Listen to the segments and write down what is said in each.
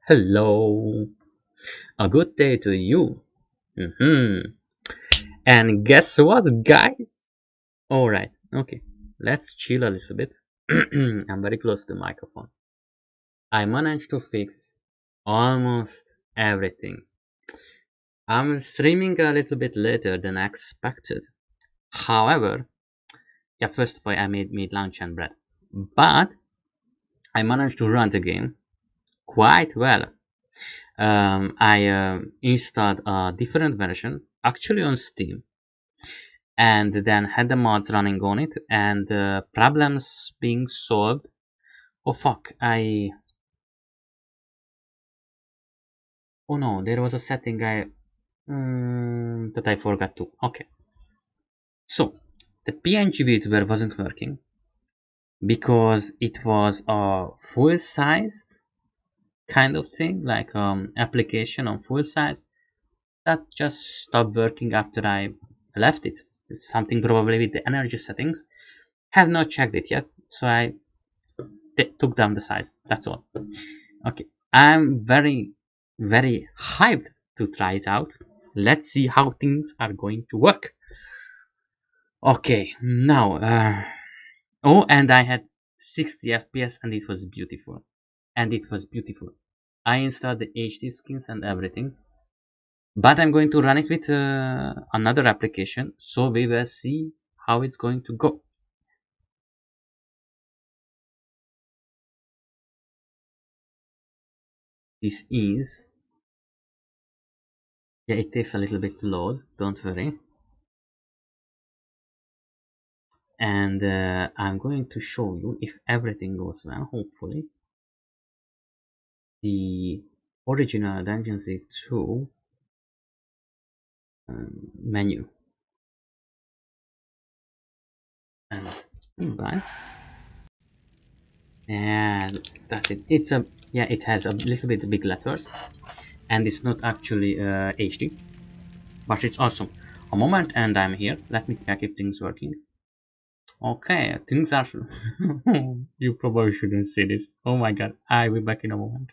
Hello, a good day to you. And guess what, guys? Alright, okay, let's chill a little bit. I'm very close to the microphone. I managed to fix almost everything. I'm streaming a little bit later than expected. However, yeah, first of all, I made lunch and bread. But I managed to run the game quite well. I installed a different version, actually on Steam, and then had the mods running on it and problems being solved. Oh fuck, oh no, there was a setting that I forgot to. Okay, so the PNG vtuber wasn't working because it was a full-sized kind of thing, like application on full size that just stopped working after I left it. It's something probably with the energy settings. Have not checked it yet, so I took down the size. That's all. Okay, I'm very hyped to try it out. Let's see how things are going to work. Okay, now, oh, and I had 60 FPS and it was beautiful. And it was beautiful. I installed the HD skins and everything. But I'm going to run it with another application, so we will see how it's going to go. This is, yeah, it takes a little bit to load, don't worry. And I'm going to show you, if everything goes well, hopefully, the original Dungeon Z 2 menu. And invite. And that's it. It's a, yeah, it has a little bit big letters, and it's not actually HD, but it's awesome. A moment, and I'm here. Let me check if things working. Okay, things are. You probably shouldn't say this. Oh my god, I'll be back in a moment.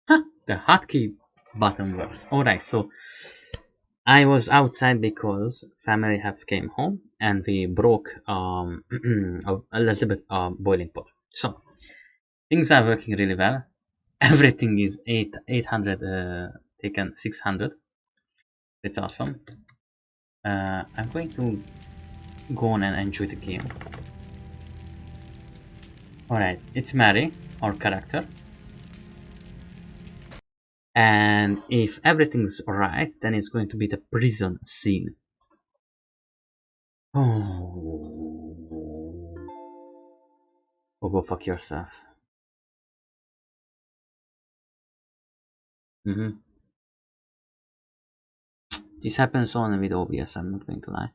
Huh, the hotkey button works. Alright, so I was outside because family have came home and we broke a little bit boiling pot. So things are working really well. Everything is 800 taken 600. It's awesome. I'm going to go on and enjoy the game. Alright, it's Mary, our character. And if everything's alright, then it's going to be the prison scene. Oh, go fuck yourself. This happens only with OBS, I'm not going to lie.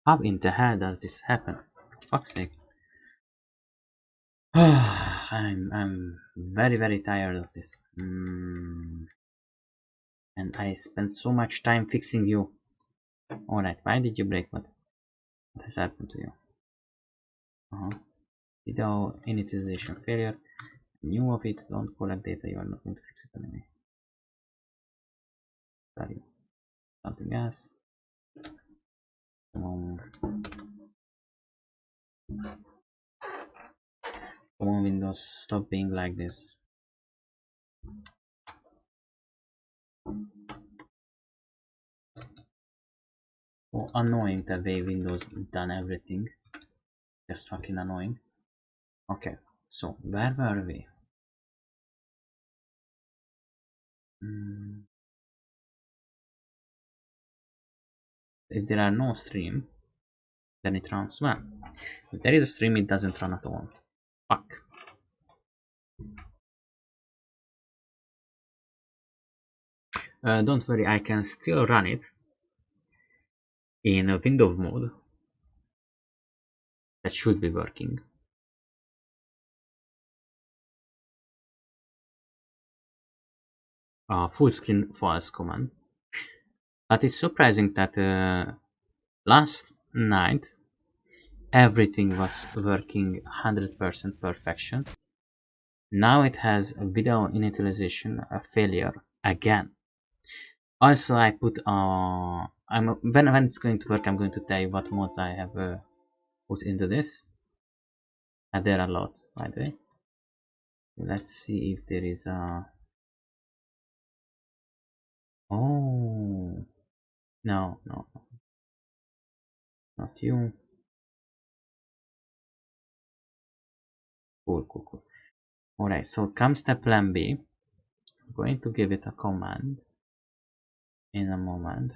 How in the hell does this happen? For fuck's sake. I'm very tired of this. And I spent so much time fixing you. Alright, why did you break? What has happened to you? Video initialization failure. New of it, don't collect data, you are not going to fix it anyway. Sorry. Something else. Come on Windows, stop being like this. Oh, annoying the way Windows done everything. Just fucking annoying. Okay, so where were we? If there are no stream, then it runs well. If there is a stream, it doesn't run at all. Fuck. Don't worry, I can still run it in a Windows mode. That should be working. Full screen false command. But it's surprising that last night everything was working 100% perfection. Now it has a video initialization a failure again. Also, I put when it's going to work, I'm going to tell you what mods I have put into this. And there are a lot, by the way. Let's see if there is a. Oh no, not you. Cool. Alright, so comes the plan B. I'm going to give it a command in a moment.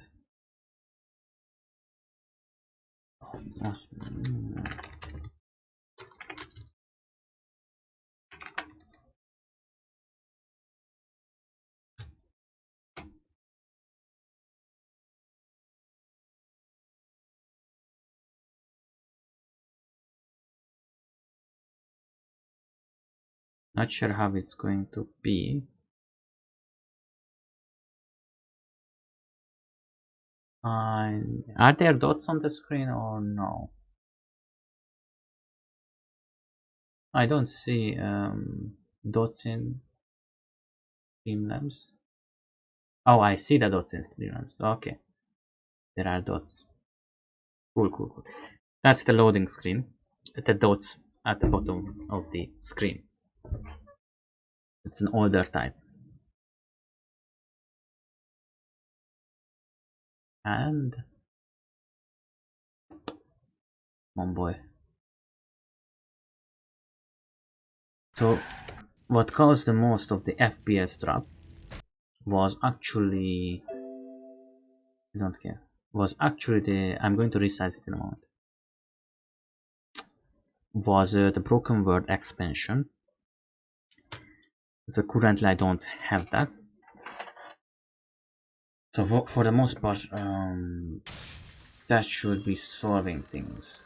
Not sure how it's going to be. Are there dots on the screen or no? I don't see dots in Streamlabs. Oh, I see the dots in Streamlabs. Okay, there are dots. Cool. That's the loading screen. The dots at the bottom of the screen. It's an older type. And come on, boy. So what caused the most of the FPS drop was actually, I don't care, was actually the, I'm going to resize it in a moment, was the Broken World expansion. So currently I don't have that. So for the most part, that should be solving things.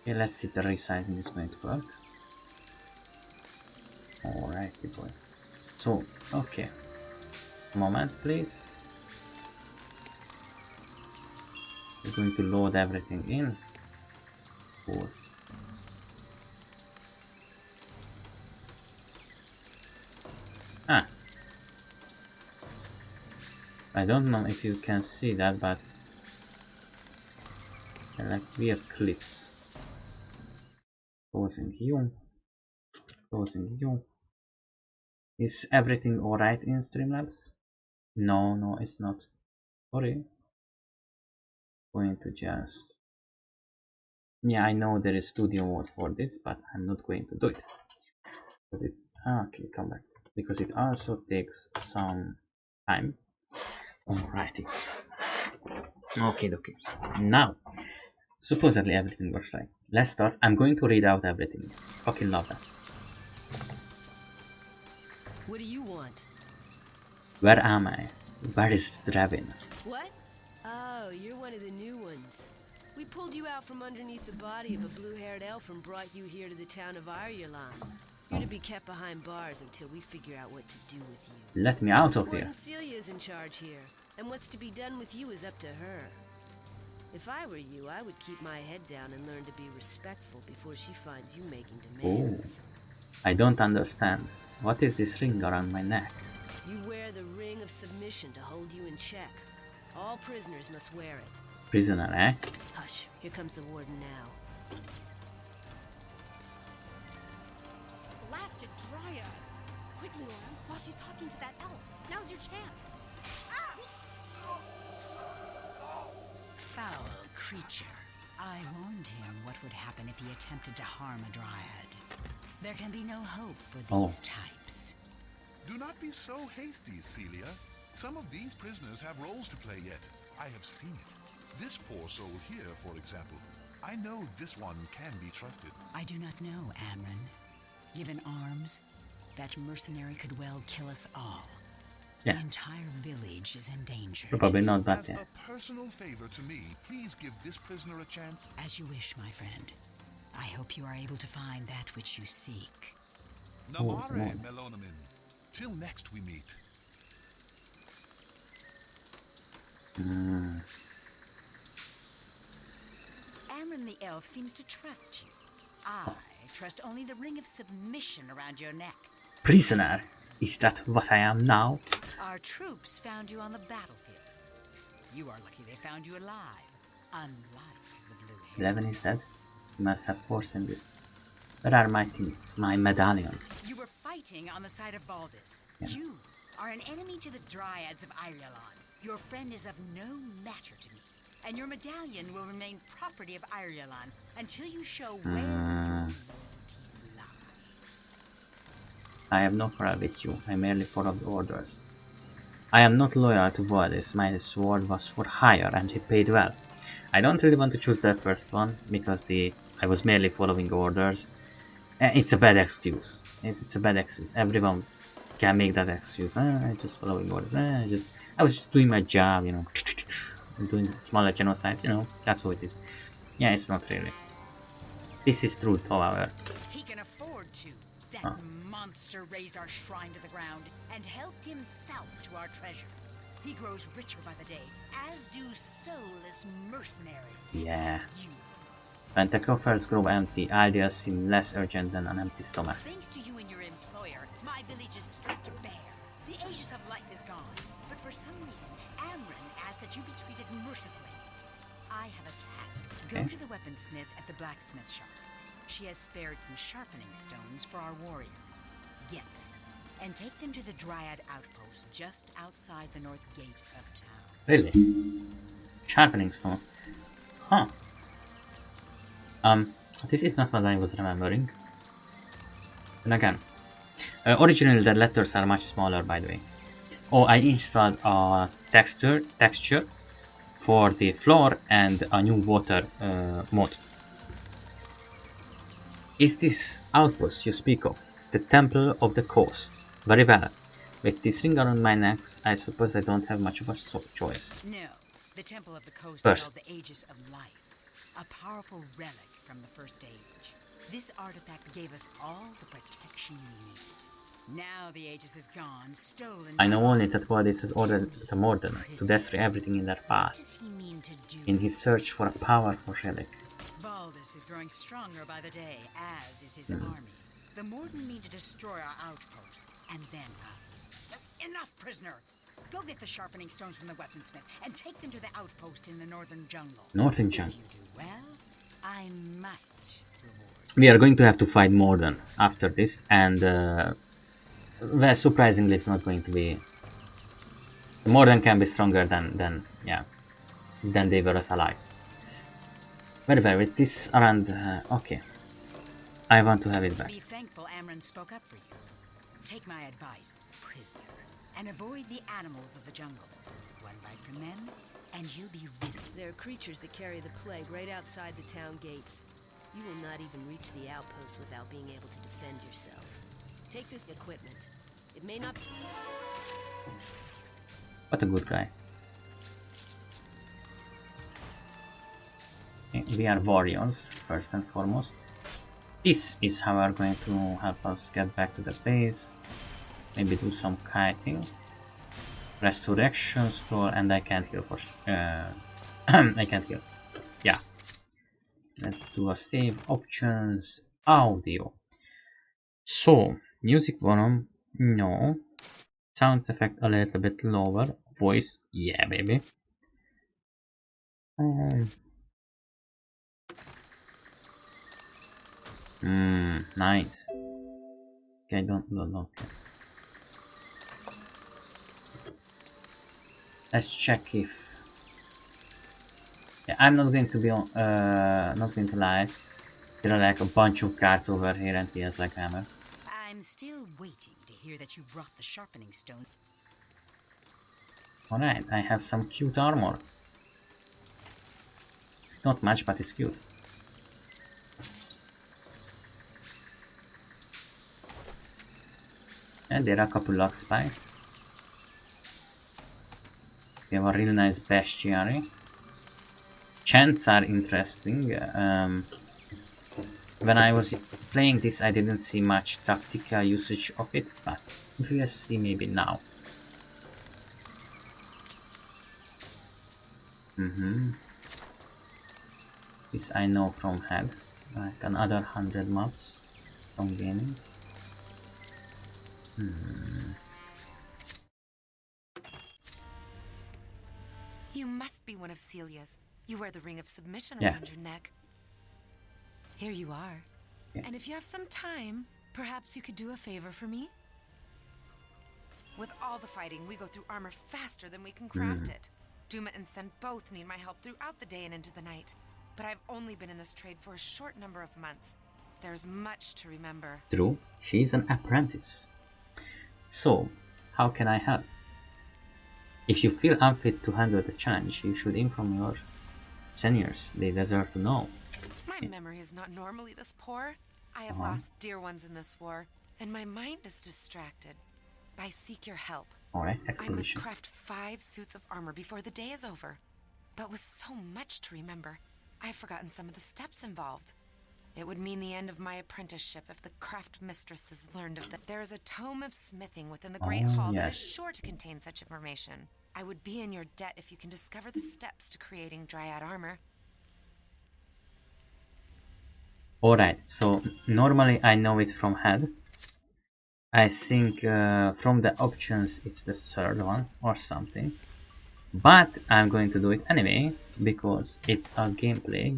Okay, let's see if the resizing is going to work. Alrighty boy. So, okay. Moment please. We're going to load everything in. Cool. I don't know if you can see that, but they're like weird clips. Closing you. Is everything alright in Streamlabs? No, no, it's not. Sorry. Going to just... Yeah, I know there is studio mode for this, but I'm not going to do it. Because it... Okay, come back. Because it also takes some time. Alrighty. Okay. Now, supposedly everything works right. Let's start. I'm going to read out everything. Fucking love that. What do you want? Where am I? Where is Dravin? What? Oh, you're one of the new ones. We pulled you out from underneath the body of a blue-haired elf and brought you here to the town of Ireland. You're to be kept behind bars until we figure out what to do with you. Let me out of here. Celia's in charge here, and what's to be done with you is up to her. If I were you, I would keep my head down and learn to be respectful before she finds you making demands. Oh, I don't understand. What is this ring around my neck? You wear the ring of submission to hold you in check. All prisoners must wear it. Prisoner, eh? Hush, here comes the warden now. Blasted Dryad! Quickly, Lauren, while she's talking to that elf. Now's your chance. Foul creature. I warned him what would happen if he attempted to harm a Dryad. There can be no hope for these types. Do not be so hasty, Celia. Some of these prisoners have roles to play yet. I have seen it. This poor soul here, for example. I know this one can be trusted. I do not know, Amren. Given arms, that mercenary could well kill us all. Yeah. The entire village is in danger. Probably not that. As a personal favor to me, please give this prisoner a chance. As you wish, my friend. I hope you are able to find that which you seek. Namare, Melonamin. Till next we meet. Amren the elf seems to trust you. I trust only the ring of submission around your neck. Prisoner? Is that what I am now? Our troops found you on the battlefield. You are lucky they found you alive, unlike the blue hair. Levin is dead. He must have forced this. Where are my things? My medallion. You were fighting on the side of Valdis. Yeah. You are an enemy to the Dryads of Ireland. Your friend is of no matter to me. And your medallion will remain property of Ireland until you show where your loyalties lie. I have no quarrel with you. I merely followed orders. I am not loyal to Valdis. My sword was for hire and he paid well. I don't really want to choose that first one because I was merely following orders. It's a bad excuse. It's a bad excuse. Everyone can make that excuse. I just following orders. I was just doing my job, you know. Doing smaller genocides, you know. That's what it is. Yeah, it's not really. This is true, however. He can afford to. That monster razed our shrine to the ground and helped himself to our treasures. He grows richer by the day, as do soulless mercenaries. Yeah. You. When the coffers grow empty, ideas seem less urgent than an empty stomach. Thanks to you and your employer, my village is stripped bare. The aegis of life is gone. But for some reason, Amren asked that you be treated mercifully. I have a task. Go to the weaponsmith at the blacksmith shop. She has spared some sharpening stones for our warriors. Get them, and take them to the Dryad outpost just outside the north gate of town. Really? Sharpening stones? Huh. This is not what I was remembering. And again, originally the letters are much smaller, by the way. Oh, I installed a texture for the floor and a new water mod. Is this outpost you speak of the Temple of the Coast? Very well. With this ring around my neck, I suppose I don't have much of a choice. No, the Temple of the Coast First. held the Aegis of Life, a powerful relic from the First Age. This artifact gave us all the protection we needed. Now the Aegis is gone, stolen. I know by only us. that Valdis has ordered the Morden to destroy everything in their What path, does he mean to do? in his search for a powerful relic. Valdis is growing stronger by the day, as is his army. The Morden mean to destroy our outposts, and then us. Enough, prisoner! Go get the sharpening stones from the weaponsmith, and take them to the outpost in the northern jungle. Northern If jungle. you do well, I might reward We are going to have to fight Morden after this, and well, surprisingly, it's not going to be. The Morden can be stronger than they were as alive. Very well, with this around. Okay, I want to have it back. Be thankful Amren spoke up for you. Take my advice, prisoner, and avoid the animals of the jungle. One bite from them, and you'll be rid. There are creatures that carry the plague right outside the town gates. You will not even reach the outpost without being able to defend yourself. Take this equipment. It may not. What a good guy. Okay, we are warriors, first and foremost. This is how we are going to help us get back to the base. Maybe do some kiting. Resurrection scroll, and I can't heal for I can't heal. Yeah. Let's do a save. Options. Audio. So, music volume. No. Sound effect a little bit lower. Voice. Yeah, baby. Nice. Okay, don't. Okay. Let's check if. Yeah, I'm not going to be on. Not going to lie. There are like a bunch of cards over here, and he has like hammer. I'm still waiting to hear that you brought the sharpening stone. Alright, I have some cute armor. It's not much, but it's cute. And there are a couple of spikes. We have a really nice bestiary. Chants are interesting. When I was playing this, I didn't see much tactical usage of it, but we'll see maybe now. This I know from head, like another 100 mobs from gaming. You must be one of Celia's. You wear the ring of submission Yeah. around your neck. Here you are. Yeah. And if you have some time, perhaps you could do a favor for me? With all the fighting, we go through armor faster than we can craft it. Duma and Sen both need my help throughout the day and into the night. But I've only been in this trade for a short number of months. There's much to remember. True, she's an apprentice. So, how can I help? If you feel unfit to handle the challenge, you should inform your seniors. They deserve to know. My memory is not normally this poor. I have lost dear ones in this war, and my mind is distracted. I seek your help. Alright, I must expedition. craft 5 suits of armor before the day is over. But with so much to remember, I've forgotten some of the steps involved. It would mean the end of my apprenticeship if the craft mistresses learned of that. There is a tome of smithing within the Great Hall that is yes. sure to contain such information. I would be in your debt if you can discover the steps to creating Dryad armor. Alright, so normally I know it from head. I think from the options it's the third one or something. But I'm going to do it anyway because it's a gameplay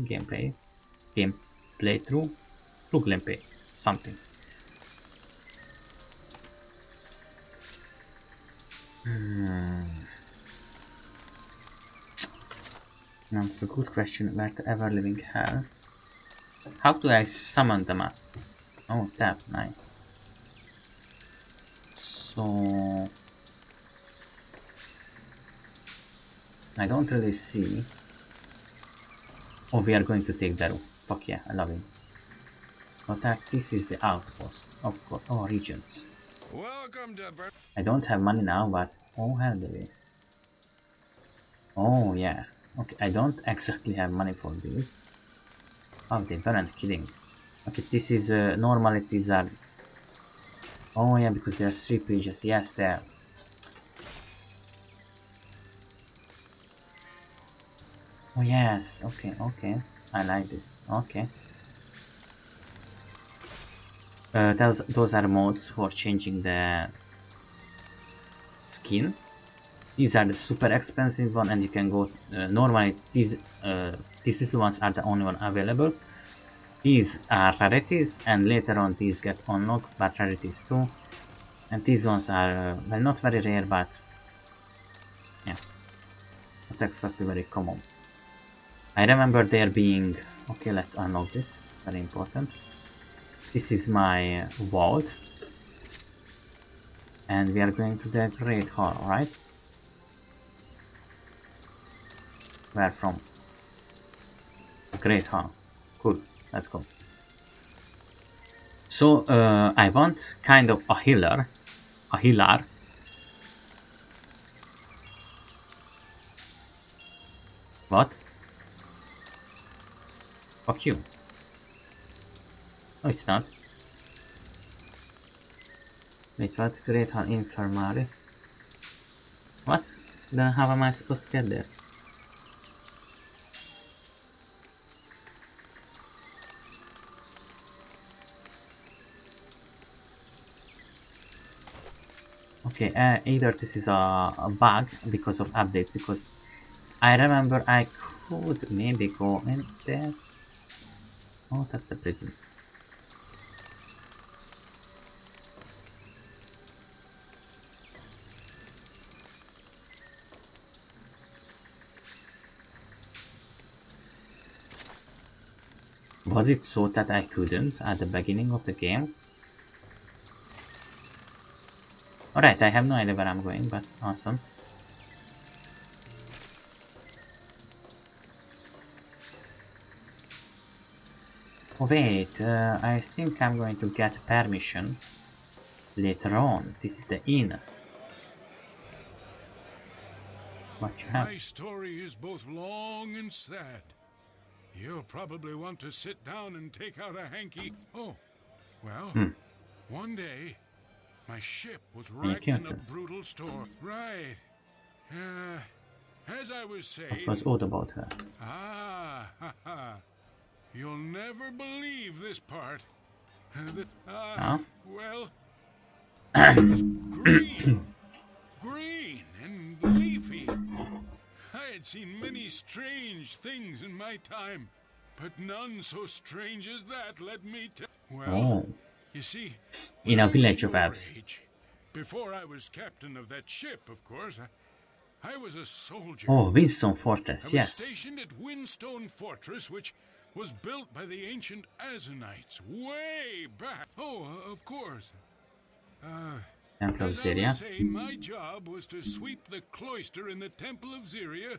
through gameplay, something. Now it's a good question. Where the ever living hell? How do I summon them up? Oh, tap, nice. So I don't really see. Oh, we are going to take that. Fuck yeah, I love him. Attack, this is the outpost. Of course. Oh, regions. Welcome to I don't have money now, but oh hell there is. Oh yeah. Okay, I don't exactly have money for this. Oh, they weren't kidding. Okay, this is normally these are. Oh yeah, because there are 3 pages. Yes, there. Oh yes. Okay, okay. I like this. Okay. Those are modes for changing the skin. These are the super expensive one, and you can go. Normally, these little ones are the only one available. These are rarities, and later on these get unlocked, but rarities too. And these ones are, well, not very rare, but yeah, not exactly very common. I remember there being, okay, let's unlock this, very important. This is my vault, and we are going to the Great Hall, right? Where from? The Great Hall. Cool, let's go. So, I want kind of a healer. What? Fuck you. No, it's not. Wait, what? Great Hall Infirmary? What? Then how am I supposed to get there? Okay, either this is a bug because of updates, because I remember I could maybe go in there. Oh, that's the prison. Was it so that I couldn't at the beginning of the game? Alright, I have no idea where I'm going, but awesome. Oh wait, I think I'm going to get permission later on. This is the inn. What you have? My story is both long and sad. You'll probably want to sit down and take out a hanky. Oh, well, one day, my ship was wrecked in a brutal storm. Right. As I was saying... What was odd about her? Ah, ha, ha. You'll never believe this part. Well, it was green. Green and leafy. I had seen many strange things in my time, but none so strange as that, let me tell. Well, you see, in a village of apes. Before I was captain of that ship, of course, I was a soldier. Oh, Windstone Fortress, yes. I was stationed at Windstone Fortress, which was built by the ancient Azanites way back. Oh, of course. As I was saying, my job was to sweep the cloister in the Temple of Zyria.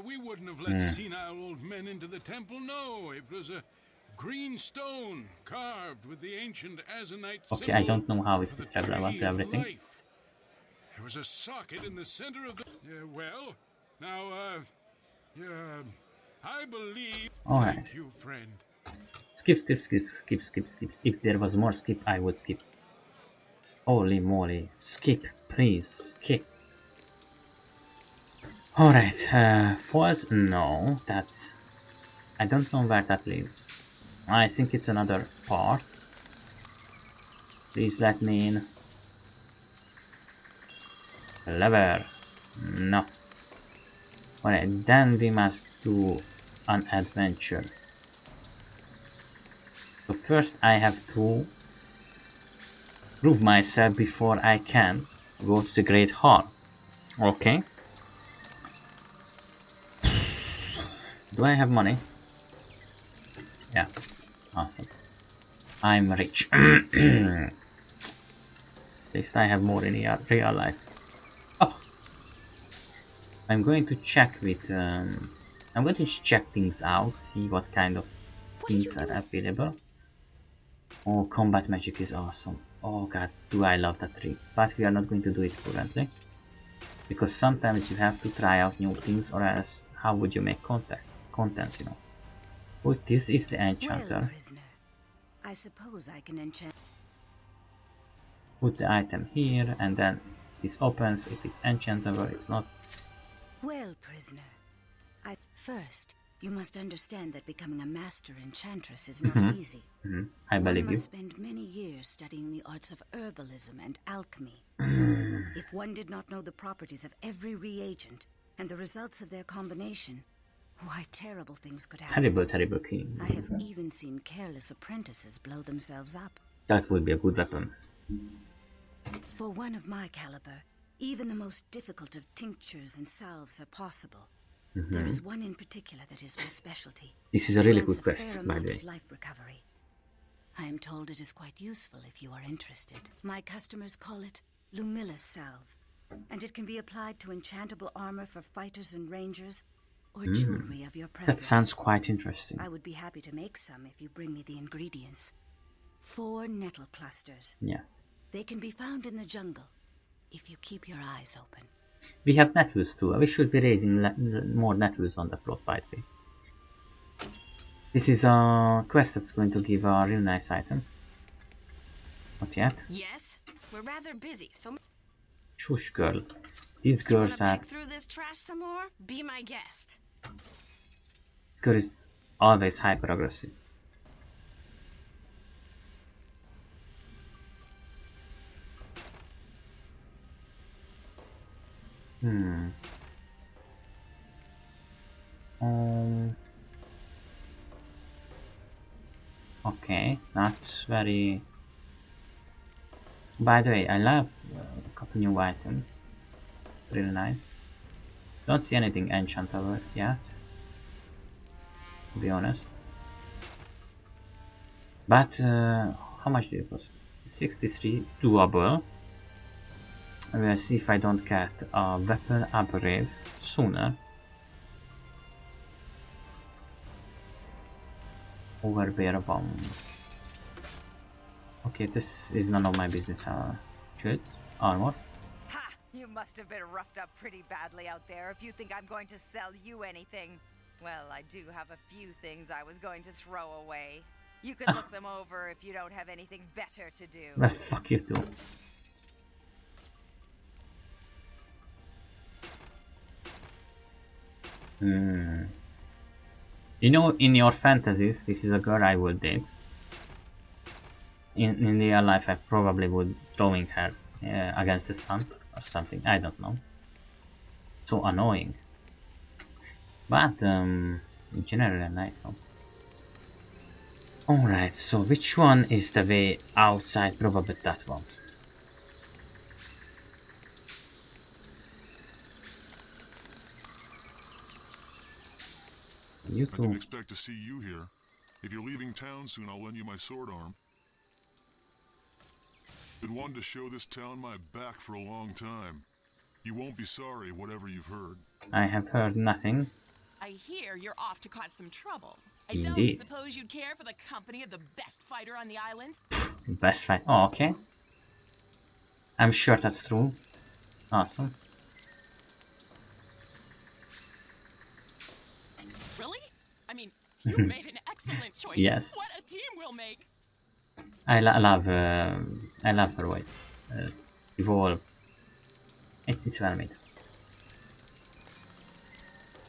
We wouldn't have let senile old men into the temple, no. It was a green stone carved with the ancient Azanite symbol. Okay, I don't know how it's described about everything. There was a socket in the center of the... well, now, I believe... Alright. Thank you, friend. Skip. If there was more skip, I would skip. Holy moly. Skip, please. Skip. Alright, false? No, that's... I don't know where that leads. I think it's another part. Please let me in. Lever. No. Alright, then we must do an adventure. So first I have to prove myself before I can go to the Great Hall. Okay. Do I have money? Yeah. Awesome. I'm rich. At least I have more in real life. Oh! I'm going to check with... I'm going to check things out, see what kind of things are available. Oh, combat magic is awesome. Oh god, do I love that tree. But we are not going to do it currently. Because sometimes you have to try out new things, or else how would you make content, you know. Oh, this is the enchanter. Well, prisoner, I suppose I can enchant. Put the item here, and then this opens. If it's enchantable, it's not. Well, prisoner, first, you must understand that becoming a master enchantress is not easy. I believe one must you. spend many years studying the arts of herbalism and alchemy. If one did not know the properties of every reagent and the results of their combination, why, terrible things could happen. Terrible king. I have even seen careless apprentices blow themselves up. That would be a good weapon. For one of my caliber, even the most difficult of tinctures and salves are possible. There is one in particular that is my specialty. This is a really Grants good quest, fair by amount the way. of life recovery. I am told it is quite useful if you are interested. My customers call it Lumilus salve, and it can be applied to enchantable armor for fighters and rangers, or jewelry of your preference. That sounds quite interesting. I would be happy to make some if you bring me the ingredients. 4 nettle clusters. Yes. They can be found in the jungle, if you keep your eyes open. We have nettles too. We should be raising more nettles on the plot, by the way. This is a quest that's going to give a real nice item. Not yet. Yes, we're rather busy, so Shush, girl. These you wanna girls are... pick through this trash some more? Be my guest. Girl is always hyper aggressive. Okay, that's very... By the way, I love a couple new items. Really nice. Don't see anything enchantable yet, to be honest. But how much do it cost? 63, doable. We'll see if I don't get a weapon upgrade sooner. Overbear bomb. Okay, this is none of my business. Shoots, armor. Ha! You must have been roughed up pretty badly out there if you think I'm going to sell you anything. Well, I do have a few things I was going to throw away. You can look them over if you don't have anything better to do. Well, fuck you too. You know, in your fantasies, this is a girl I would date. In real life, I probably would throwing her against the sun or something. I don't know. So annoying. But in general, a nice one. Alright, so which one is the way outside? Probably that one. You I too. didn't expect to see you here. If you're leaving town soon, I'll lend you my sword arm. Been wanting to show this town my back for a long time. You won't be sorry, whatever you've heard. I have heard nothing. I hear you're off to cause some trouble. I Indeed. don't suppose you'd care for the company of the best fighter on the island? Best fight. Oh, okay. I'm sure that's true. Awesome. Really? I mean, you made an excellent choice. Yes. What a team we'll make. I love her voice. Evolve. It's well made.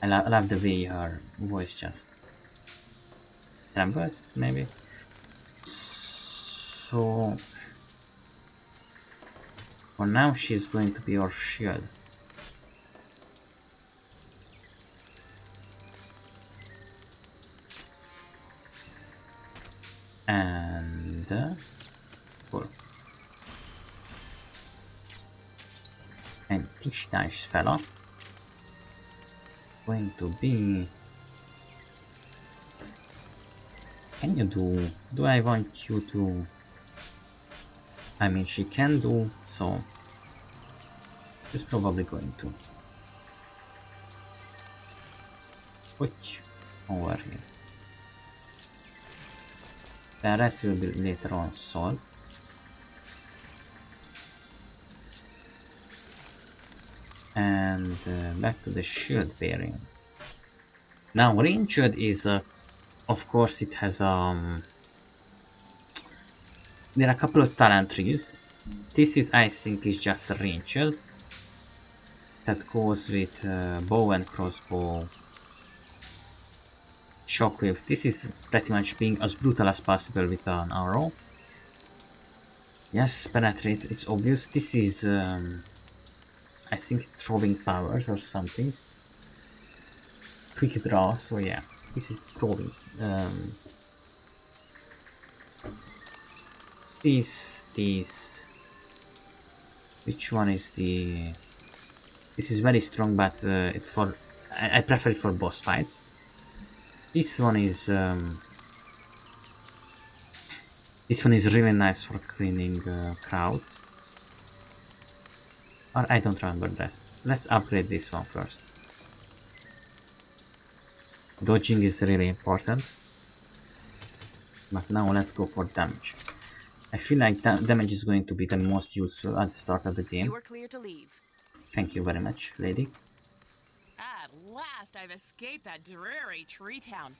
I love the way her voice just trembles, maybe. So for now, she's going to be our shield. And cool. And this nice fella going to be... Can you do I want you to... I mean, she can do, so she's probably going to put over here. The rest will be later on solved. And back to the shield bearing. Now ranged is of course it has there are a couple of talent trees. This is, I think, is just a ranged that goes with bow and crossbow, shockwave. This is pretty much being as brutal as possible with an arrow. Yes, penetrate, it's obvious. This is I think throwing powers or something. Quick draw, so yeah, this is throwing. These Which one is the... This is very strong, but it's for... I prefer it for boss fights. This one is... this one is really nice for cleaning crowds. Or I don't remember the rest. Let's upgrade this one first. Dodging is really important. But now let's go for damage. I feel like damage is going to be the most useful at the start of the game. You are clear to leave. Thank you very much, lady. At last, I've escaped that dreary tree town.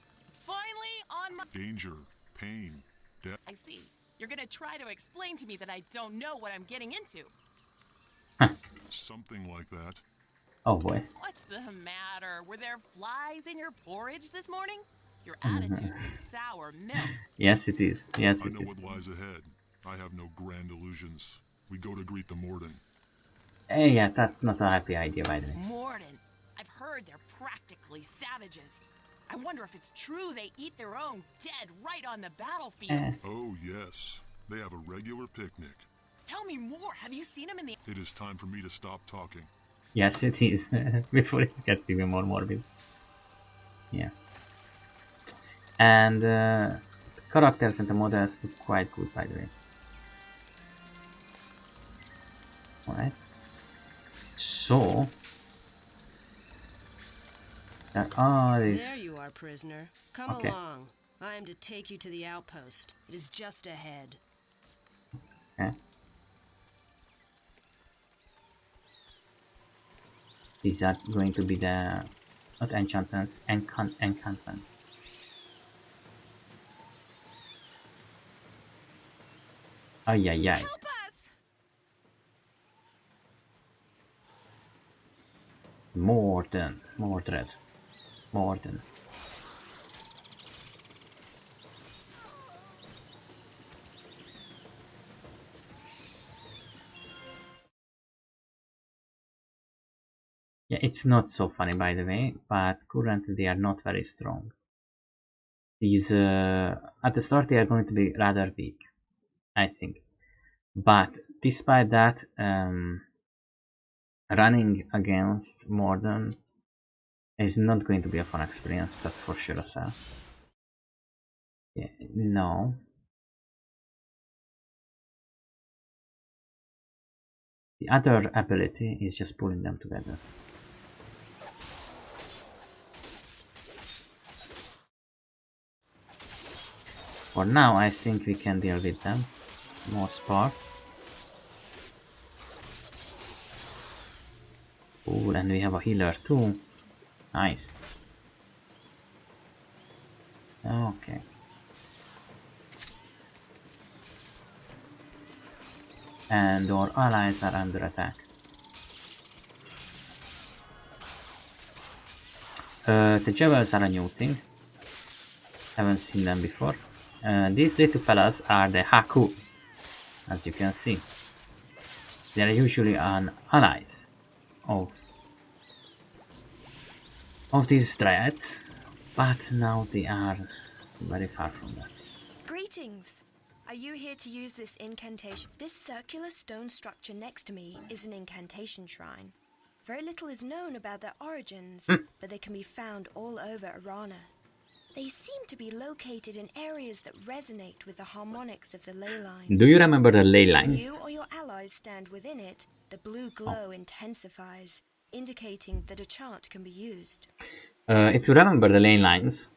Finally, on my... Danger, pain, death. I see. You're gonna try to explain to me that I don't know what I'm getting into. Something like that. Oh boy. What's the matter? Were there flies in your porridge this morning? Your attitude is sour milk. Yes, it is. Yes, I it know is. what lies ahead. I have no grand illusions. We go to greet the Morden. Hey, yeah, that's not a happy idea, by the way. Morden. I've heard they're practically savages. I wonder if it's true they eat their own dead right on the battlefield. Oh, yes. They have a regular picnic. Tell me more. Have you seen them in the... It is time for me to stop talking. Yes, it is. Before it gets even more morbid. Yeah. And the characters and the models look quite good, by the way. Alright. So... there are these... There you are, prisoner. Come along. I am to take you to the outpost. It is just ahead. Okay. These are going to be the... not enchantments, enchantments. Ay, ay, ay. Help us! Morden. Yeah, it's not so funny, by the way, but currently they are not very strong. These, at the start they are going to be rather weak, I think. But despite that, running against Morden is not going to be a fun experience, that's for sure as well. Yeah, no. The other ability is just pulling them together. For now, I think we can deal with them. Most part. Oh, and we have a healer too. Nice. Okay. And our allies are under attack. The javelins are a new thing. Haven't seen them before. These little fellas are the Haku, as you can see. They are usually an allies of these Dryads, but now they are very far from that. Greetings! Are you here to use this incantation? This circular stone structure next to me is an incantation shrine. Very little is known about their origins, but they can be found all over Arana. They seem to be located in areas that resonate with the harmonics of the ley lines. Do you remember the ley lines? When you or your allies stand within it, the blue glow intensifies, indicating that a chant can be used. If you remember the ley lines,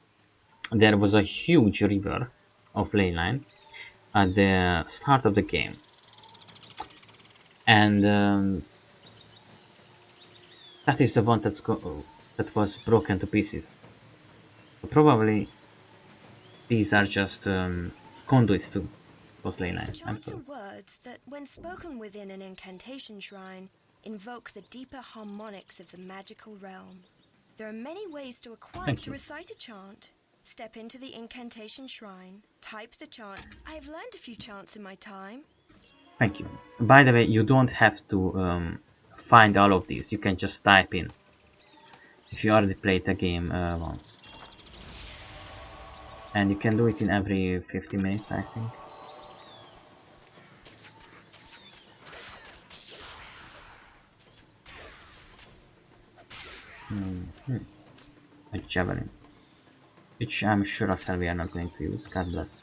there was a huge river of ley line at the start of the game. And that is the one that was broken to pieces. So probably these are just conduits to those ley lines. Chants are words that, when spoken within an incantation shrine, invoke the deeper harmonics of the magical realm. There are many ways to acquire to recite a chant. Step into the incantation shrine, type the chant. I have learned a few chants in my time. Thank you. By the way, you don't have to find all of these. You can just type in if you already played the game once. And you can do it in every 50 minutes, I think. A javelin, which I'm sure as hell we are not going to use. God bless.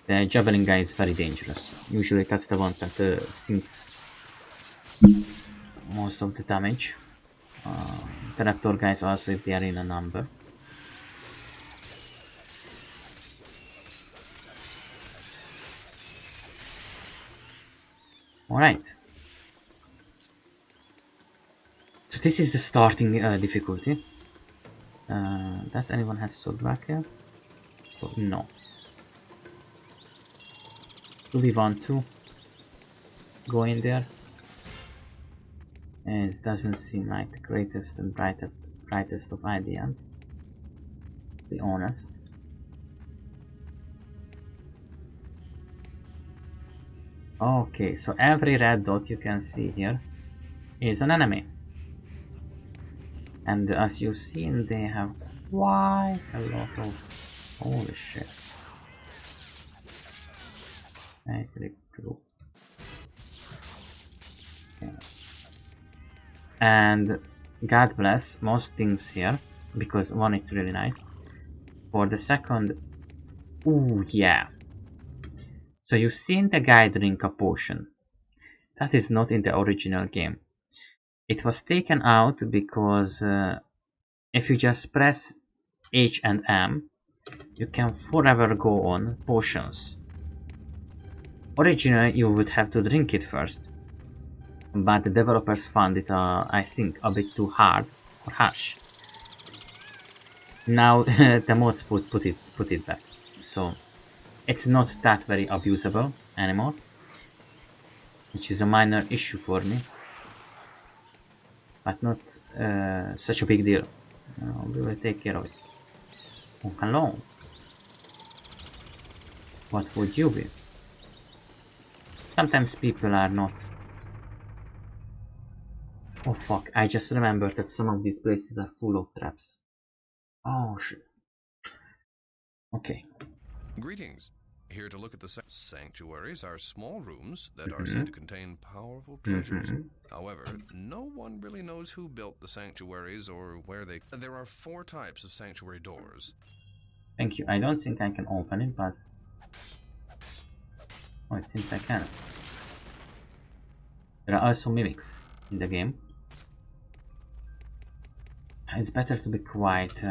The javelin guy is very dangerous. Usually that's the one that sinks most of the damage. The raptor guys also, if they are in a number. Alright. So this is the starting difficulty. Does anyone have sword back here? So no. Do we want to go in there? It doesn't seem like the greatest and brightest of ideas, to be honest. Okay, so every red dot you can see here is an enemy. And as you've seen, they have quite a lot of... Holy shit. I click through. Okay. And God bless most things here, because one, it's really nice. For the second, ooh yeah. So you've seen the guy drink a potion. That is not in the original game. It was taken out because if you just press H and M, you can forever go on potions. Originally you would have to drink it first, but the developers found it I think a bit too hard or harsh. Now the mods put it back, so it's not that very abusable anymore, which is a minor issue for me, but not such a big deal. We will take care of it. Oh, hello. What would you be? Sometimes people are not. Oh fuck, I just remembered that some of these places are full of traps. Oh shit. Okay. Greetings. Here to look at the sanctuaries are small rooms that are said to contain powerful treasures. However, no one really knows who built the sanctuaries or where they... There are 4 types of sanctuary doors. Thank you. I don't think I can open it, but... Oh, it seems I can. There are also mimics in the game. It's better to be quite...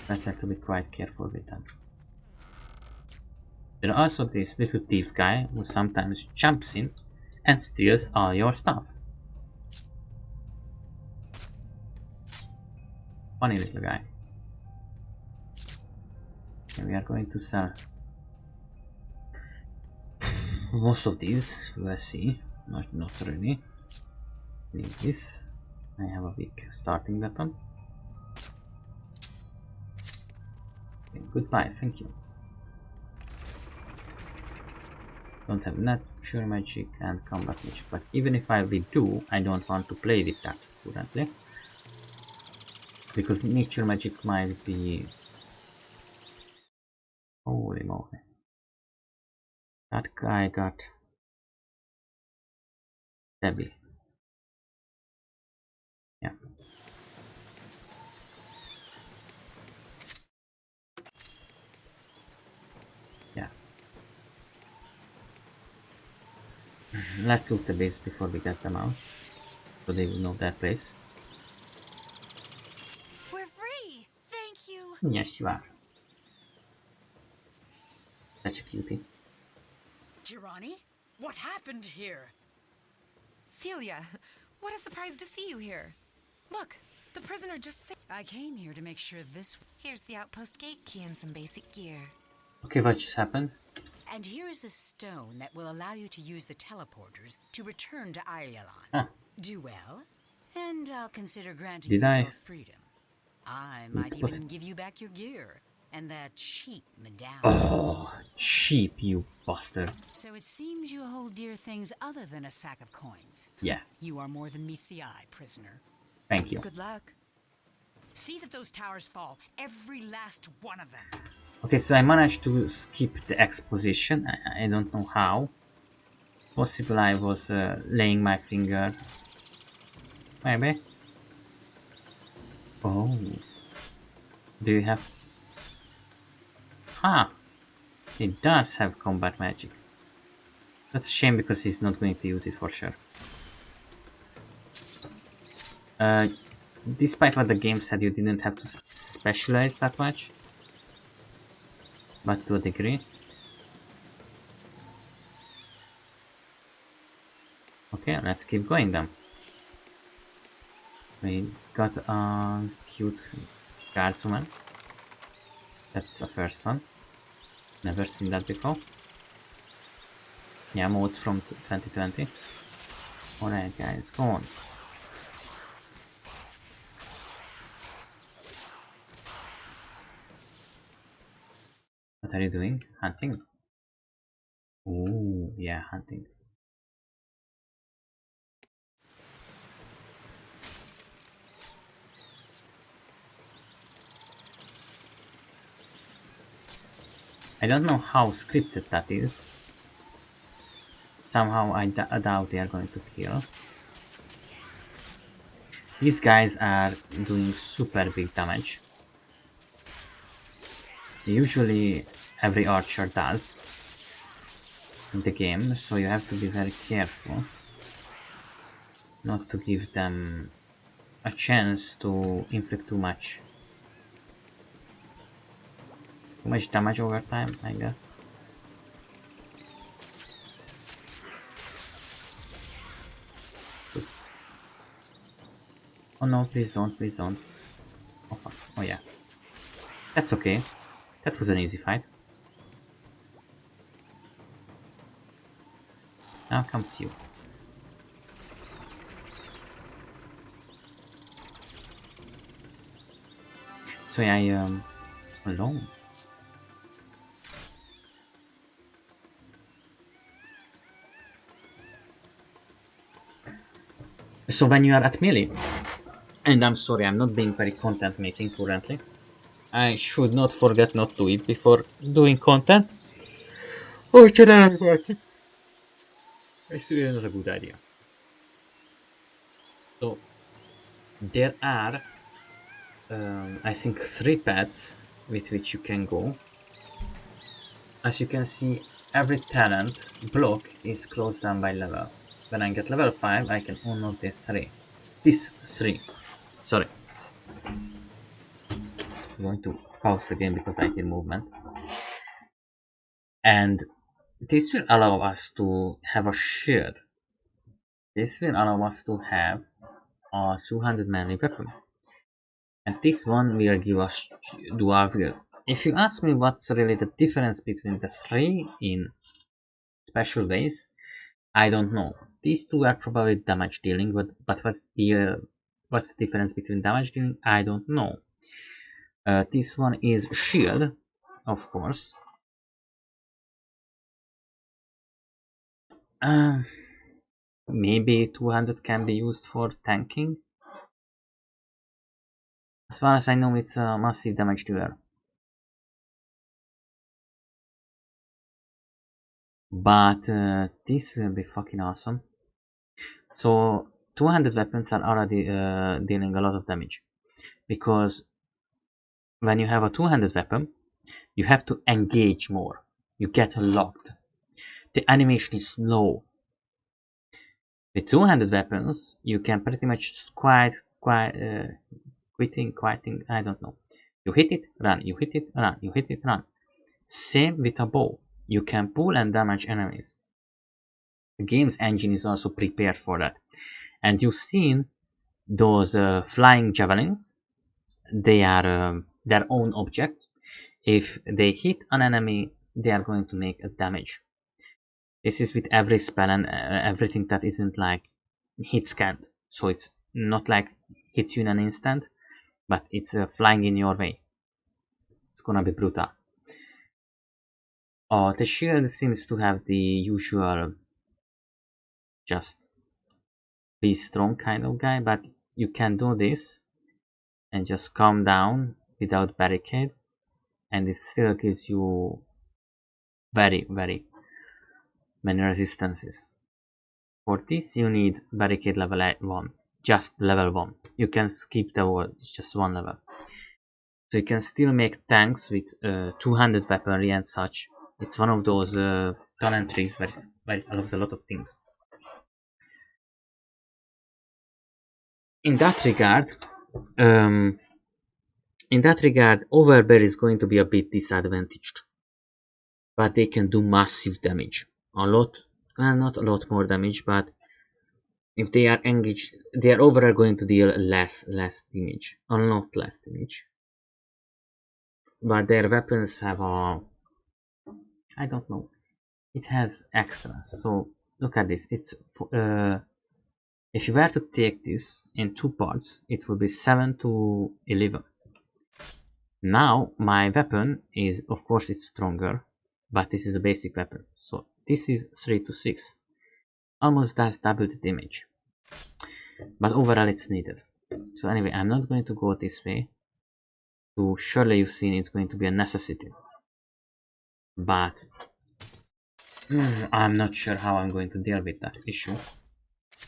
Better to be quite careful with them. There are also this little thief guy who sometimes jumps in and steals all your stuff. Funny little guy. And we are going to sell most of these. Let's see. Not really. Need this. I have a weak starting weapon. Okay, goodbye, thank you. Don't have nature magic and combat magic, but even if I do, I don't want to play with that currently, because nature magic might be... Holy moly. That guy got Debbie. Yeah. Yeah. Let's loot the base before we get them out, so they will know their place. We're free! Thank you! Yes, you are. Such a cutie. Tirani? What happened here? Celia, what a surprise to see you here. Look, the prisoner just said... I came here to make sure this... Here's the outpost gate key and some basic gear. Okay, what just happened? And here is the stone that will allow you to use the teleporters to return to Ireland. Huh. Do well, and I'll consider granting Did you I? your freedom. I might It's even give you back your gear and that cheap medallion. Oh, cheap, you bastard. So it seems you hold dear things other than a sack of coins. Yeah. You are more than meets the eye, prisoner. Thank you. Good luck. See that those towers fall. Every last one of them. Okay, so I managed to skip the exposition. I don't know how. Possible I was laying my finger. Maybe. Oh. Do you have... Huh. He does have combat magic. That's a shame because he's not going to use it for sure. Despite what the game said, you didn't have to specialize that much. But to a degree. Okay, let's keep going then. We got a cute guardswoman. That's the first one. Never seen that before. Yeah, modes from 2020. Alright guys, go on. What are you doing? Hunting? Ooh, yeah, hunting. I don't know how scripted that is. Somehow I doubt they are going to kill. These guys are doing super big damage. Usually every archer does in the game, so you have to be very careful not to give them a chance to inflict too much damage over time, I guess. Oh no, please don't, please don't. Oh fuck, oh yeah. That's okay. That was an easy fight. Now comes you. So yeah, alone. So when you are at melee, and I'm sorry, I'm not being very content making currently. I should not forget not to eat before doing content. Or should I not working? It's really not a good idea. So there are I think 3 paths with which you can go. As you can see, every talent block is closed down by level. When I get level 5, I can unlock these 3. These 3. Sorry. I'm going to pause the game because I hear movement. And this will allow us to have a shield. This will allow us to have a 200 melee weapon. And this one will give us dual wield. If you ask me what's really the difference between the 3 in special ways, I don't know. These 2 are probably damage dealing, but what's the difference between damage dealing? I don't know. This one is shield, of course. Maybe 200 can be used for tanking. As far as I know, it's a massive damage dealer. But this will be fucking awesome. So 200 weapons are already dealing a lot of damage. Because when you have a 200 weapon, you have to engage more. You get locked. The animation is slow. With 200 weapons, you can pretty much quieting, I don't know. You hit it, run, you hit it, run, you hit it, run. Same with a bow. You can pull and damage enemies. The game's engine is also prepared for that. And you've seen those flying javelins. They are their own object. If they hit an enemy, they are going to make a damage. This is with every spell and everything that isn't like hit scanned. So it's not like hits you in an instant, but it's flying in your way. It's gonna be brutal. The shield seems to have the usual just be strong kind of guy, but you can do this and just come down without barricade, and it still gives you very many resistances. For this you need barricade level 1, just level 1. You can skip the wall, it's just 1 level. So you can still make tanks with 200 weaponry and such. It's one of those talent trees where it allows a lot of things. In that regard, Overbear is going to be a bit disadvantaged. But they can do massive damage. A lot, well, not a lot more damage, but if they are engaged, they are overall going to deal less damage. A lot less damage. But their weapons have a... I don't know. It has extras. So look at this. It's if you were to take this in 2 parts, it would be 7 to 11. Now my weapon is, of course, it's stronger, but this is a basic weapon. So this is 3 to 6. Almost does double the damage. But overall it's needed. So anyway, I'm not going to go this way. To surely you've seen it's going to be a necessity. But I'm not sure how I'm going to deal with that issue.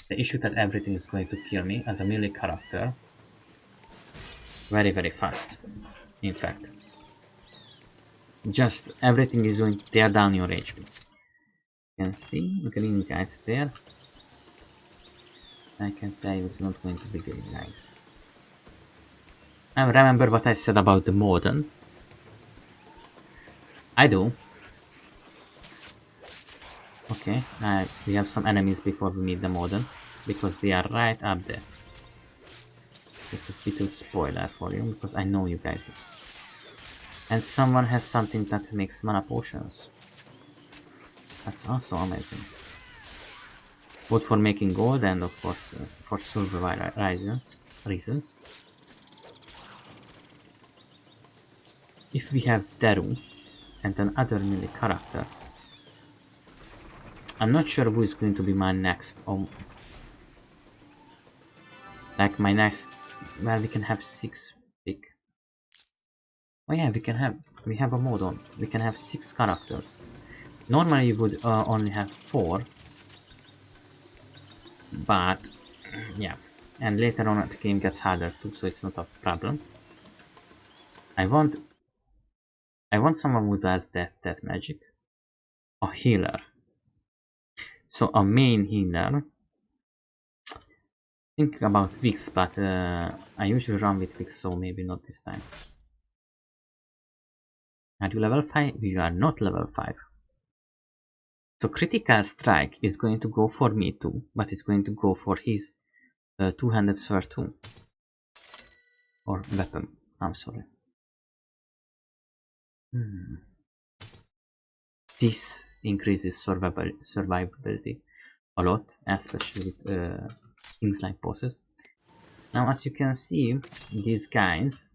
The issue that everything is going to kill me as a melee character very fast. In fact, just everything is going to tear down your HP. You can see green guys there. I can tell you it's not going to be green guys. I remember what I said about the Morden. I do. Okay, we have some enemies before we meet the Morden, because they are right up there. Just a little spoiler for you, because I know you guys. And someone has something that makes mana potions. That's also amazing. Both for making gold and of course for survival reasons. If we have Daru and another melee character, I'm not sure who is going to be my next, like my next. Well, we can have 6 pick. Oh yeah, we have a mod on. We can have 6 characters. Normally you would only have 4, but yeah. And later on the game gets harder too, so it's not a problem. I want someone who does that magic. A healer. So a main healer. Thinking about Vix, but I usually run with Vix, so maybe not this time. Are you level 5? You are not level 5. So critical strike is going to go for me too, but it's going to go for his two-handed sword too. Or weapon, I'm sorry. This increases survivability a lot, especially with things like bosses. Now as you can see, these guys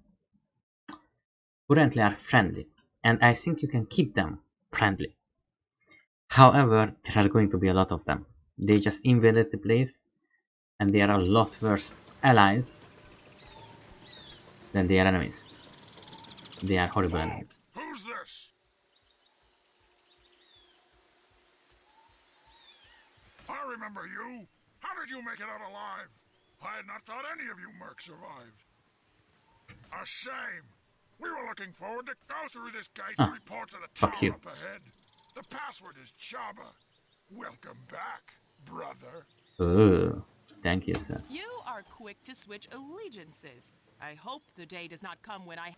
currently are friendly, and I think you can keep them friendly. However, there are going to be a lot of them. They just invaded the place, and they are a lot worse allies than they are enemies. They are horrible enemies. Who's this? I remember you. How did you make it out alive? I had not thought any of you mercs survived. A shame. We were looking forward to go through this gate and report to the tower up ahead. The password is Chaba. Welcome back, brother. Oh, thank you, sir. You are quick to switch allegiances. I hope the day does not come when I...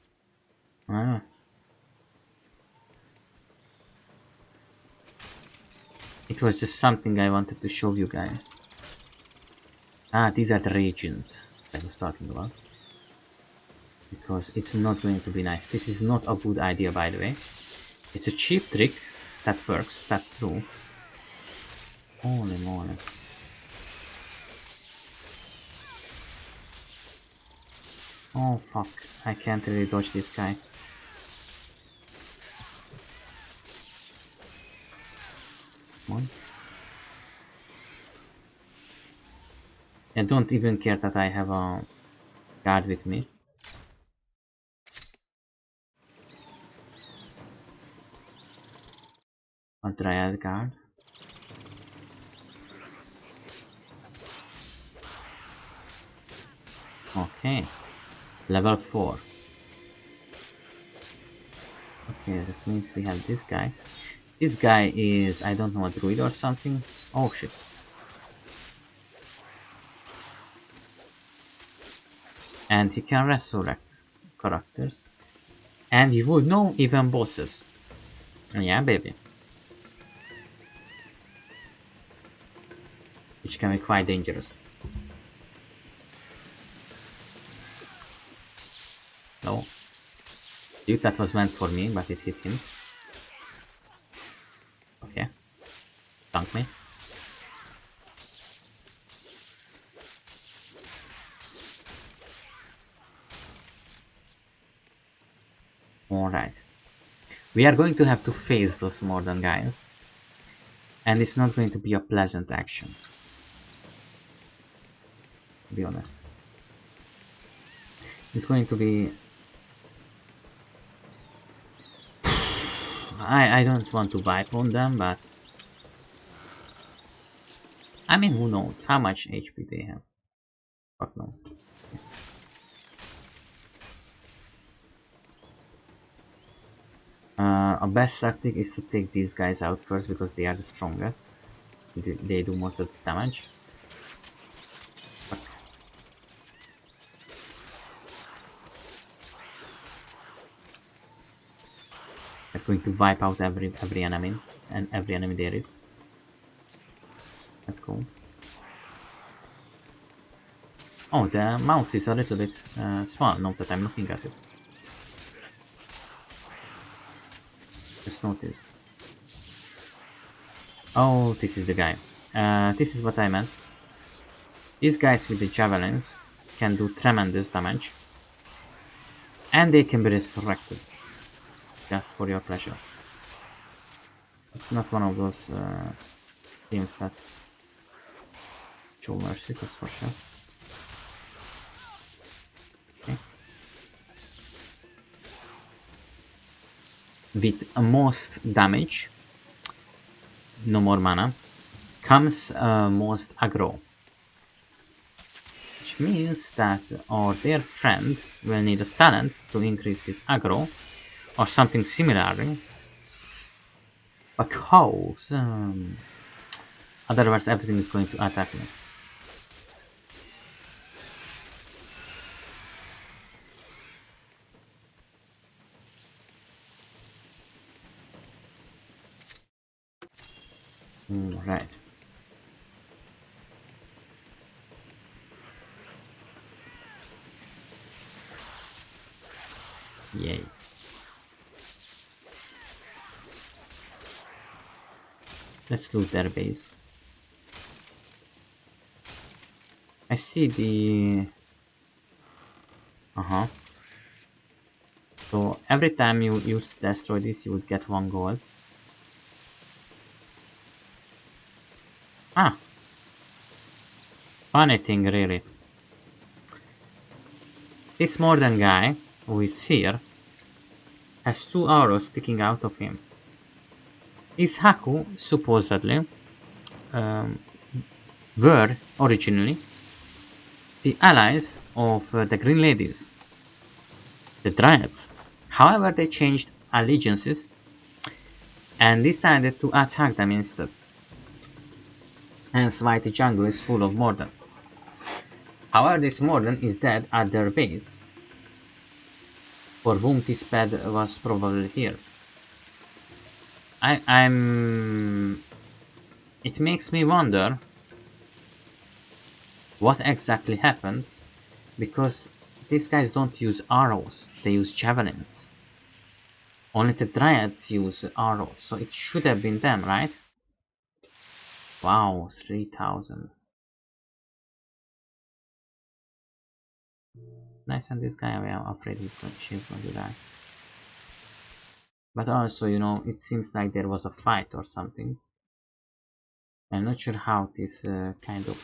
It was just something I wanted to show you guys. These are the regions I was talking about. Because it's not going to be nice. This is not a good idea, by the way. It's a cheap trick that works, that's true. Holy moly. Oh fuck, I can't really dodge this guy. Come on. I don't even care that I have a guard with me. Dryad guard. Okay. Level 4. Okay, that means we have this guy. This guy is, I don't know, a druid or something. Oh shit. And he can resurrect characters. And he would know even bosses. Yeah, baby. Which can be quite dangerous. No. Dude, that was meant for me, but it hit him. Okay. Dunk me. Alright. We are going to have to face those Morden guys. And it's not going to be a pleasant action. To be honest. It's going to be... I don't want to wipe on them, but... I mean, who knows how much HP they have. Fuck knows. A best tactic is to take these guys out first because they are the strongest. They do most of the damage. Fuck. They're going to wipe out every enemy and every enemy there is. That's cool. Oh, the mouse is a little bit small now that I'm looking at it. Just noticed. Oh, this is the guy. This is what I meant. These guys with the javelins can do tremendous damage. And they can be resurrected. Just for your pleasure. It's not one of those teams that show mercy, that's for sure. Okay. With most damage, no more mana, comes most aggro. Which means that their friend will need a talent to increase his aggro, or something similar. Because otherwise everything is going to attack me. Right. Yay. Let's loot their base. I see the... So every time you use to destroy this, you would get 1 gold. Ah! Funny thing, really. This Morden guy, who is here, has 2 arrows sticking out of him. These Haku, supposedly, were originally the allies of the Green Ladies, the Dryads. However, they changed allegiances and decided to attack them instead. Hence why the jungle is full of Morden. However, this Morden is dead at their base, for whom this pad was probably here. It makes me wonder what exactly happened, because these guys don't use arrows, they use javelins. Only the Dryads use arrows, so it should have been them, right? Wow, 3000. Nice, and this guy, I'm afraid she's going to die. But also, you know, it seems like there was a fight or something. I'm not sure how this kind of...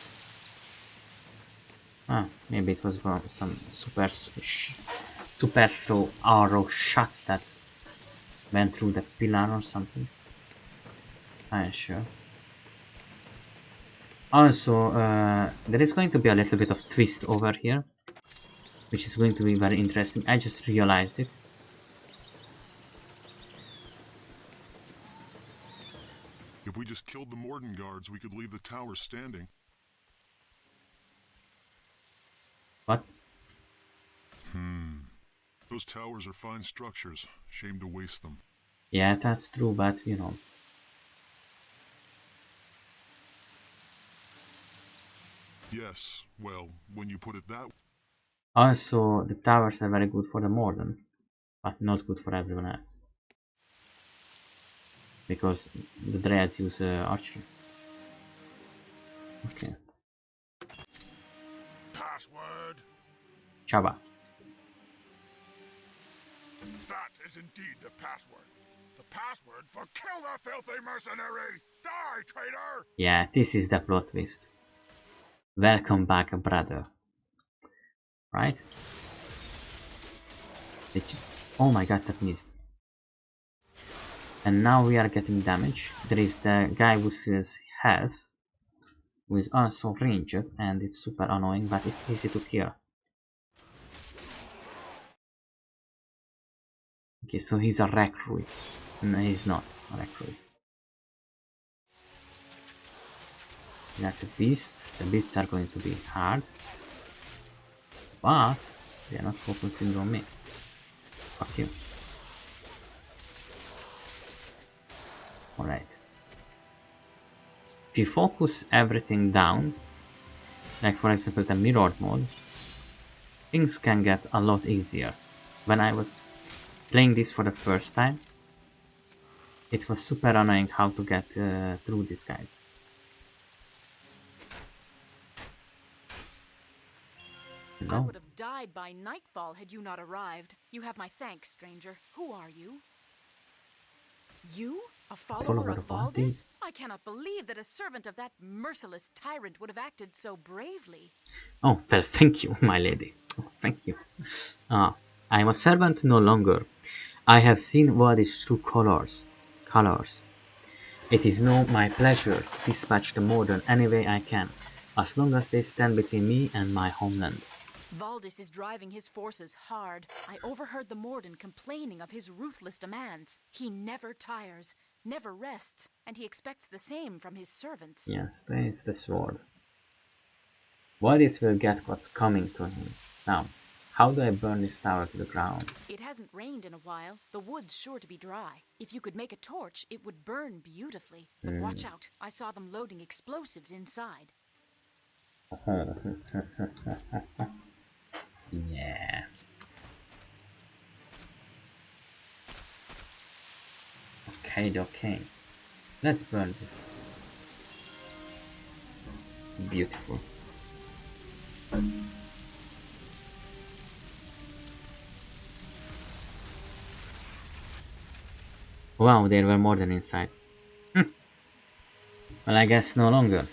maybe it was from some super throw arrow shot that went through the pillar or something. I'm sure. Also, there is going to be a little bit of twist over here, which is going to be very interesting. I just realized it. If we just killed the Morden guards, we could leave the tower standing. What? Those towers are fine structures. Shame to waste them. Yeah, that's true, but you know. Yes, well, when you put it that way. Also, the towers are very good for the Morden, but not good for everyone else. Because the Dryads use archery. Okay. Password. Chaba. That is indeed the password. The password for kill the filthy mercenary! Die, traitor! Yeah, this is the plot twist. Welcome back, brother. Right? Oh my god, that missed. And now we are getting damage. There is the guy who sees health, who is also ranged, and it's super annoying, but it's easy to kill. Okay, so he's a recruit. No, he's not a recruit. We got the beasts. The beasts are going to be hard, but they are not focusing on me. Fuck you. Alright. If you focus everything down, like for example the mirrored mode, things can get a lot easier. When I was playing this for the first time, it was super annoying how to get through these guys. I No. would have died by nightfall had you not arrived. You have my thanks, stranger. Who are you? You? A follower of Valdis? I cannot believe that a servant of that merciless tyrant would have acted so bravely. Oh, well, thank you, my lady. Oh, thank you. I am a servant no longer. I have seen Valdis' true colors. It is now my pleasure to dispatch the Morden any way I can, as long as they stand between me and my homeland. Valdis is driving his forces hard. I overheard the Morden complaining of his ruthless demands. He never tires, never rests, and he expects the same from his servants. Yes, there is the sword. Valdis will get what's coming to him. Now, how do I burn this tower to the ground? It hasn't rained in a while. The wood's sure to be dry. If you could make a torch, it would burn beautifully. But watch out. I saw them loading explosives inside. Yeah. Okay. Let's burn this. Beautiful. Wow, there were more than inside. Well, I guess no longer.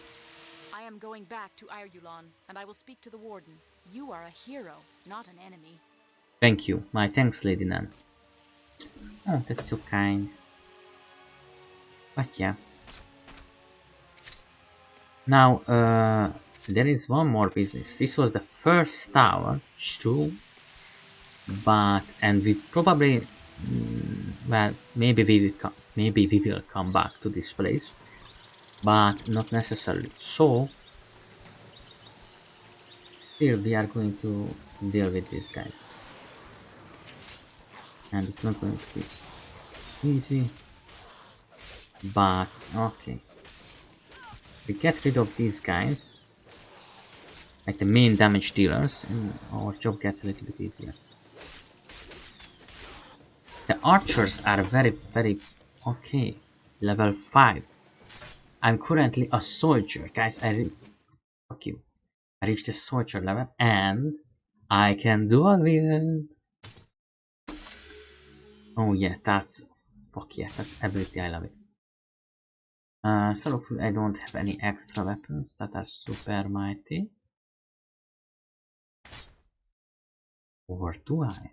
I am going back to Irulan, and I will speak to the Warden. You are a hero, not an enemy. Thank you. My thanks, Lady Nan. Oh, that's so kind. But yeah. Now, there is one more business. This was the first tower, it's true. But, and we probably, well, maybe we will come back to this place. But not necessarily. So, still we are going to deal with these guys. And it's not going to be easy. But, okay. We get rid of these guys, like the main damage dealers, and our job gets a little bit easier. The archers are very okay. Level 5. I'm currently a soldier, guys. Fuck you. I reached the soldier level, and I can do it. Oh yeah, that's ability. I love it. So I don't have any extra weapons that are super mighty. Or do I?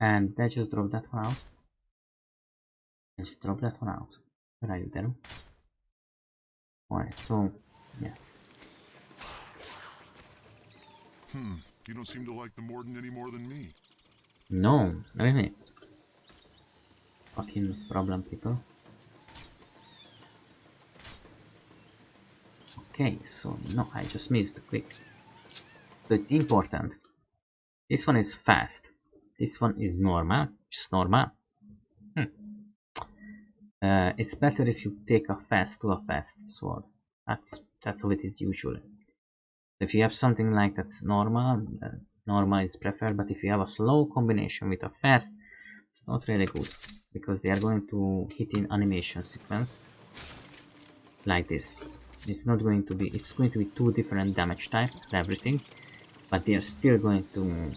And I just dropped that one out. Just drop that one out. Where are you then? Alright, so yeah. You don't seem to like the Morden any more than me. No, really. Fucking problem people. Okay, so no, I just missed the click. So it's important. This one is fast. This one is normal, just normal. It's better if you take a fast to a fast sword. That's how it is usually. If you have something like that's normal, normal is preferred. But if you have a slow combination with a fast, it's not really good because they are going to hit in animation sequence like this. It's not going to be. It's going to be two different damage types and everything, but they are still going to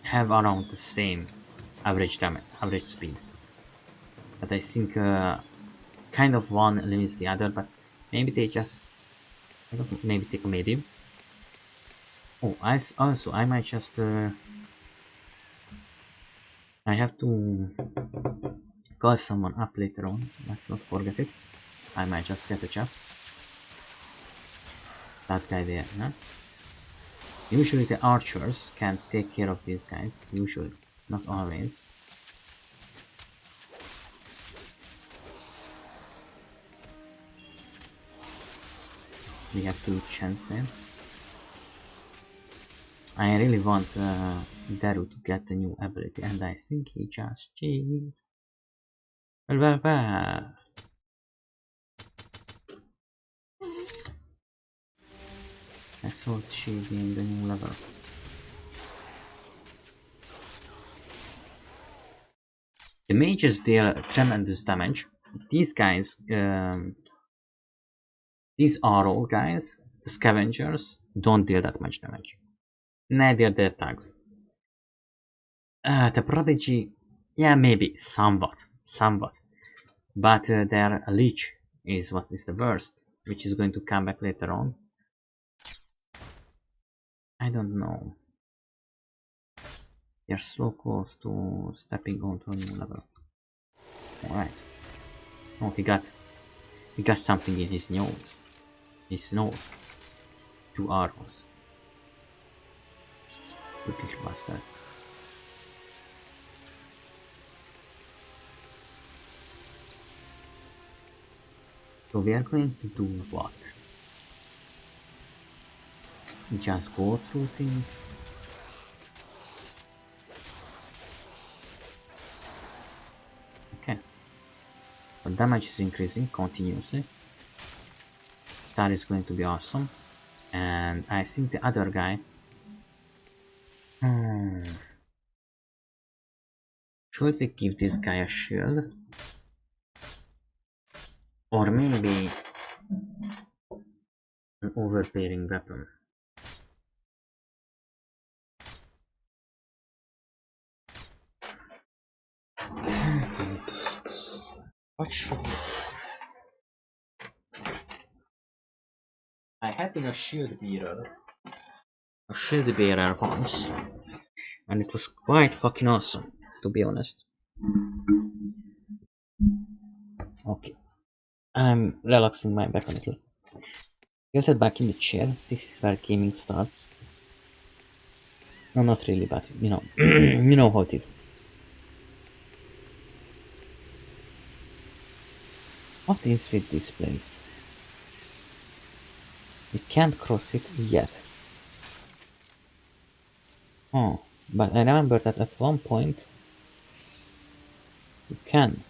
have around the same average damage, average speed. But I think kind of one limits the other, but maybe they just, I don't know, maybe take a medium. Oh, I might just I have to call someone up later on. Let's not forget it. I might just get a job. That guy there, huh? Usually the archers can take care of these guys. Usually, not always. We have to chance them. I really want Daru to get the new ability, and I think he just cheated. Well. I thought she gained the new level. The mages deal tremendous damage. These guys, these arrow guys, the scavengers, don't deal that much damage. Neither the thugs. The prodigy, yeah, maybe somewhat. But their leech is what is the worst, which is going to come back later on. I don't know. They're so close to stepping onto a new level. Alright. Oh, he got something in his nose. His nose. 2 arrows. Good little bastard. So we are going to do what? Just go through things. Okay. The damage is increasing continuously. That is going to be awesome. And I think the other guy. Should we give this guy a shield? Or maybe an overbearing weapon? What should we do? I had been a shield bearer once, and it was quite fucking awesome, to be honest. Okay, I'm relaxing my back a little. Get back in the chair. This is where gaming starts. No, not really, but you know, you know how it is. What is with this place? We can't cross it yet. Oh, but I remember that at one point you can.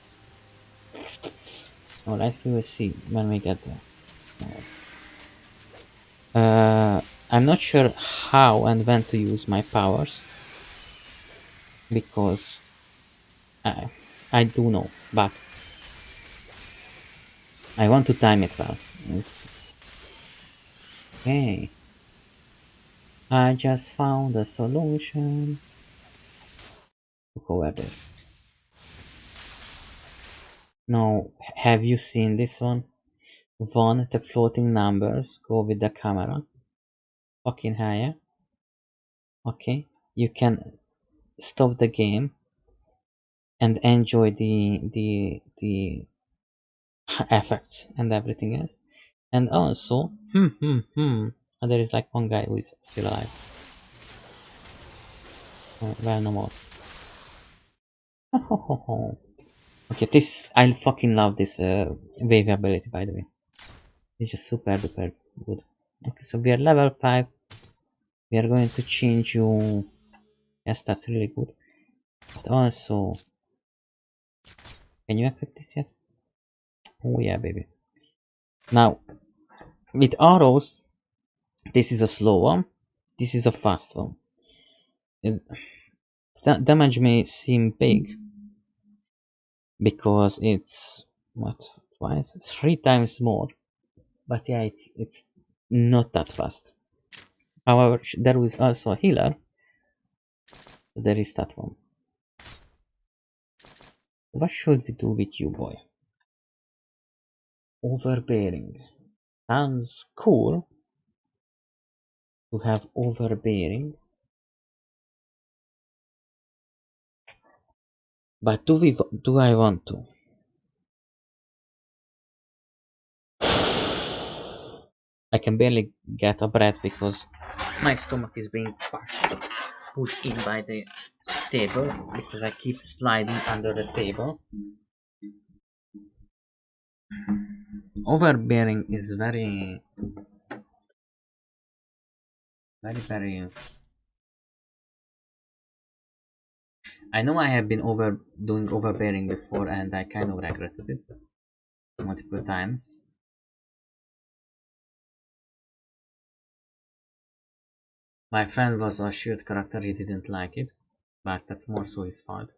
Alright, we will see when we get there. I'm not sure how and when to use my powers, because I do know, but I want to time it well. Yes. Okay. I just found a solution. Go over there. Now, have you seen this one? One, the floating numbers go with the camera. Fucking hell, yeah. Okay, you can stop the game and enjoy the effects and everything else. And also, and there is like one guy who is still alive. Well, no more. Okay, this I fucking love this wave ability, by the way. It's just super duper good. Okay, so we are level 5. We are going to change you. Yes, that's really good. But also, can you equip this yet? Oh yeah, baby. Now, with arrows, this is a slow one. This is a fast one. That damage may seem big because it's what, twice, 3 times more. But yeah, it's not that fast. However, there is also a healer. There is that one. What should we do with you, boy? Overbearing. Sounds cool to have overbearing. But do I want to? I can barely get a breath because my stomach is being pushed in by the table because I keep sliding under the table. Overbearing is very I know I have been doing overbearing before and I kind of regretted it multiple times. My friend was a shield character, he didn't like it, but that's more so his fault.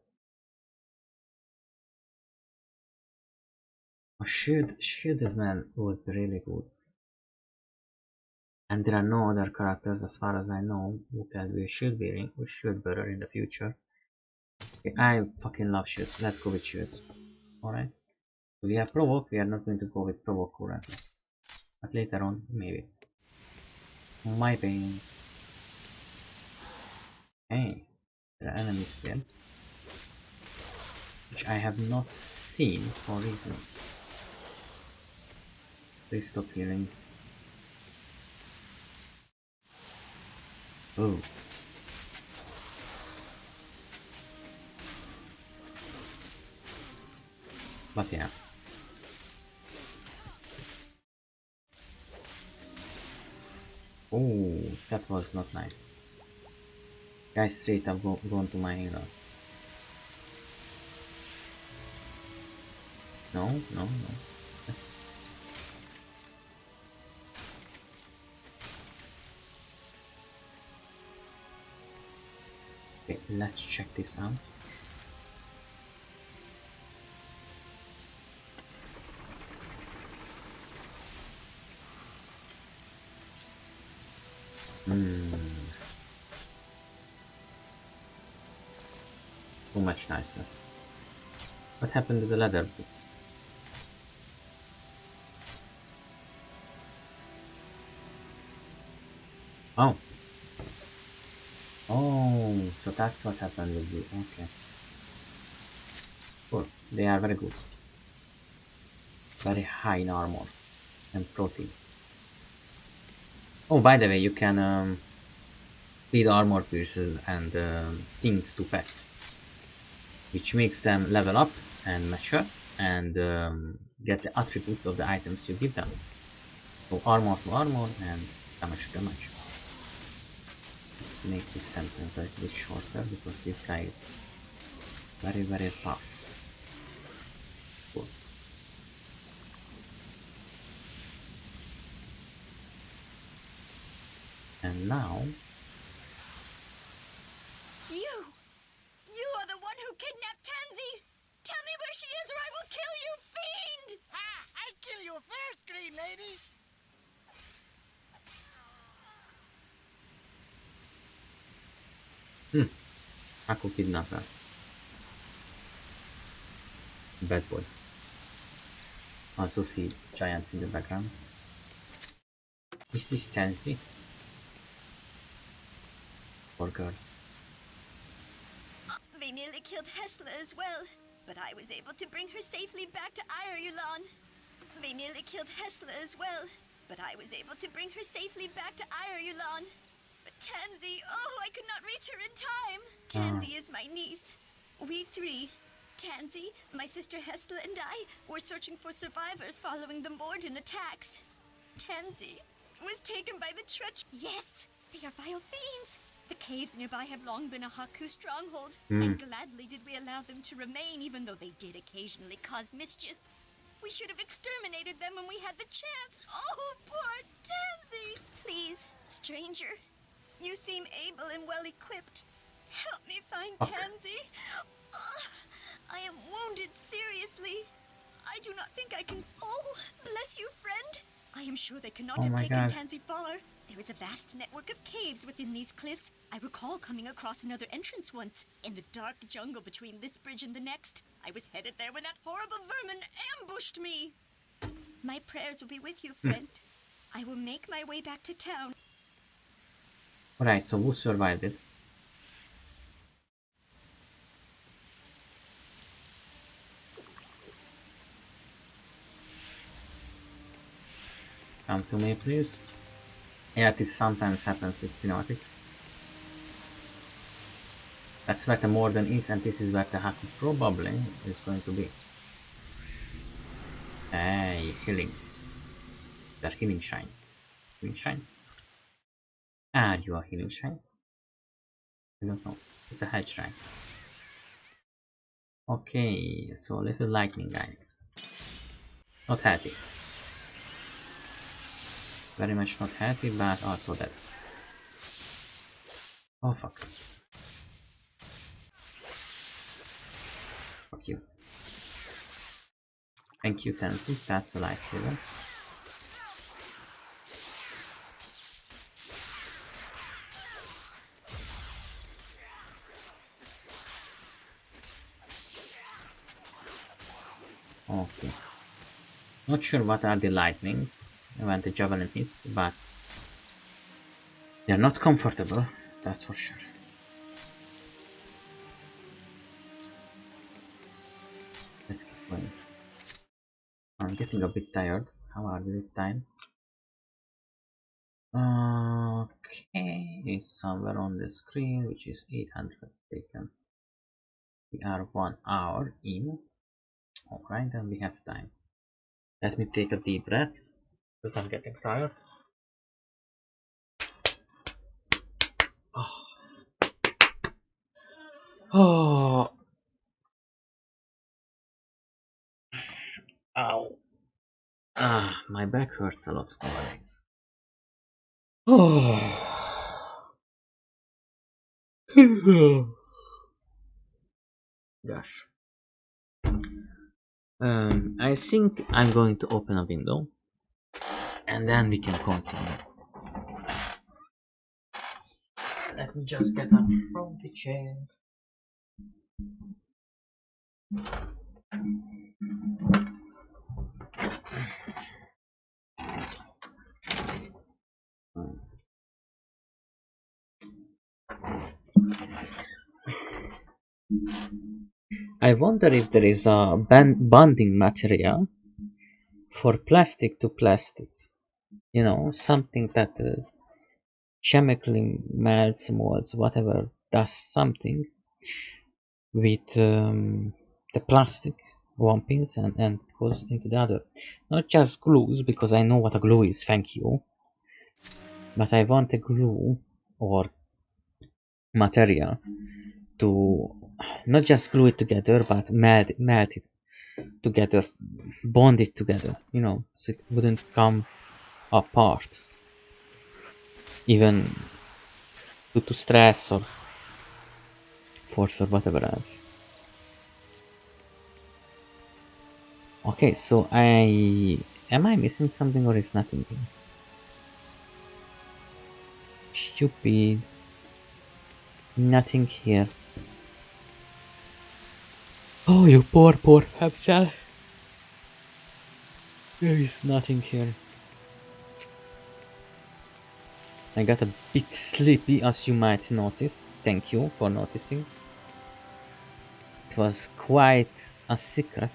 A shielded man would be really good. And there are no other characters as far as I know who can be shield bearer in the future. Okay, I fucking love shields. Let's go with shields. Alright. We have provoke, we are not going to go with provoke currently. But later on, maybe. My pain. Hey, there are enemies there. Which I have not seen for reasons. Please stop healing. Oh. But yeah. Oh, that was not nice. Guys, straight up gone to my healer. No. Yes. Okay, let's check this out. So much nicer. What happened to the leather boots? Oh. Oh, so that's what happened with you. Okay. Cool. They are very good. Very high in armor and protein. Oh, by the way, you can feed armor pierces and things to pets, which makes them level up and mature and get the attributes of the items you give them. So armor to armor and damage to damage. Let's make this sentence a little bit shorter because this guy is very tough. Cool. And now... You are the one who kidnapped Tansy! Tell me where she is or I will kill you, fiend! Ha! I'll kill you first, Green Lady! Aku kidnapper. Bad boy. Also see giants in the background. Is this Tansy? Or girl? They nearly killed Hesla as well, but I was able to bring her safely back to Ireland. They nearly killed Hesla as well, but I was able to bring her safely back to Ireland. But Tansy, oh, I could not reach her in time. Tansy is my niece. We three, Tansy, my sister Hesla, and I, were searching for survivors following the Morden attacks. Tansy was taken by the treacherous. Yes, they are vile fiends. The caves nearby have long been a Haku stronghold, and gladly did we allow them to remain, even though they did occasionally cause mischief. We should have exterminated them when we had the chance. Oh, poor Tansy! Please, stranger, you seem able and well equipped. Help me find Tansy. Ugh, I am wounded seriously. I do not think I can. Oh, bless you, friend. I am sure they cannot have taken Tansy far. There is a vast network of caves within these cliffs. I recall coming across another entrance once, in the dark jungle between this bridge and the next. I was headed there when that horrible vermin ambushed me. My prayers will be with you, friend. I will make my way back to town. Alright, so who survived it? Come to me, please. Yeah, this sometimes happens with cinematics. That's where the Morden is, and this is where the Haku probably is going to be. Hey, healing. They're healing shrines. Healing shrines? Are you a healing shrine? I don't know. It's a head shrine. Okay, so a little lightning, guys. Not happy. Very much not happy, but also dead. Oh fuck. Fuck you. Thank you, Tansy. That's a lifesaver. Okay. Not sure what are the lightnings when the javelin hits, but they're not comfortable, that's for sure. Let's keep going. I'm getting a bit tired. How are we with time? Okay, it's somewhere on the screen, which is 800 taken. We are 1 hour in. Alright, then we have time. Let me take a deep breath, because I'm getting tired. Oh. Ow. Ah, my back hurts a lot nowadays. Oh. Gosh. I think I'm going to open a window and then we can continue. Let me just get up from the chair. I wonder if there is a bonding material for plastic to plastic. You know, something that chemically melts, molds, whatever, does something with the plastic one piece and goes into the other. Not just glues, because I know what a glue is, thank you. But I want a glue or material to not just glue it together, but melt it together, bond it together, you know, so it wouldn't come apart, even due to stress or force or whatever else. Okay, so am I missing something or is nothing here? Stupid. Nothing here. Oh, you poor Hepsel. There is nothing here. I got a bit sleepy, as you might notice. Thank you for noticing. it was quite a secret.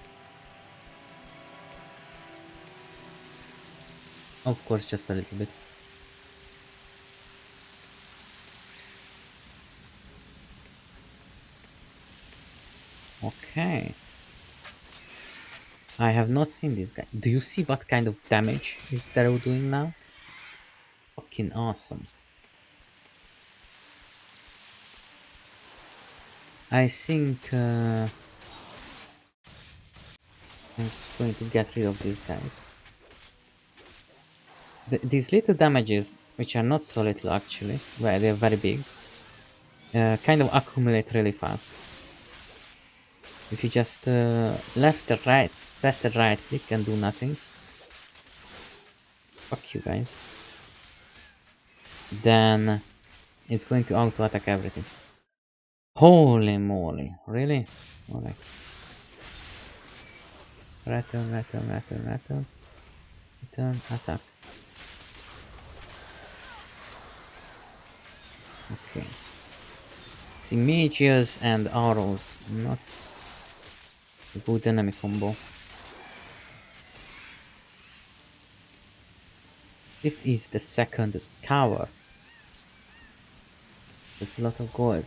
Of course, just a little bit. Okay. I have not seen this guy. Do you see what kind of damage is Darrow doing now? Fucking awesome. I think I'm just going to get rid of these guys. These little damages, which are not so little actually, well, they're very big, kind of accumulate really fast. If you just left or right, press the right click and do nothing. Fuck you guys. Then it's going to auto attack everything. Holy moly, really? Alright. Return, return, attack. Okay. See, mages and arrows, not a good enemy combo. This is the second tower. That's a lot of gold.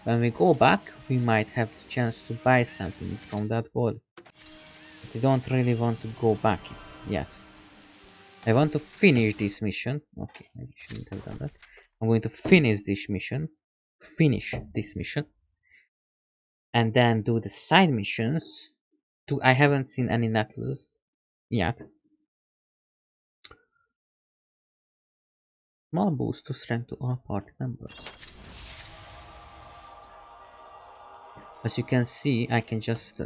When we go back, we might have the chance to buy something from that gold. But I don't really want to go back yet. I want to finish this mission. Okay, I shouldn't have done that. I'm going to finish this mission. And then do the side missions. I haven't seen any necklaces yet. Small boost to strength to all party members. As you can see, I can just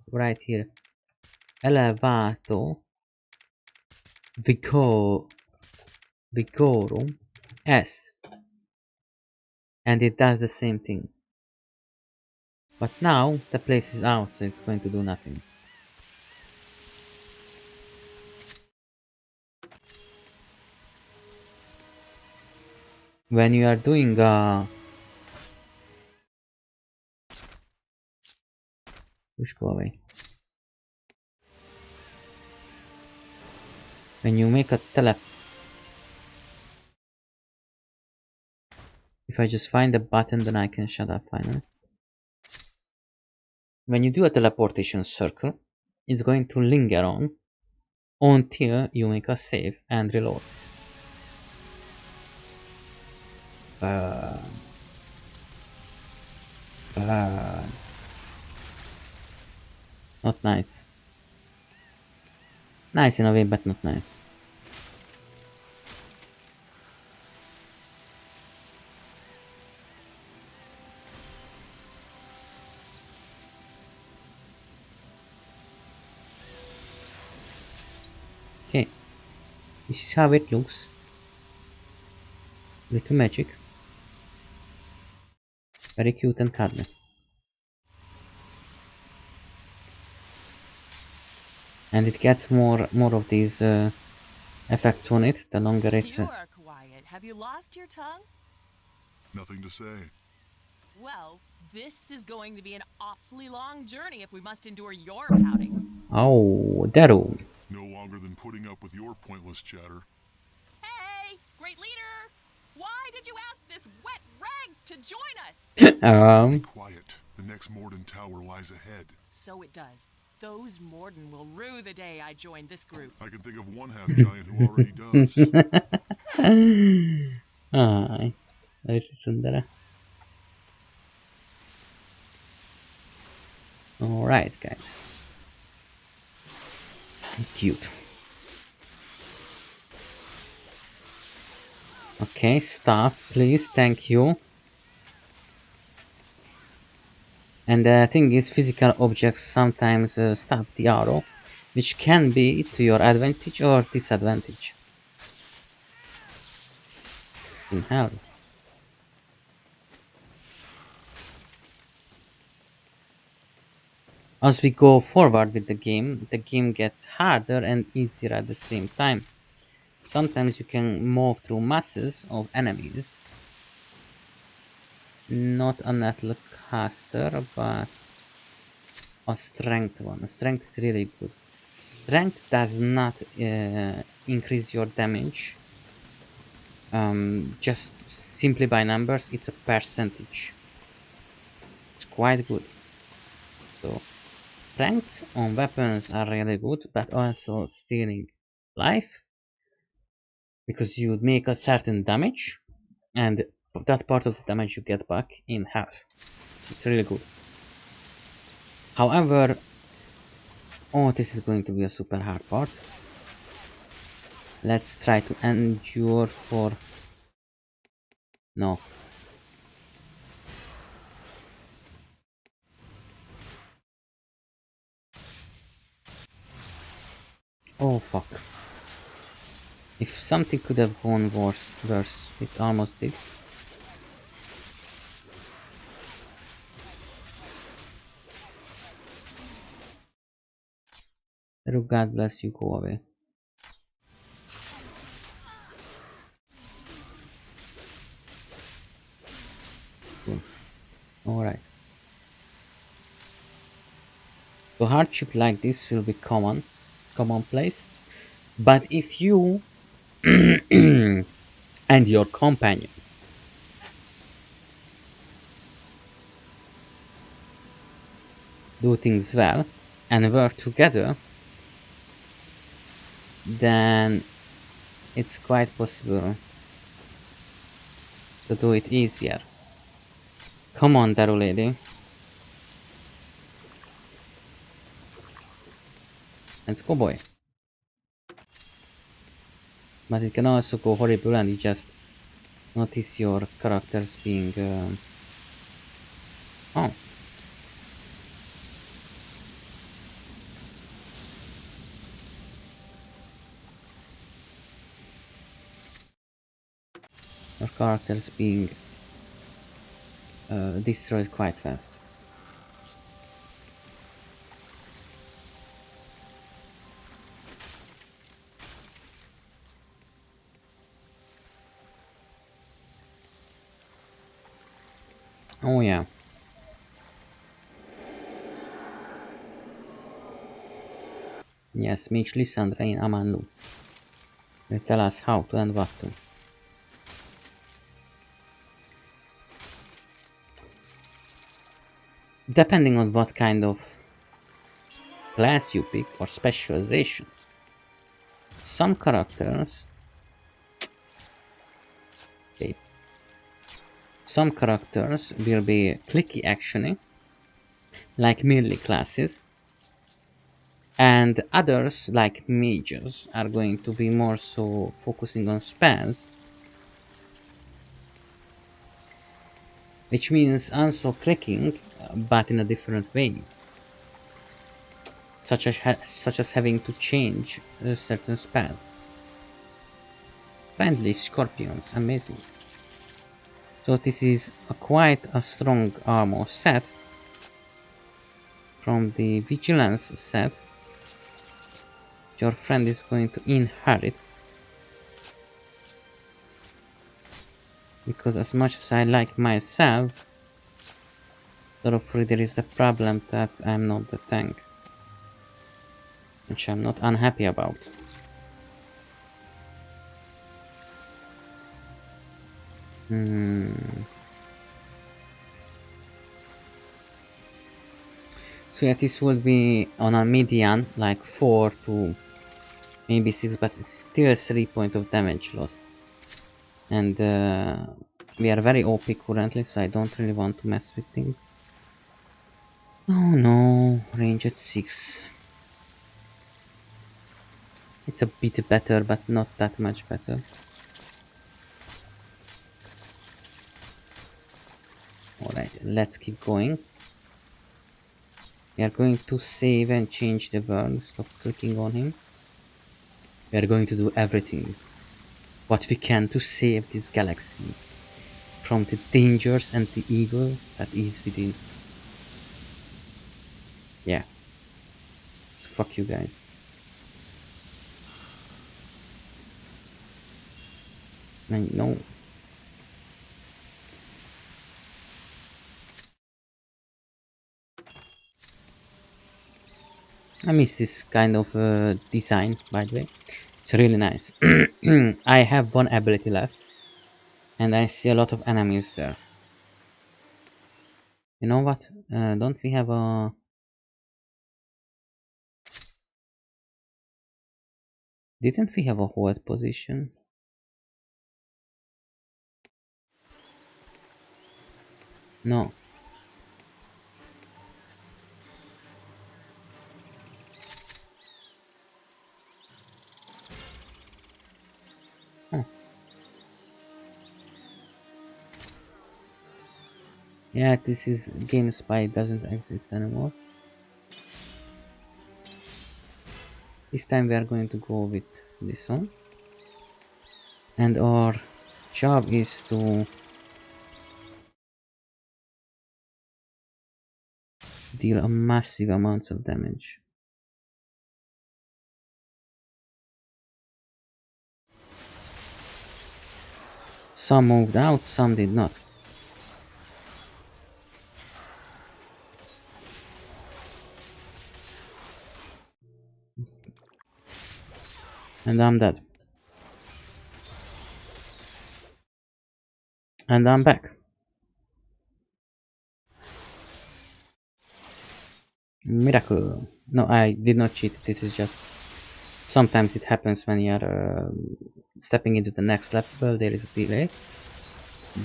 write here Elevato Vigorum S, and it does the same thing. But now the place is out, so it's going to do nothing. When you are doing push, go away. When you make a if I just find the button, then I can shut up finally. When you do a teleportation circle, it's going to linger on until you make a save and reload. Not nice. Nice in a way, but not nice. Okay, this is how it looks. Little magic. Very cute and cuddly. And it gets more of these effects on it the longer it. You are quiet. Have you lost your tongue? Nothing to say. Well, this is going to be an awfully long journey if we must endure your pouting. Oh, Darrow. No longer than putting up with your pointless chatter. Hey, great leader! Why did you ask this wet rag to join us? Be quiet. The next Morden tower lies ahead. So it does. Those Morden will rue the day I joined this group. I can think of one half-giant who already does. Ay, very sundara. Alright, guys. Cute. Okay, stop, please, thank you. And the thing is, physical objects sometimes stop the arrow, which can be to your advantage or disadvantage. In hell. As we go forward with the game gets harder and easier at the same time. Sometimes you can move through masses of enemies. Not a Netlocaster, but a strength one. Strength is really good. Strength does not increase your damage just simply by numbers. It's a percentage. It's quite good. So strengths on weapons are really good, but also stealing life, because you make a certain damage and that part of the damage you get back in half. It's really good. However, oh, this is going to be a super hard part. Let's try to endure for... No. Oh fuck. If something could have gone worse, it almost did. God bless you, go away. Cool. Alright. So hardship like this will be commonplace. But if you and your companions do things well and work together, then it's quite possible to do it easier. Come on, Daru lady. Let's go, boy. But it can also go horrible and you just notice your characters being... Oh. Your characters being destroyed quite fast. Oh yeah. Yes, Mitch Lysandra in Amanlu. They tell us how to and what to. Depending on what kind of class you pick or specialization, some characters will be clicky actioning, like melee classes, and others, like mages, are going to be more so focusing on spells, which means also clicking, but in a different way, such as having to change certain spells. Friendly scorpions, amazing. So this is quite a strong armor set from the vigilance set. Your friend is going to inherit, because as much as I like myself, sort of there is the problem that I'm not the tank, which I'm not unhappy about. So yeah, this would be on a median, like 4 to maybe 6, but it's still 3 points of damage lost. And we are very OP currently, so I don't really want to mess with things. Oh no, range at 6. It's a bit better, but not that much better. Alright, let's keep going. We are going to save and change the world. Stop clicking on him. We are going to do everything what we can to save this galaxy from the dangers and the evil that is within. Yeah. Fuck you guys. I know. I miss this kind of design, by the way. It's really nice. I have one ability left, and I see a lot of enemies there. You know what? Don't we have a... Didn't we have a hold position? No. Oh. Yeah, this is Game Spy doesn't exist anymore. This time we are going to go with this one. And our job is to deal a massive amounts of damage. Some moved out, some did not. And I'm dead. And I'm back. Miracle. No, I did not cheat. This is just... Sometimes it happens when you are stepping into the next level, there is a delay.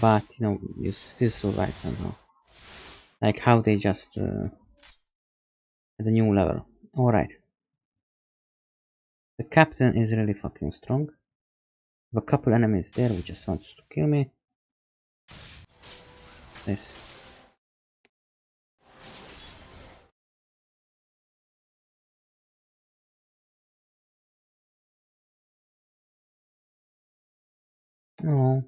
But, you know, you still survive somehow. Like how they just... at the new level. Alright. The captain is really fucking strong. A couple enemies there who just wants to kill me. This. Oh.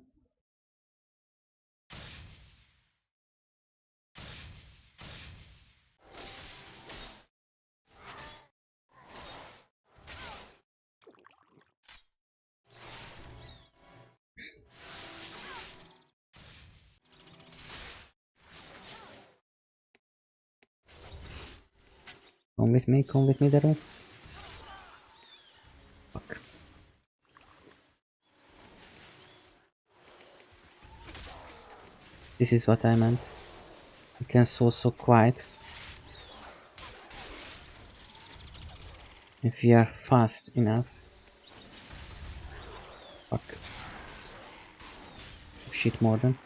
Come with me, Daryl. Fuck. This is what I meant. You can so quiet. If you are fast enough. Fuck. Shit, Morden.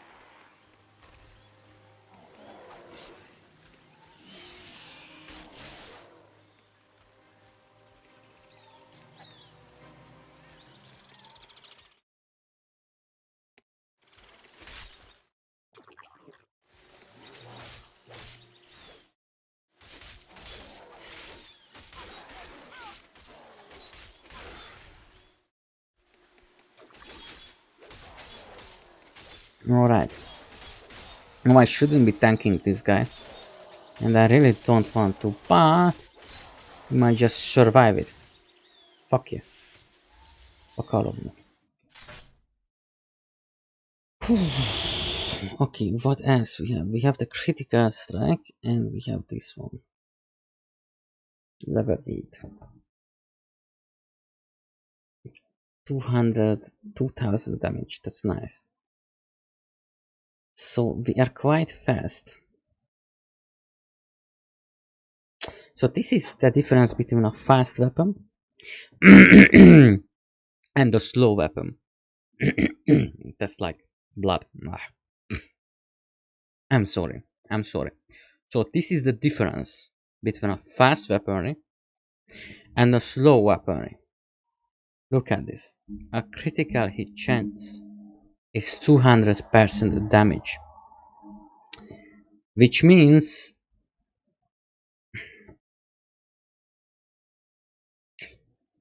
Alright. No, I shouldn't be tanking this guy. And I really don't want to, but... You might just survive it. Fuck you. Fuck all of you. Okay, what else we have? We have the critical strike and we have this one. Level 8. 2000 damage, that's nice. So we are quite fast. So this is the difference between a fast weapon and a slow weapon. That's like blood. I'm sorry. So this is the difference between a fast weaponry and a slow weaponry. Look at this. A critical hit chance is 200% damage. Which means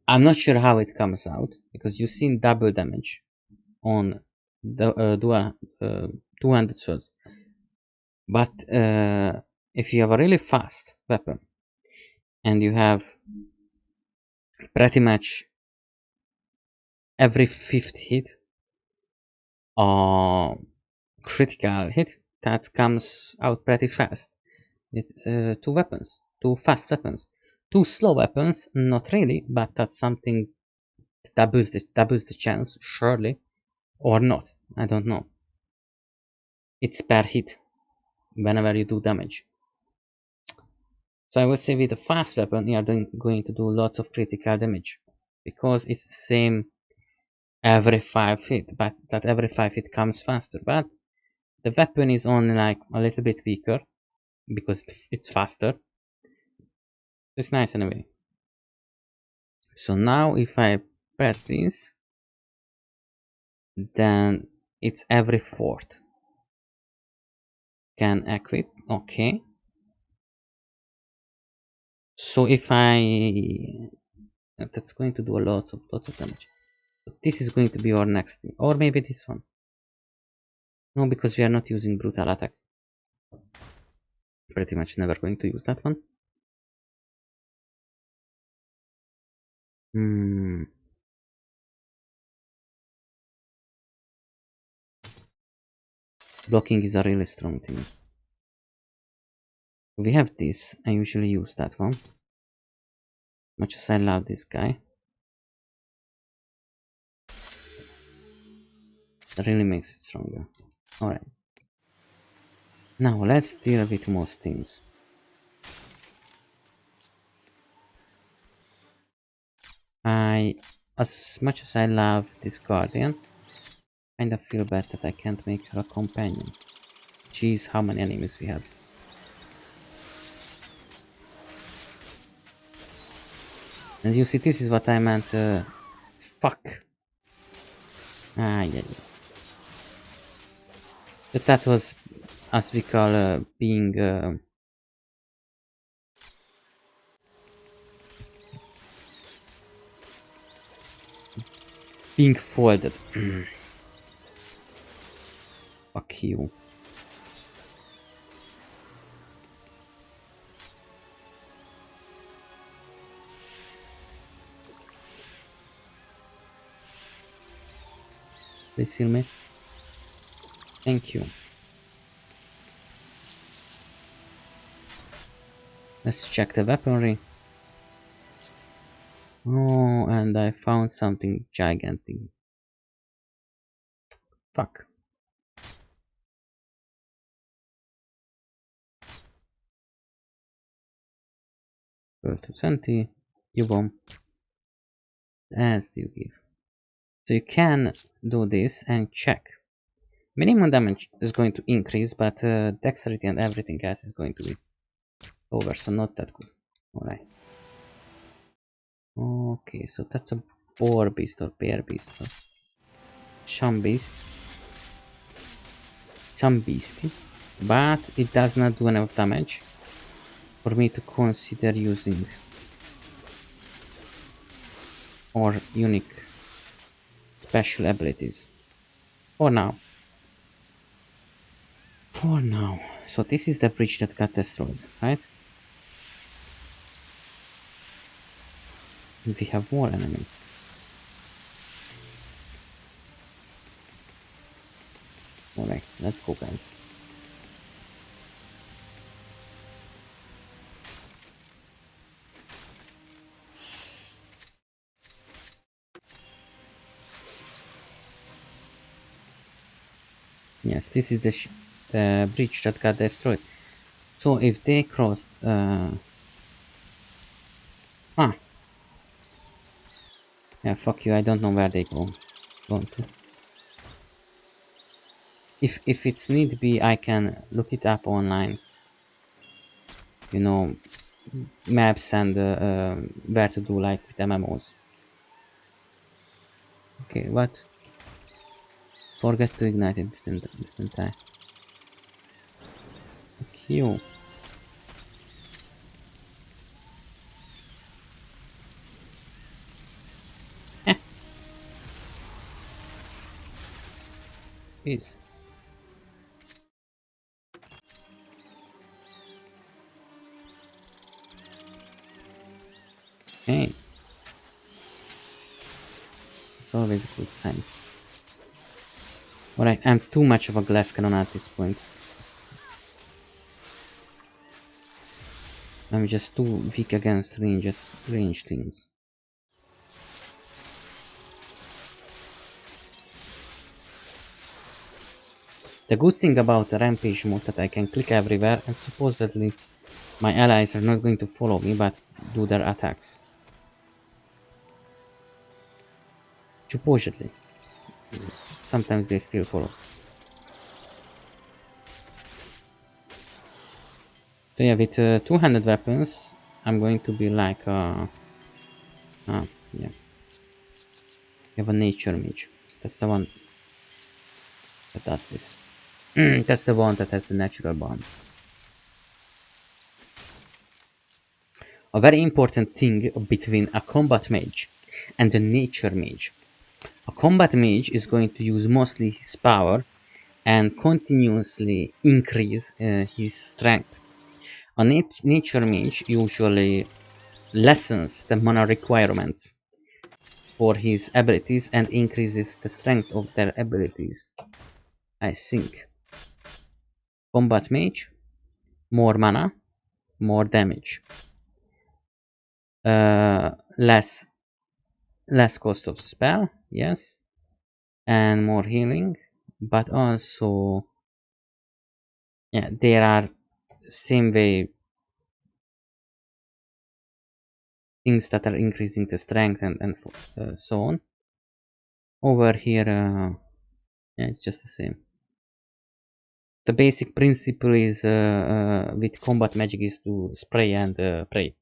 I'm not sure how it comes out, because you've seen double damage on the dual 200 swords. But if you have a really fast weapon and you have pretty much every fifth hit critical hit, that comes out pretty fast with two fast weapons. 2 slow weapons, not really, but that's something that boosts the chance, surely. Or not, I don't know. It's per hit, whenever you do damage. So I would say with a fast weapon, you are going to do lots of critical damage. Because it's the same every 5 hit, but that every 5 hit comes faster. But the weapon is only like a little bit weaker, because it's faster. It's nice anyway. So now if I press this, then it's every 4th. Can equip, okay. So if that's going to do lots of damage. But this is going to be our next thing, or maybe this one. No, because we are not using brutal attack. Pretty much never going to use that one. Blocking is a really strong thing. We have this. I usually use that one. Much as I love this guy. That really makes it stronger. Alright. Now let's deal with most things. As much as I love this guardian, kind of feel bad that I can't make her a companion. Jeez, how many enemies we have. And you see, this is what I meant. Fuck. Yeah. But that was, as we call, being folded. Fuck you. Please heal me. Thank you. Let's check the weaponry. Oh, and I found something gigantic. Fuck. Well, to 20. You bomb. As you give. So you can do this and check. Minimum damage is going to increase, but dexterity and everything else is going to be over, so not that good. Alright. Okay, so that's a boar beast or bear beast. So some beast. Some beastie. But it does not do enough damage for me to consider using or unique special abilities. For now. So this is the bridge that got destroyed, right? And we have more enemies. Alright, let's go, guys. Yes, this is the bridge that got destroyed. So if they crossed... Yeah, fuck you, I don't know where they going to. If it's need be, I can look it up online. You know, maps and where to do, like with MMOs. Okay, what? Forget to ignite it, didn't I? Fuck you. Jeez. Hey. It's always a good sign. Alright, I'm too much of a glass cannon at this point. I'm just too weak against range things. The good thing about the rampage mode that I can click everywhere and supposedly my allies are not going to follow me but do their attacks. Supposedly. Sometimes they still follow. So yeah, with two-handed weapons, I'm going to be like yeah. You have a nature mage. That's the one that does this. That's the one that has the natural bond. A very important thing between a combat mage and a nature mage. A combat mage is going to use mostly his power and continuously increase his strength. A nature mage usually lessens the mana requirements for his abilities and increases the strength of their abilities. I think. Combat mage, more mana, more damage. Less cost of spell, yes, and more healing, but also, yeah, there are same way things that are increasing the strength and so on. Over here, yeah, it's just the same. The basic principle is with combat magic is to spray and pray,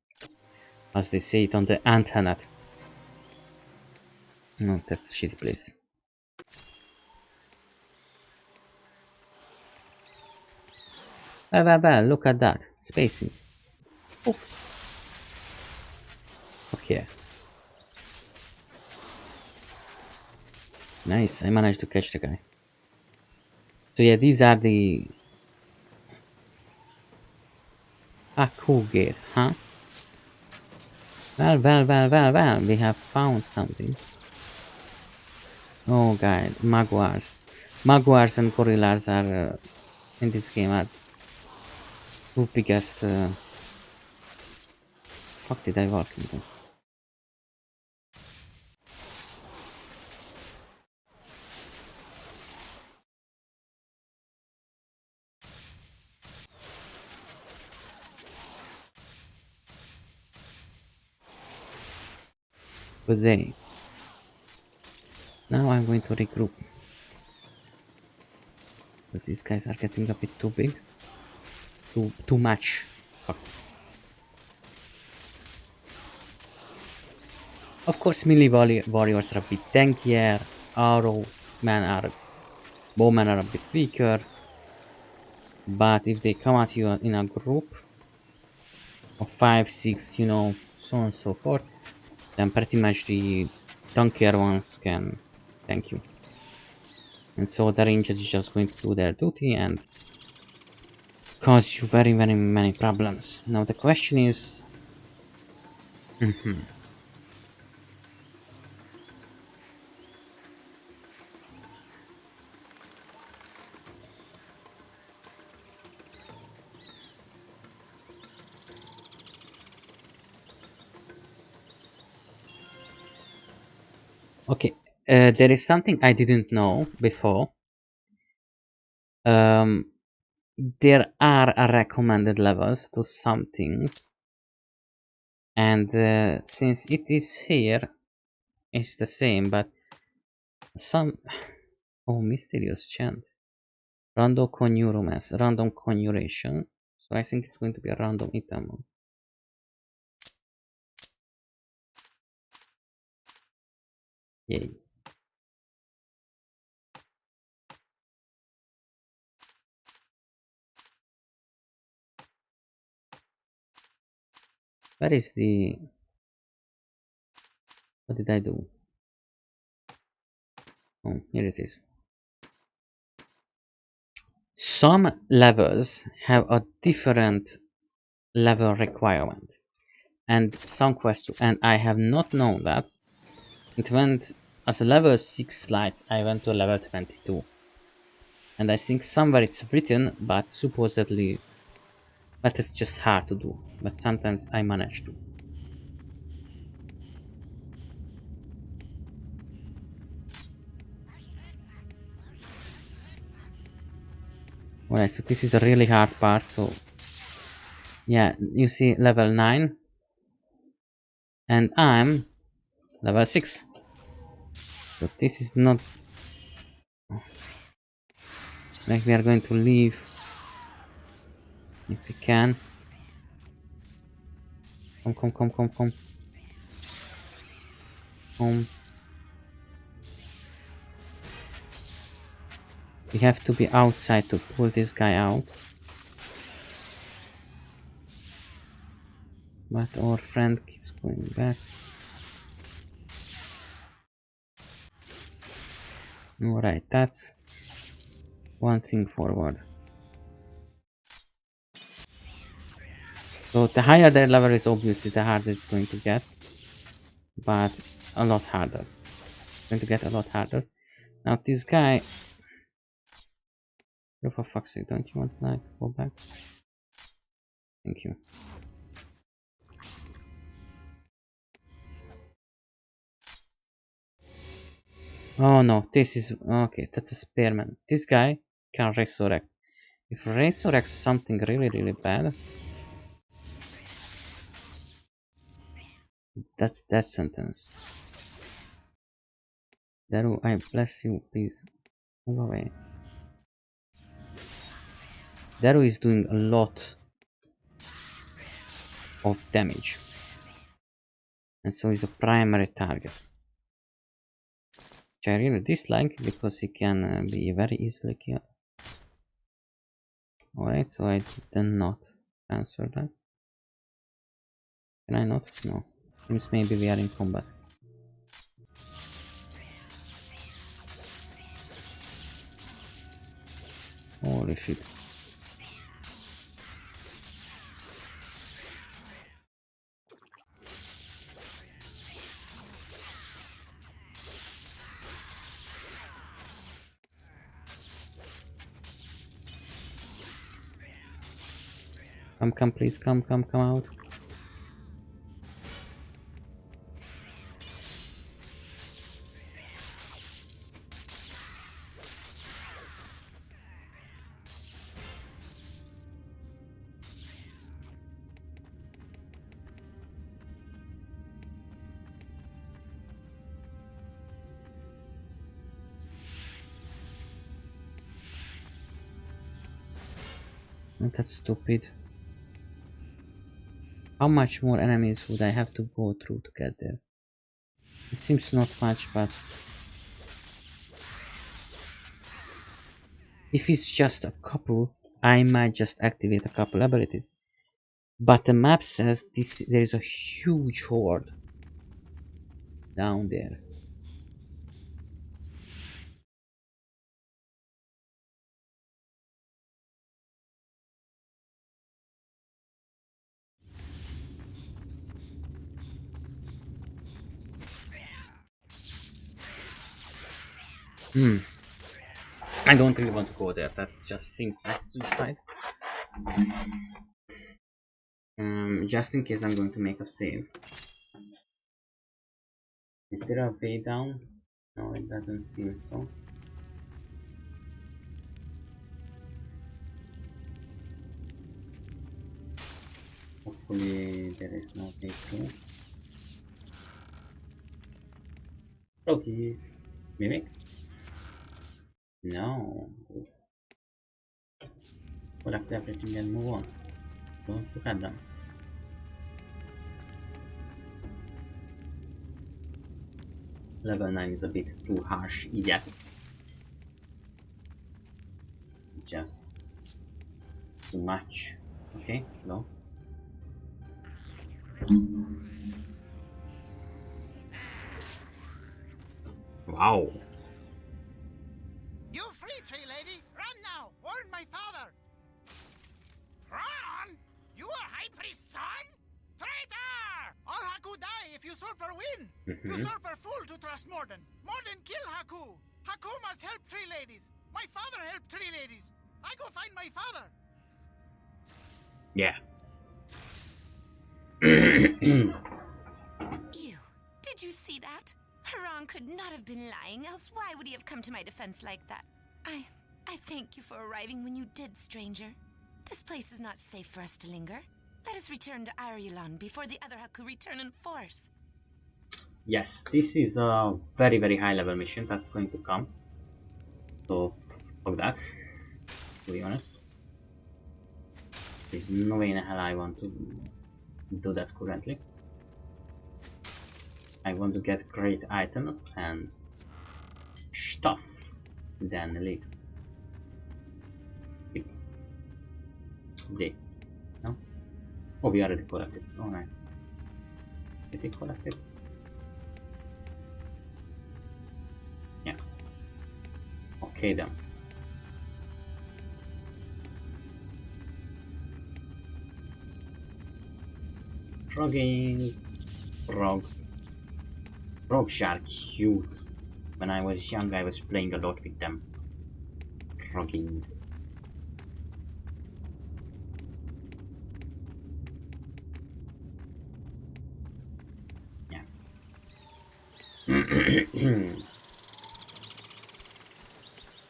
as they say it on the internet. No, that's a shitty place. Well, look at that. Spacing. Oh. Okay. Nice, I managed to catch the guy. So yeah, these are the... cool gate, huh? Well, we have found something. Oh god, Magwars. Magwars and Gorillas are, in this game, are two biggest... fuck did I walk into? Good day. Now I'm going to regroup. Because these guys are getting a bit too big. Too much. Fuck. Of course, melee warriors are a bit tankier. Bowmen are a bit weaker. But if they come at you in a group of 5, 6, you know, so on and so forth, then pretty much the tankier ones can tank you. And so the rangers is just going to do their duty and cause you very many problems. Now the question is... Okay, there is something I didn't know before. There are recommended levels to some things, and since it is here, it's the same, but some... Oh, mysterious chant. Random conjuration. So I think it's going to be a random item. Yay. Where is the... What did I do? Oh, here it is. Some levels have a different level requirement. And some quests, and I have not known that. It went as a level 6 slide, I went to level 22. And I think somewhere it's written, but supposedly But it's just hard to do. But sometimes I manage to. Alright, so this is a really hard part, so yeah, you see level 9 and I'm level 6. So this is not like we are going to leave if we can. Come. We have to be outside to pull this guy out. But our friend keeps going back. Alright, that's one thing forward. So the higher their level is, obviously the harder it's going to get. But a lot harder. It's going to get a lot harder. Now this guy... Oh, for fuck's sake, don't you want to like go back? Thank you. Oh no, this is... Okay, that's a spearman. This guy can resurrect. If resurrects something really bad... That's death sentence. Daru, I bless you, please. Move away. Daru is doing a lot of damage. And so he's a primary target. Which I really dislike because he can be very easily killed. Alright, so I did not answer that. Can I not? No. Seems maybe we are in combat. Holy shit. Come, please, come out. That's stupid. How much more enemies would I have to go through to get there? It seems not much, but... If it's just a couple, I might just activate a couple abilities. But the map says there is a huge horde down there. I don't really want to go there. That just seems like suicide. Just in case I'm going to make a save. Is there a way down? No, it doesn't seem so. Hopefully there is no way to. Okay. Mimic? No. Collect everything and move on. Don't look at them. Level 9 is a bit too harsh yet. Just too much. Okay, no. Wow. You free, tree lady! Run now! Warn my father! Run? You are High Priest's son? Traitor! All Haku die if usurper win! Usurper fool to trust Morden! Morden kill Haku! Haku must help tree ladies! My father helped tree ladies! I go find my father! Yeah. Ew. Did you see that? Haran could not have been lying, else why would he have come to my defense like that? I thank you for arriving when you did, stranger. This place is not safe for us to linger. Let us return to Irulan before the other Haku return in force. Yes, this is a very, very high level mission that's going to come. So, fuck that, to be honest. There's no way in hell I want to do that currently. I want to get great items and stuff, then leave. Z. No? Oh, we already collected. Alright. Did we collect it? Yeah. Okay then. Froggies. Frogs. Frogs are cute. When I was young, I was playing a lot with them. Froggies. Yeah.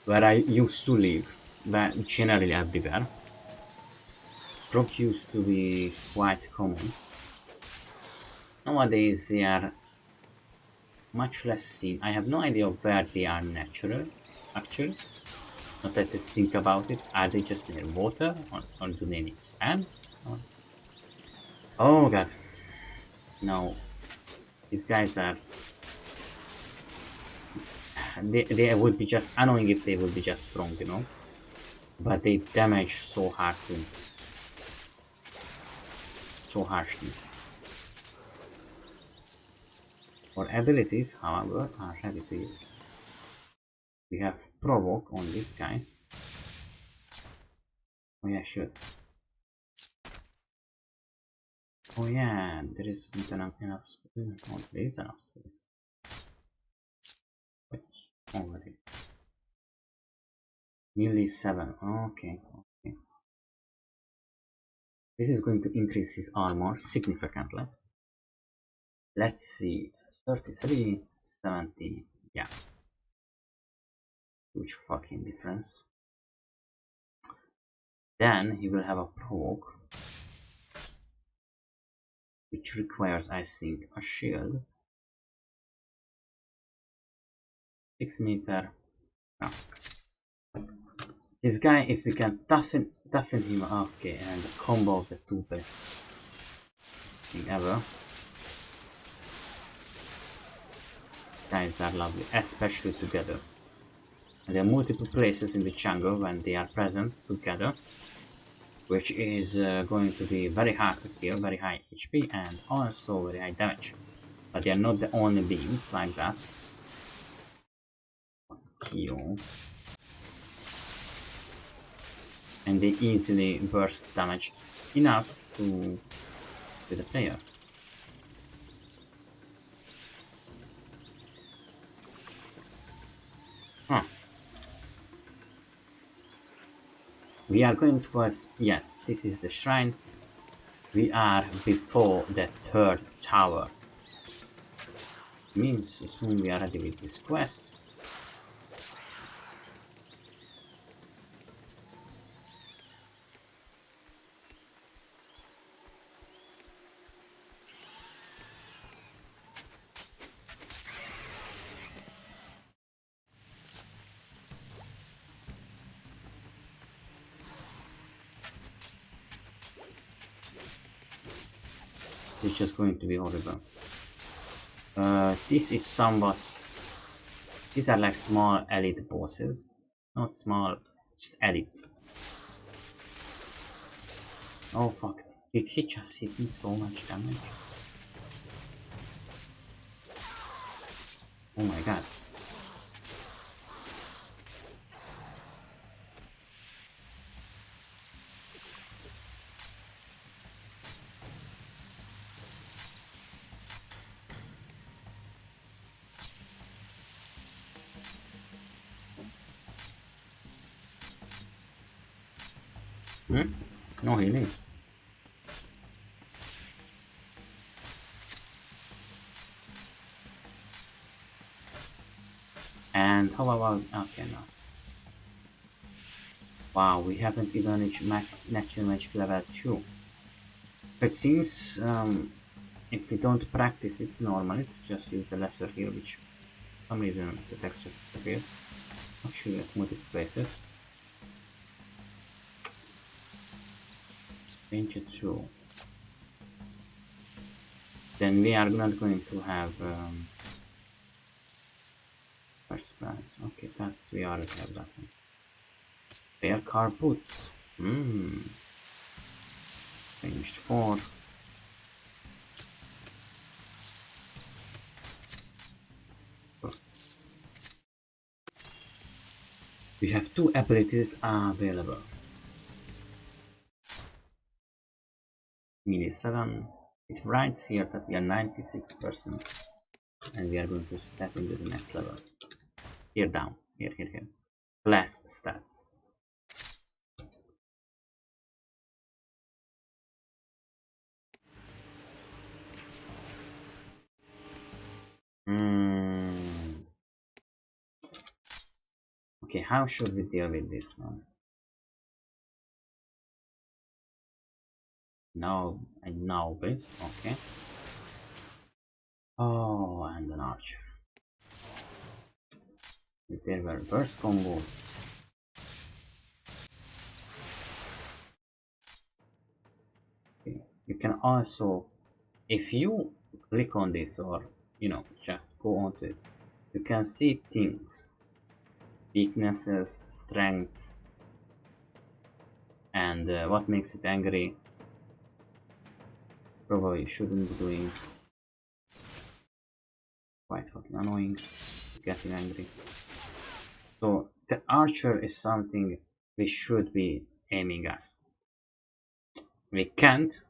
Where I used to live, but generally everywhere, frogs used to be quite common. Nowadays they are much less seen. I have no idea where they are natural, actually. Not that I think about it. Are they just near water, or do they need spams? Oh god. No. These guys are... They would be just annoying if they would be just strong, you know? But they damage so hard too. So harshly. Our abilities, however, are ready to use. We have provoke on this guy. Oh yeah, shoot. Oh yeah, there isn't enough space. Oh, there is enough space. But already. Nearly 7. Okay, okay. This is going to increase his armor significantly. Let's see. 33, 70. Yeah. Huge fucking difference. Then he will have a provoke, which requires, I think, a shield. 6 meter. No. This guy, if we can toughen him up, okay, and the combo of the two best thing ever. Guys are lovely, especially together. And there are multiple places in the jungle when they are present together, which is going to be very hard to kill, very high HP and also very high damage. But they are not the only beings like that. Kill. And they easily burst damage enough to the player. Huh. We are going towards, yes, this is the shrine. We are before the 3rd tower. Means soon we are ready with this quest. It's just going to be horrible. This is somewhat... These are like small elite bosses. Not small, just elite. Oh fuck, did he just hit me so much damage? Oh my god. No healing. And how about... okay, no. Wow, we haven't even reached natural magic level 2. It seems if we don't practice it normally, to just use the lesser here, which for some reason the text just disappeared. Actually at multiple places. Change it to... then we are not going to have first prize. Okay, that's... we already have that one. Rare car boots. Ranged 4. We have 2 abilities available. Melee 7. It writes here that we are 96%. And we are going to step into the next level. Here down. Here. Class stats. Okay, how should we deal with this one? Now, base, okay. Oh, and an archer. If there were burst combos. Okay. You can also, if you click on this or, you know, just go onto it, you can see things. Weaknesses, strengths, and what makes it angry. Probably shouldn't be doing. Quite fucking annoying, getting angry. So the archer is something we should be aiming at. We can't,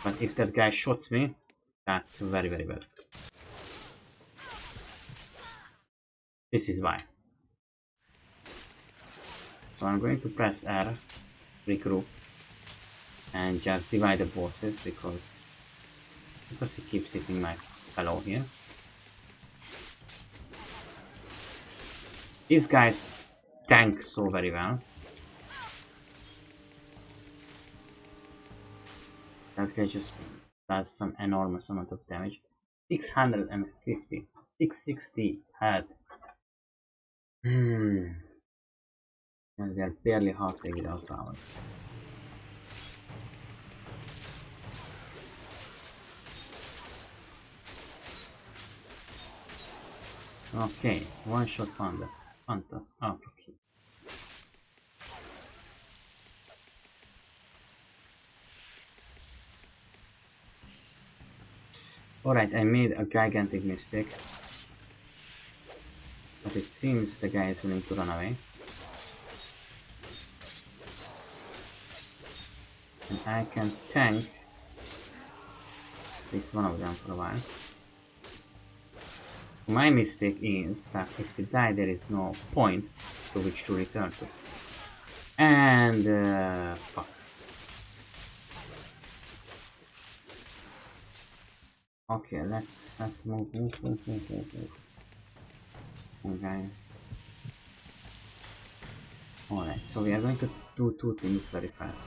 but if that guy shoots me, that's very bad. This is why. So I'm going to press R, regroup, and just divide the bosses because he keeps hitting my fellow here. These guys tank so very well. That guy just does some enormous amount of damage. 650, 660 head. And we are barely halfway without powers. Okay, one shot found us. Oh, okay. Alright, I made a gigantic mistake. But it seems the guy is willing to run away. And I can tank this one of them for a while. My mistake is that if we die there is no point to which to return to. And fuck. Okay, let's move. Oh, guys. Alright, so we are going to do 2 things very fast.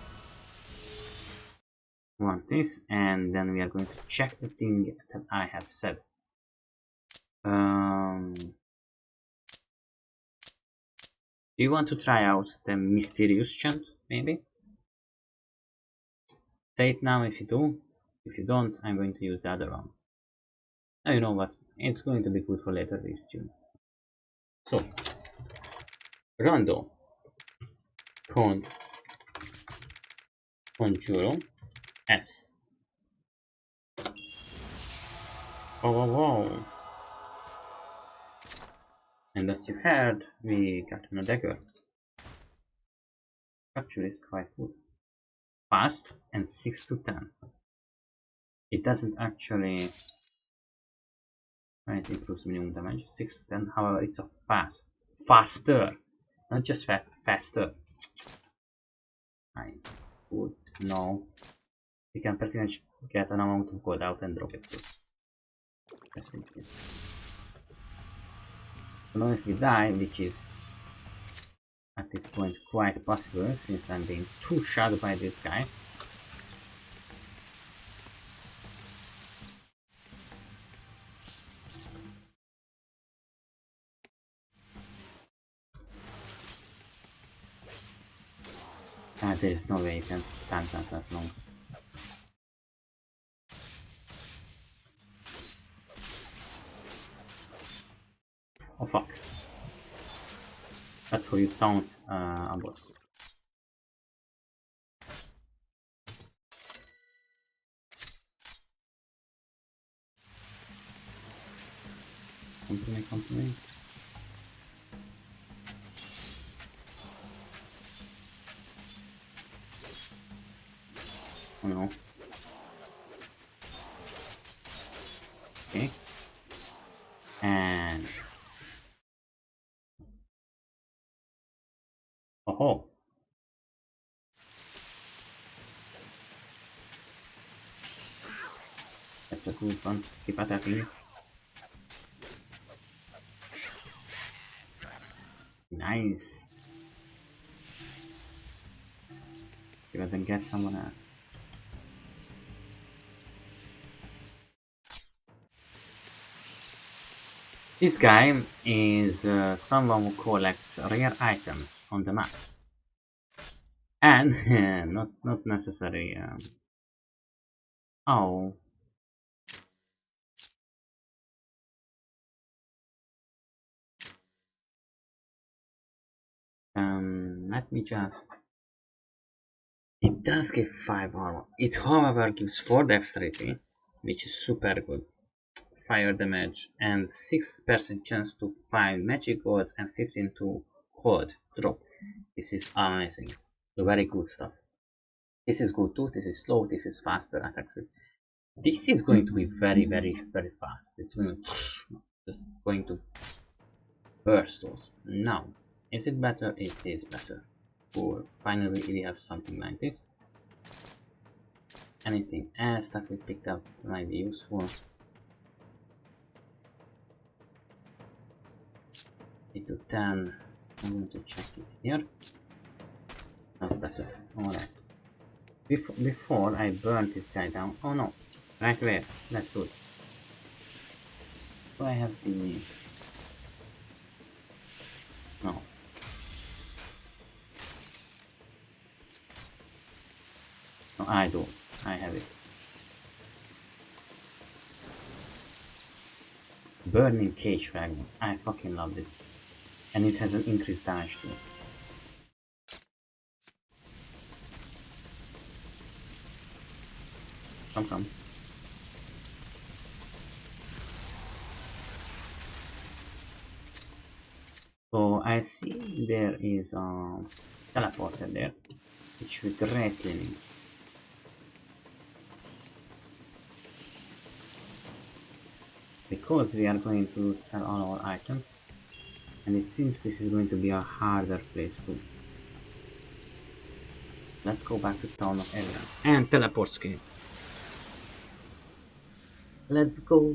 One this, and then we are going to check the thing that I have said. Do you want to try out the mysterious chant, maybe? Say it now if you do. If you don't, I'm going to use the other one. Now you know what, it's going to be good for later this tune. So, Rondo, Conjuro, S. Oh. And as you heard, we got a dagger. Actually, it's quite good. Fast and 6 to 10. It doesn't actually. It improves minimum damage. 6 to 10. However, it's a faster, not just faster. Nice. Good. No. You can pretty much get an amount of gold out and drop it too. Just in case. Alone if we die, which is at this point quite possible since I'm being too shot by this guy. There is no way you can time that long. Oh fuck. That's how you taunt a boss. Come to me. Oh no. Okay. And... oh. That's a good one. Keep attacking. Nice. You then get someone else. This guy is someone who collects rare items on the map. And not necessary. Oh. Let me just... It does give 5 armor. It however gives 4 dexterity, which is super good. Fire damage and 6% chance to find magic odds and 15 to hold drop. This is amazing. Very good stuff. This is good too. This is slow. This is faster attack speed. This is going to be very fast. It's going to just going to burst those. Now, is it better? It is better. Or finally we have something like this. Anything else that we picked up might be useful. 8 to 10. I'm going to check it here. Not better. Alright. Before I burn this guy down. Oh no. Right where? Let's do it. Do I have the... no. No, I do. I have it. Burning cage fragment. I fucking love this. And it has an increased damage too. Come. So I see there is a teleporter there, which we greatly need. Because we are going to sell all our items, and it seems this is going to be a harder place too. Let's go back to town of Amren and teleport skin. Let's go.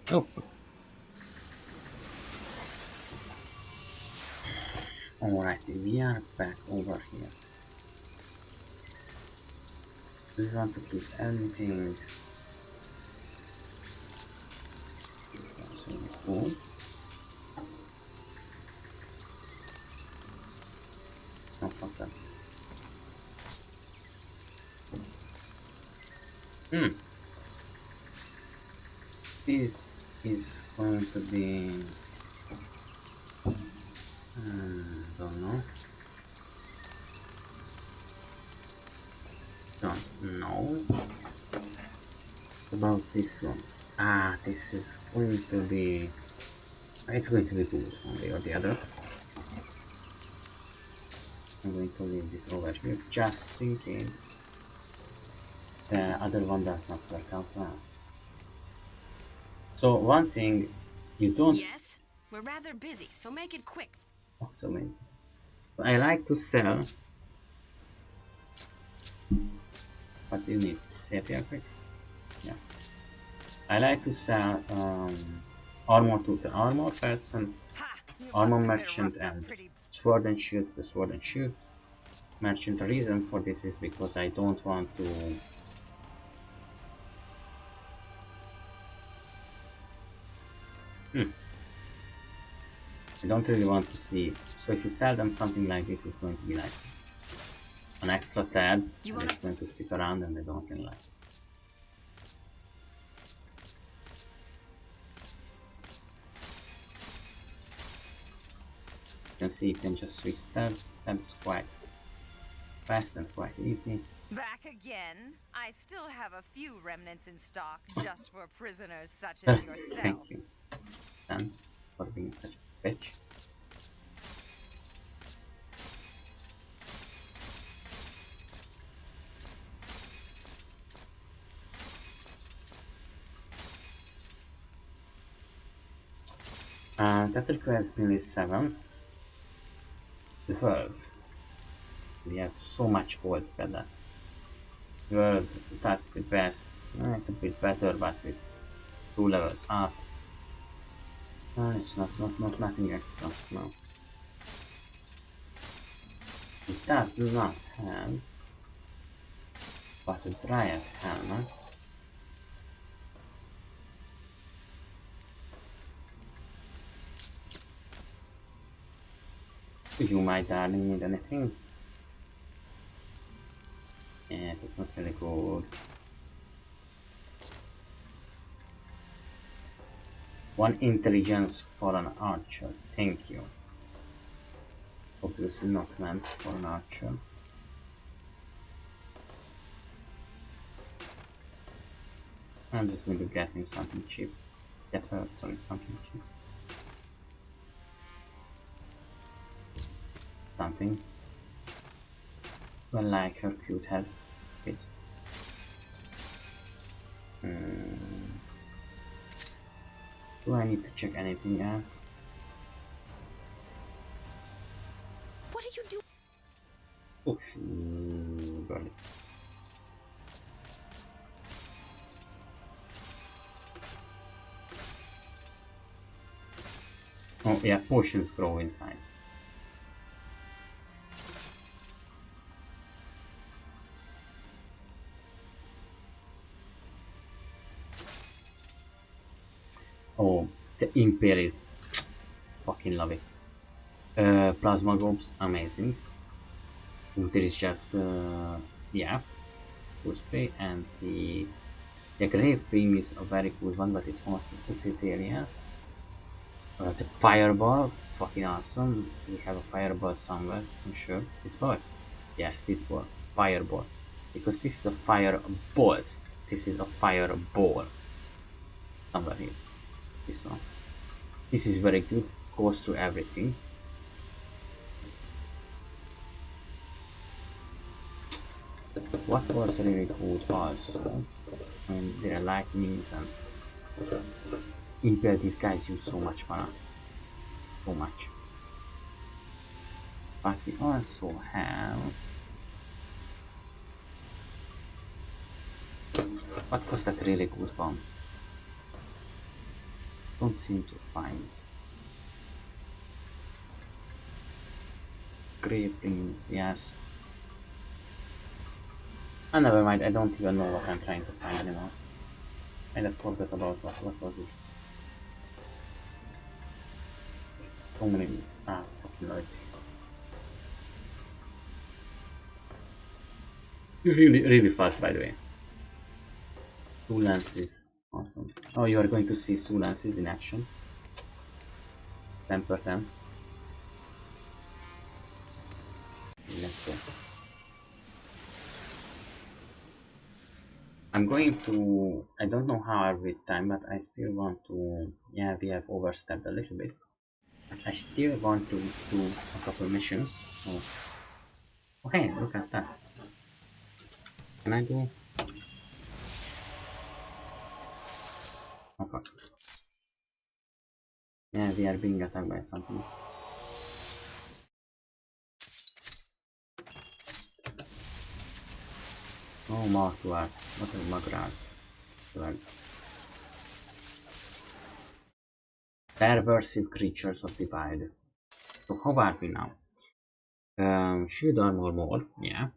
Oh. Alright, we are back over here. Do we want to keep anything? Cool. No, fuck that. This is going to be... don't know. Don't know. About this one. Ah, this is going to be... it's going to be good one way or the other. I'm going to leave this over here just in case the other one does not work out well. So one thing you don't... Yes, we're rather busy, so make it quick. Oh, so many. I like to sell... what do you need? Save here quick? Yeah. I like to sell armor tutor, armor person, armor merchant, and sword and shield. The sword and shield merchant. The reason for this is because I don't want to I don't really want to see. So if you sell them something like this, it's going to be like an extra tab, and it's going to stick around, and I don't really like it. You can see you can just switch tabs. Tabs quite fast and quite easy. Back again. I still have a few remnants in stock just for prisoners such as yourself. Thank you, Dan, for being such a bitch. That requires nearly 7. 12. We have so much gold for that. 12, that's the best. It's a bit better, but it's 2 levels up. It's not nothing extra, no. It does not have, but a Dryad helmet. Do you, my darling, need anything? Yes, it's not really good. 1 intelligence for an archer, thank you. Obviously not meant for an archer. I'm just going to get him something cheap. Get her, sorry, something cheap. Something. Well, like her cute head. Please. Do I need to check anything else? What are you doing? Oh, got it. Oh yeah, potions grow inside. Oh, the Imperials. Fucking love it. Plasma globes, amazing. There is just, yeah, full spray, and the grave beam is a very cool one, but it's mostly utilitarian. The fireball, fucking awesome. We have a fireball somewhere, I'm sure. This ball? Yes, this ball. Fireball. Because this is a fireball. This is a fireball. Somewhere here. This one. This is very good. Goes through everything. What was really good also, I mean, there are lightnings and Impel, these guys use so much mana. So much. But we also have... What was that really good one? Don't seem to find. Creepings, yes. Oh, never mind, I don't even know what I'm trying to find anymore. I forgot about what was it. So many... fucking lord. Really fast, by the way. 2 lances, awesome. Oh, you are going to see 2 lances in action. 10%. Let's go. I'm going to... I don't know how every time, but I still want to... Yeah, we have overstepped a little bit. But I still want to do a couple missions. So... Okay, look at that. Can I do... Okay. Yeah, we are being attacked by something. Oh, Martuas. What are Magras? Well, Perversive creatures of divide. So how are we now? Shield armor more, yeah.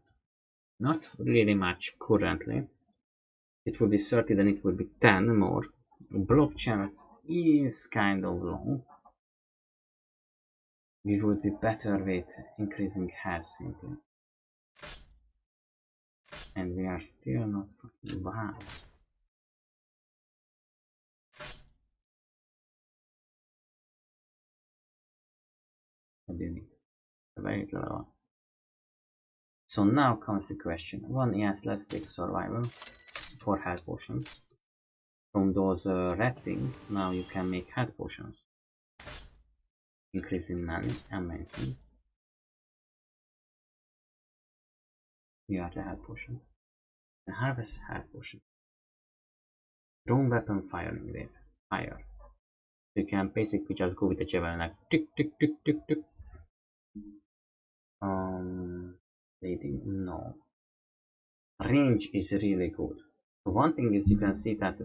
Not really much currently. It will be 30, then it will be 10 more. Block chance is kind of low. We would be better with increasing health simply. And we are still not fucking behind. What do you need? A very little one. So now comes the question. One, yes, let's take survival for health potions. From those red things, now you can make health potions. Increasing money, amazing. You are the health potion. The harvest health potion. Drone weapon firing rate. Higher. You can basically just go with the javelin like tick tick tick tick tick. Leading, no. Range is really good. So one thing is you can see that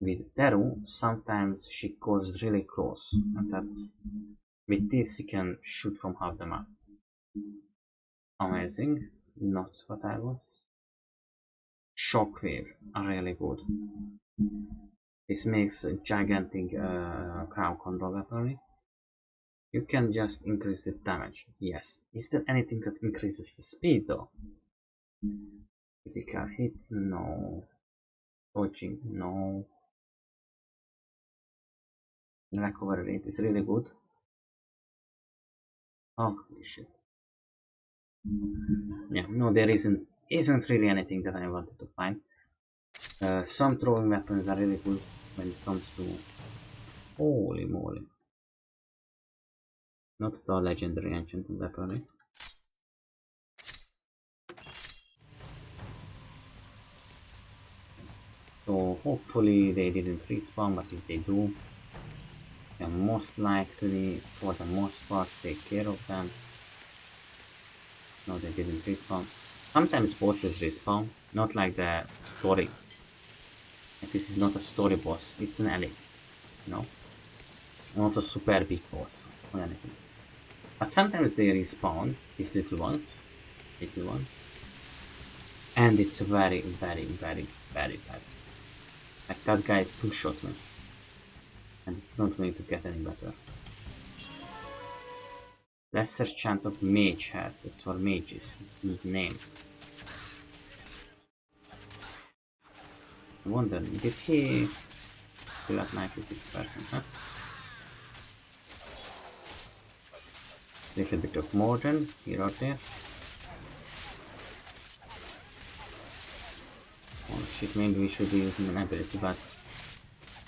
with Teru, sometimes she goes really close, and that's with this you can shoot from half the map. Amazing, not what I was. Shockwave are really good. This makes a gigantic crowd control weaponry. You can just increase the damage. Yes. Is there anything that increases the speed though? Critical hit? No. Dodging? No. Recovery rate is really good. Oh shit. Yeah, no, there isn't really anything that I wanted to find. Some throwing weapons are really good when it comes to... Holy moly. Not the legendary enchanted weaponry. So hopefully they didn't respawn, but if they do, then most likely, for the most part, take care of them. No, they didn't respawn. Sometimes bosses respawn, not like the story. Like this is not a story boss, it's an elite, you know? Not a super big boss or anything. But sometimes they respawn, this little one. And it's very, very, very, very bad. Like that guy two-shot me. And it's not going to get any better. Lesser chant of mage hat, it's for mages, need name. I wonder, did he still at 96%, huh? Little bit of Morden here or there. Oh shit, maybe we should be using an ability, but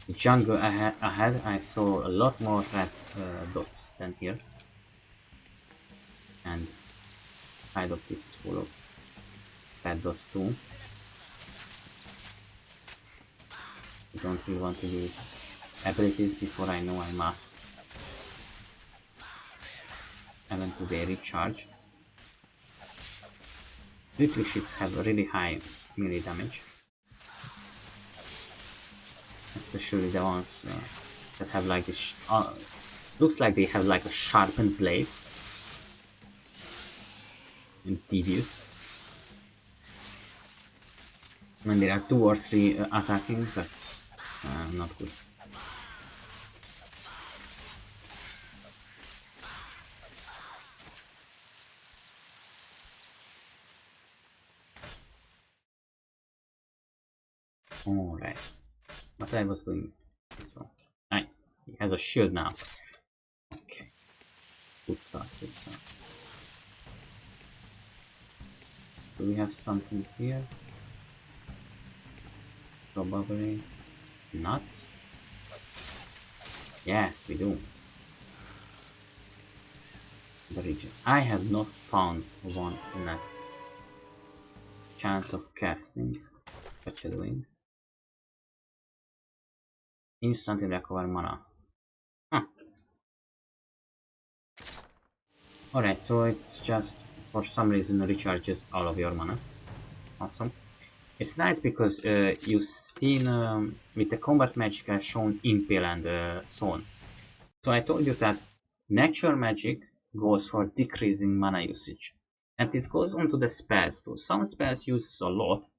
the jungle ahead I saw a lot more red dots than here. And side of this is full of red dots too. I don't really want to use abilities before I know I must. Even to their recharge. Little ships have a really high melee damage. Especially the ones that have like this. Looks like they have like a sharpened blade. And devious. When there are 2 or 3 attacking, that's not good. Alright. What I was doing this one. Nice. He has a shield now. Okay. Good start, good start. Do we have something here? Probably not. Yes, we do. The region. I have not found one less chance of casting. What you doing? Instantly recover mana. Huh. Alright, so it's just for some reason recharges all of your mana. Awesome. It's nice because you've seen with the combat magic I've shown Impale and so on. So I told you that natural magic goes for decreasing mana usage. And this goes on to the spells too. Some spells use a lot,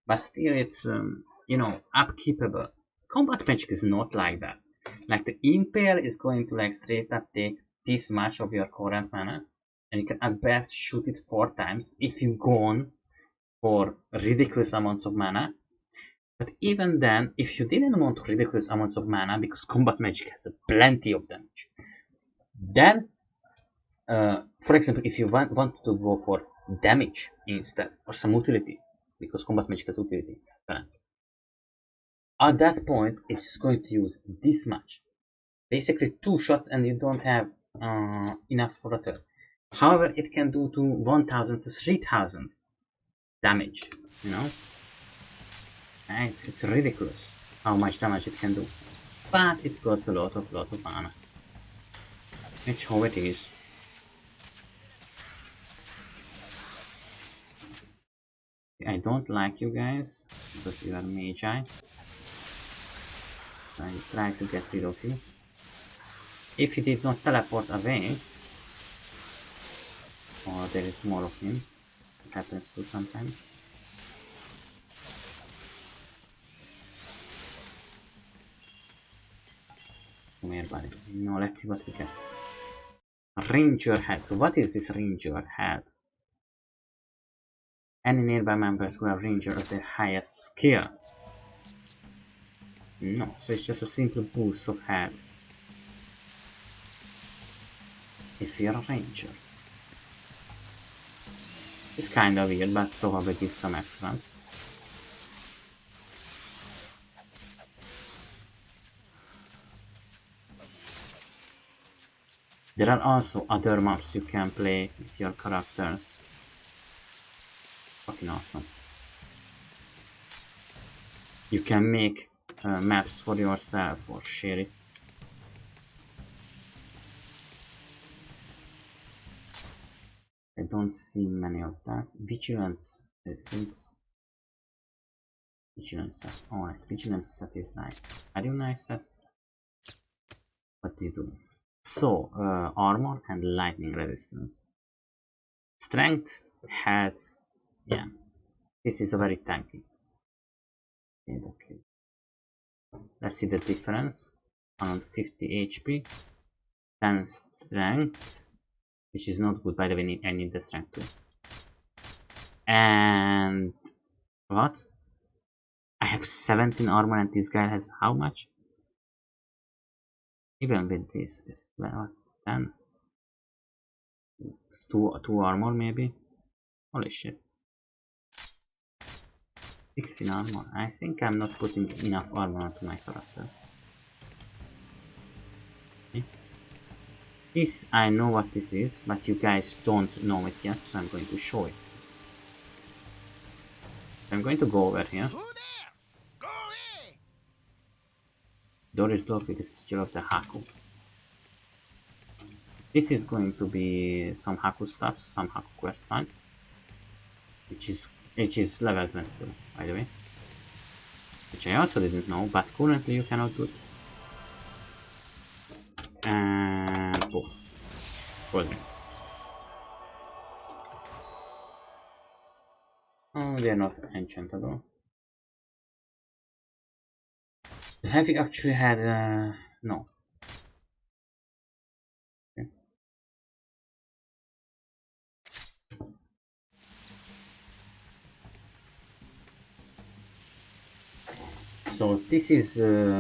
but still it's, you know, upkeepable. Combat magic is not like that. Like the Impale is going to like straight up take this much of your current mana, and you can at best shoot it 4 times if you go on for ridiculous amounts of mana. But even then, if you didn't want ridiculous amounts of mana, because combat magic has plenty of damage, then, for example, if you want to go for damage instead, or some utility, because combat magic has utility, at that point, it's going to use this much. Basically 2 shots and you don't have enough for return. However, it can do to 1000 to 3000 damage, you know? And it's ridiculous how much damage it can do. But it costs a lot of mana. It's how it is. I don't like you guys, because you are magi. I try to get rid of you. If he did not teleport away, or there is more of him, it happens too sometimes. Come here, buddy. No, let's see what we get. Ranger head. So what is this ranger head? Any nearby members who are ranger of their highest skill. No, so it's just a simple boost of head. If you're a ranger. It's kinda weird, but probably gives some extras. There are also other maps you can play with your characters. Fucking awesome. You can make maps for yourself or share it. I don't see many of that. Vigilance isn't. Vigilance set. Alright, vigilance set is nice. Are you nice set? What do you do? So, armor and lightning resistance. Strength, head, yeah. This is a very tanky. Okay. Let's see the difference. 150 HP, 10 strength, which is not good by the way, I need the strength too. And what? I have 17 armor and this guy has how much? Even with this well, 10. It's 2 armor maybe. Holy shit. 16 armor. I think I'm not putting enough armor onto my character. Okay. This, I know what this is, but you guys don't know it yet, so I'm going to show it. I'm going to go over here. Door is locked with the sigil of the Haku. This is going to be some Haku stuff, some Haku quest line, which is level 22, by the way. Which I also didn't know, but currently you cannot do it. And boom. Golden. Oh, they are not enchantable. Have you actually had no. Okay. So this is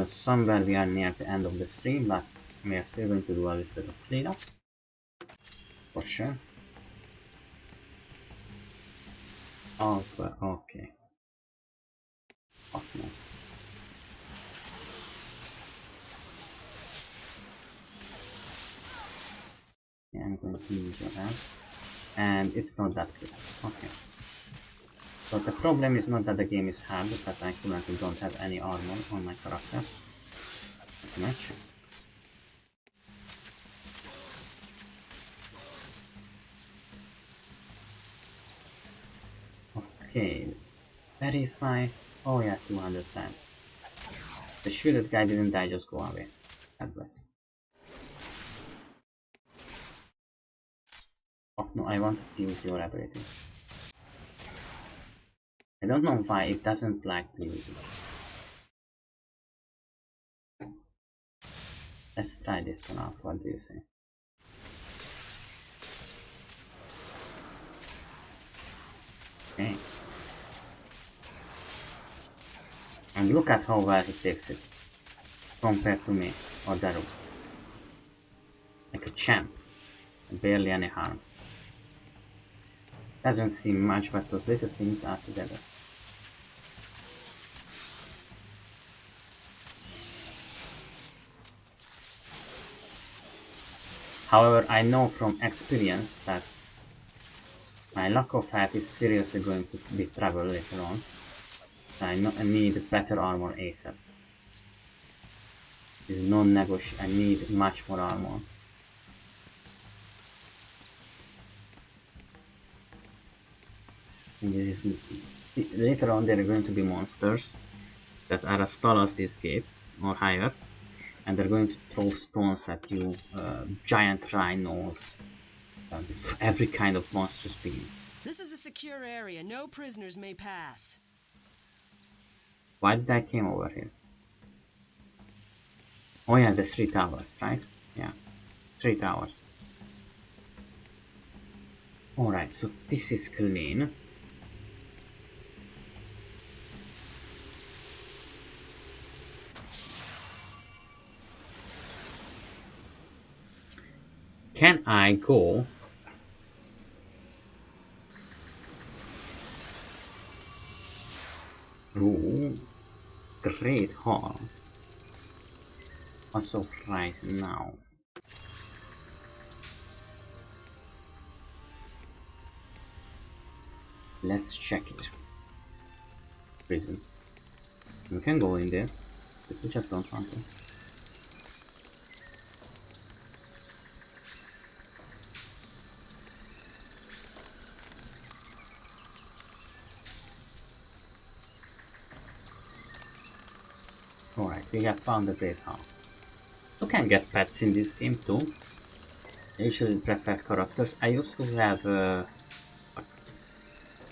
somewhere we are near the end of the stream, but we are still going to do a little bit of cleanup for sure. Oh, okay. Oh, no. I'm going to use your hand, and it's not that clear. Okay. So the problem is not that the game is hard, but I currently don't have any armor on my character. Not much. Okay. Where is my... Oh yeah, 210. The shielded guy didn't die, just go away. God bless. Oh no, I wanted to use your ability. I don't know why it doesn't like to use it. Let's try this one out, what do you say? Okay. And look at how well he takes it, compared to me, or Daru. Like a champ, barely any harm. Doesn't seem much, but those little things are together. However, I know from experience that my lack of health is seriously going to be trouble later on. I need better armor ASAP. It's non-negotiable. I need much more armor. And this is, later on there are going to be monsters that are as tall as this gate or higher, and they're going to throw stones at you, giant rhinos, every kind of monstrous beings. This is a secure area. No prisoners may pass. Why did I came over here? Oh yeah, the 3 towers, right? Yeah, 3 towers. Alright, so this is clean. Can I go through Great Hall as of right now? Let's check it. Prison. We can go in there, but we just don't want to. Alright, we have found the Great Hall. You can get pets in this game too. I usually prefer characters. I used to have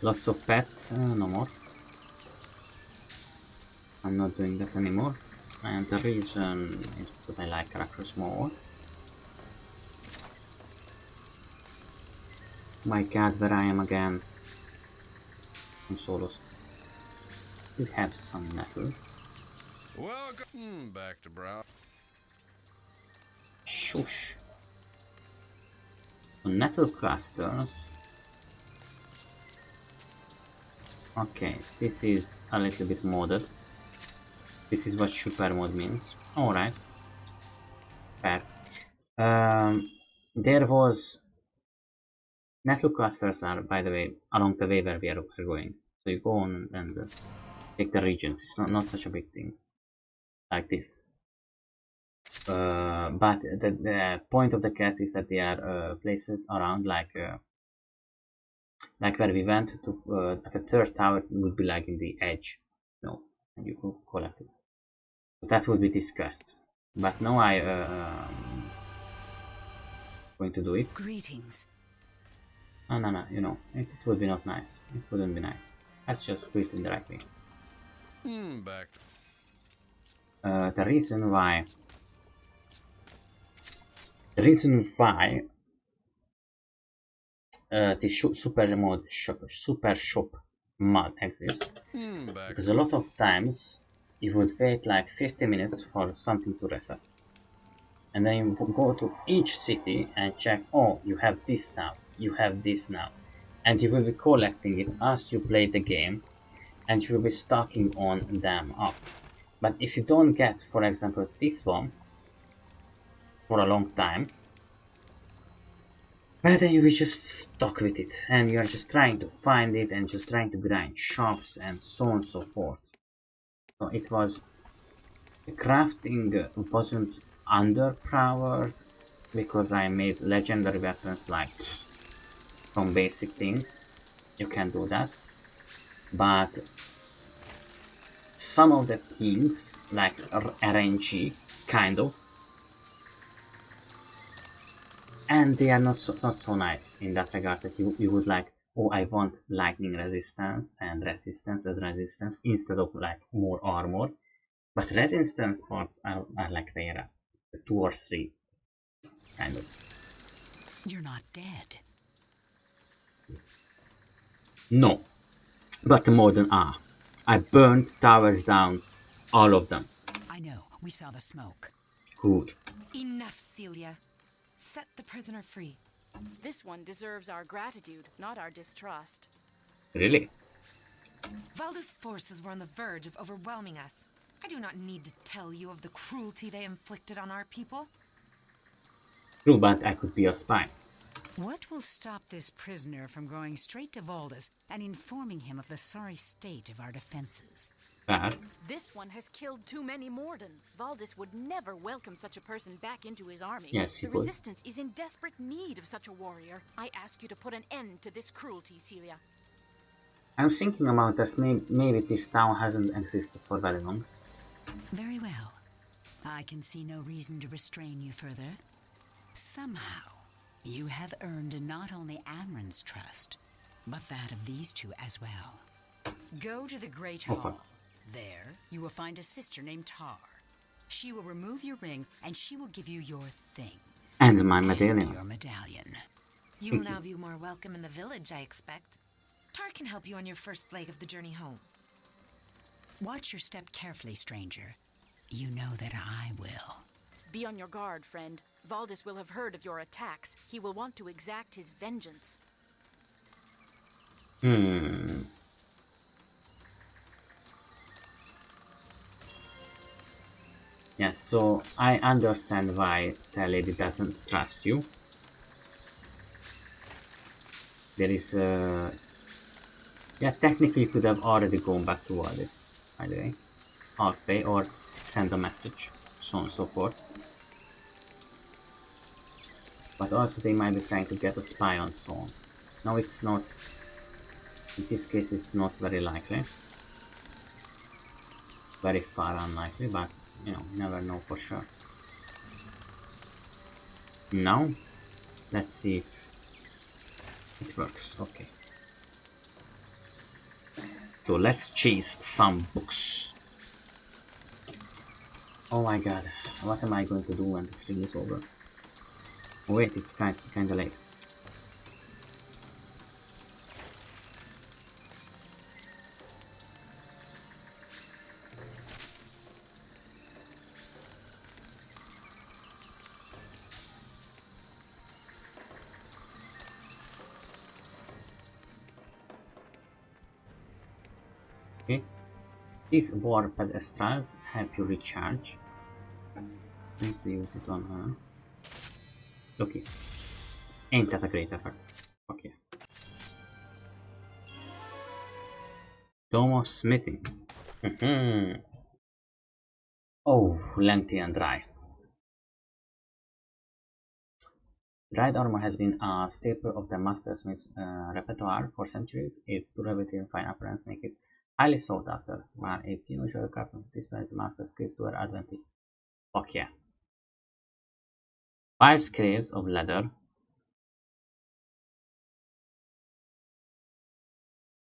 lots of pets, no more. I'm not doing that anymore. And the reason is because I like characters more. My god, where I am again. I'm so lost. We have some metals. Welcome back to Brown. Shush. Nettle clusters. Okay, this is a little bit modded. This is what super mod means. Alright. Fair. There was... Nettle clusters are, by the way, along the way where we are going. So you go on and take the regions. It's not such a big thing. Like this. But the point of the cast is that there are places around like where we went to at the 3rd tower. It would be like in the edge, no, and you could collect it. But that would be discussed. But now I going to do it. Greetings. No, you know, it would be not nice. It wouldn't be nice. Let's just do it in the right way. Back. The reason why this super shop mod exists, because a lot of times you would wait like 50 minutes for something to reset, and then you go to each city and check, oh, you have this now, you have this now, and you will be collecting it as you play the game, and you will be stocking on them up. But if you don't get, for example, this one for a long time, well, then you will just stuck with it, and you are just trying to find it and just trying to grind shops and so on and so forth. So it was, the crafting wasn't underpowered because I made legendary weapons like from basic things. You can do that, but some of the things, like RNG, kind of, and they are not so nice in that regard that you would like, oh, I want lightning resistance and resistance instead of like more armor, but resistance parts are like rare, 2 or 3, kind of. You're not dead. No, but Morden are. I burned towers down, all of them. I know, we saw the smoke. Good. Enough, Celia. Set the prisoner free. This one deserves our gratitude, not our distrust. Really? Valda's forces were on the verge of overwhelming us. I do not need to tell you of the cruelty they inflicted on our people. True, but I could be a spy. What will stop this prisoner from going straight to Valdes and informing him of the sorry state of our defenses? This one has killed too many Morden. Valdes would never welcome such a person back into his army. Yes, he the would. Resistance is in desperate need of such a warrior. I ask you to put an end to this cruelty, Celia. I'm thinking about this. Maybe this town hasn't existed for very long. Very well. I can see no reason to restrain you further. Somehow, you have earned not only Amren's trust, but that of these two as well. Go to the Great Hall. There, you will find a sister named Tar. She will remove your ring, and she will give you your things. And my medallion. Your medallion. You will now be more welcome in the village, I expect. Tar can help you on your first leg of the journey home. Watch your step carefully, stranger. You know that I will. Be on your guard, friend. Valdes will have heard of your attacks. He will want to exact his vengeance. Yes, so I understand why the lady doesn't trust you. There is yeah, technically you could have already gone back to Valdes, by the way. Halfway, or send a message, so on and so forth. But also they might be trying to get a spy on so on. No, it's not. In this case it's not very likely. Very far unlikely, but you know, never know for sure. Now, let's see if it works. Okay. So let's chase some books. Oh my god, what am I going to do when the stream is over? Oh wait, it's kinda late. Okay. These war pedestals help you recharge. Need to use it on her. Okay. Ain't that a great effort? Okay. Domo smithing. Oh, lengthy and dry. Dried armor has been a staple of the mastersmith's repertoire for centuries. Its durability and fine appearance make it highly sought after, while its unusual craftsmanship displays the master's skills to their advantage. Fuck yeah. 5 scales of leather.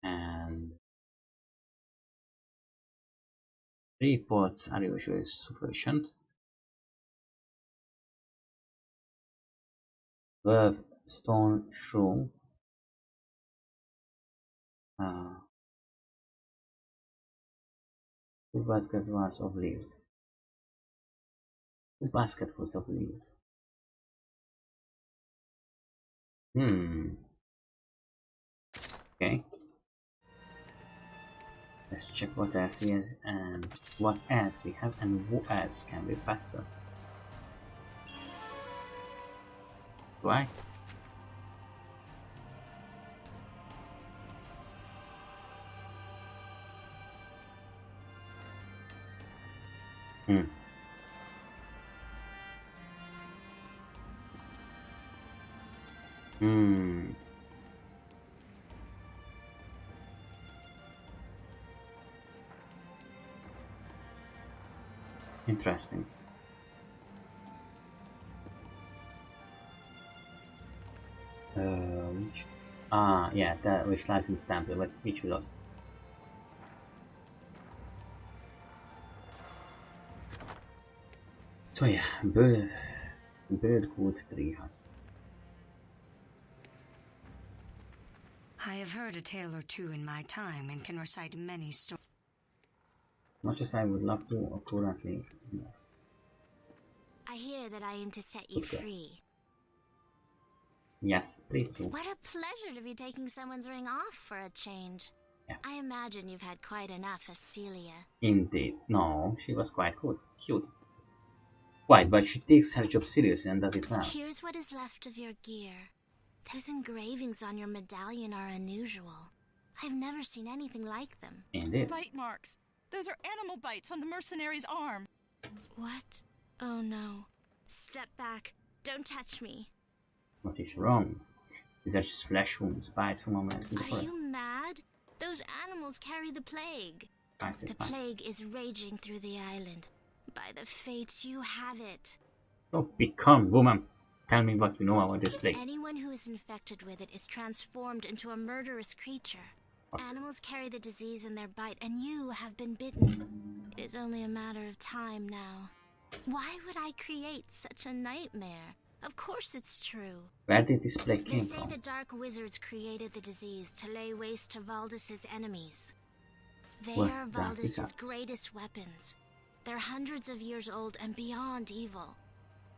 And 3 pots are usually sufficient. 12 stone shrew. 2 basketfuls of leaves. 2 basketfuls of leaves. Okay. Let's check what else he has and what else we have and who else can be faster. Why? Interesting. Yeah, that which lies in the temple, but which we lost. So yeah, Birdwood Tree Hut. I have heard a tale or two in my time and can recite many stories. Much as I would love to, currently, no. I hear that I am to set you free. Yes, please do. What a pleasure to be taking someone's ring off for a change. Yeah. I imagine you've had quite enough of Celia. Indeed. No, she was quite good. Cute. Quite, but she takes her job seriously and does it well. Here's what is left of your gear. Those engravings on your medallion are unusual. I've never seen anything like them. Indeed. Bite marks. Those are animal bites on the mercenary's arm. What? Oh no. Step back. Don't touch me. What is wrong? These are just flesh wounds, bites from moments in the forest. Are you mad? Those animals carry the plague. The plague is raging through the island. By the fates, you have it. Oh, be calm, woman. Tell me what you know about this plague. Anyone who is infected with it is transformed into a murderous creature. Animals carry the disease in their bite, and you have been bitten. It is only a matter of time now. Why would I create such a nightmare? Of course it's true. Where did this plague come They say from? the Dark Wizards created the disease to lay waste to Valdis's enemies. They are Valdis's greatest weapons. They're hundreds of years old and beyond evil.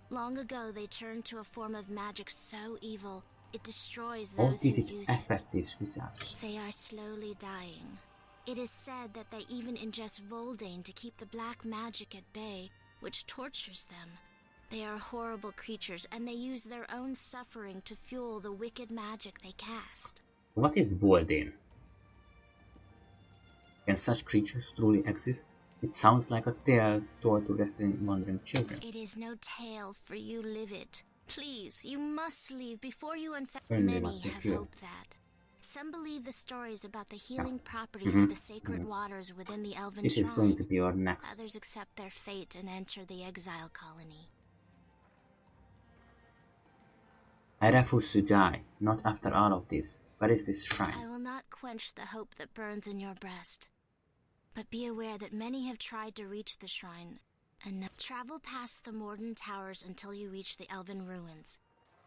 Long ago, they turned to a form of magic so evil, it destroys those who use it. These wizards? They are slowly dying. It is said that they even ingest Voldane to keep the black magic at bay, which tortures them. They are horrible creatures, and they use their own suffering to fuel the wicked magic they cast. What is Voldane? Can such creatures truly exist? It sounds like a tale told to resting wandering children. It is no tale, for you live it. Please, you must leave before you infect. Many have hoped that. Some believe the stories about the healing properties of the sacred waters within the Elven This Shrine. is going to be our next. Others accept their fate and enter the exile colony. I refuse to die, not after all of this. Where is this shrine? I will not quench the hope that burns in your breast. But be aware that many have tried to reach the shrine, and travel past the Morden towers until you reach the Elven ruins.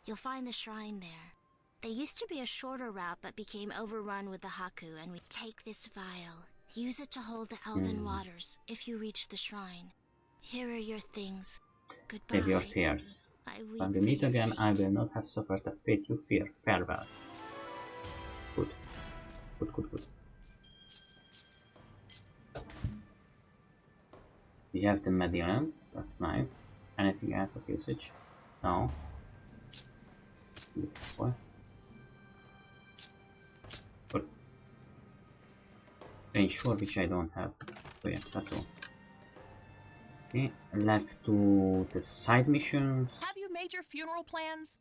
You'll find the shrine there. There used to be a shorter route but became overrun with the Haku, and we take this vial. Use it to hold the Elven waters if you reach the shrine. Here are your things. Goodbye. Save your tears. I weep When we meet again, I will not have suffered the fate you fear. Farewell. Good. Good, good, good. We have the medallion. That's nice. Anything else of usage? No. What? Good. Range 4, which I don't have. So yeah, that's all. Okay, let's do the side missions. Have you made your funeral plans?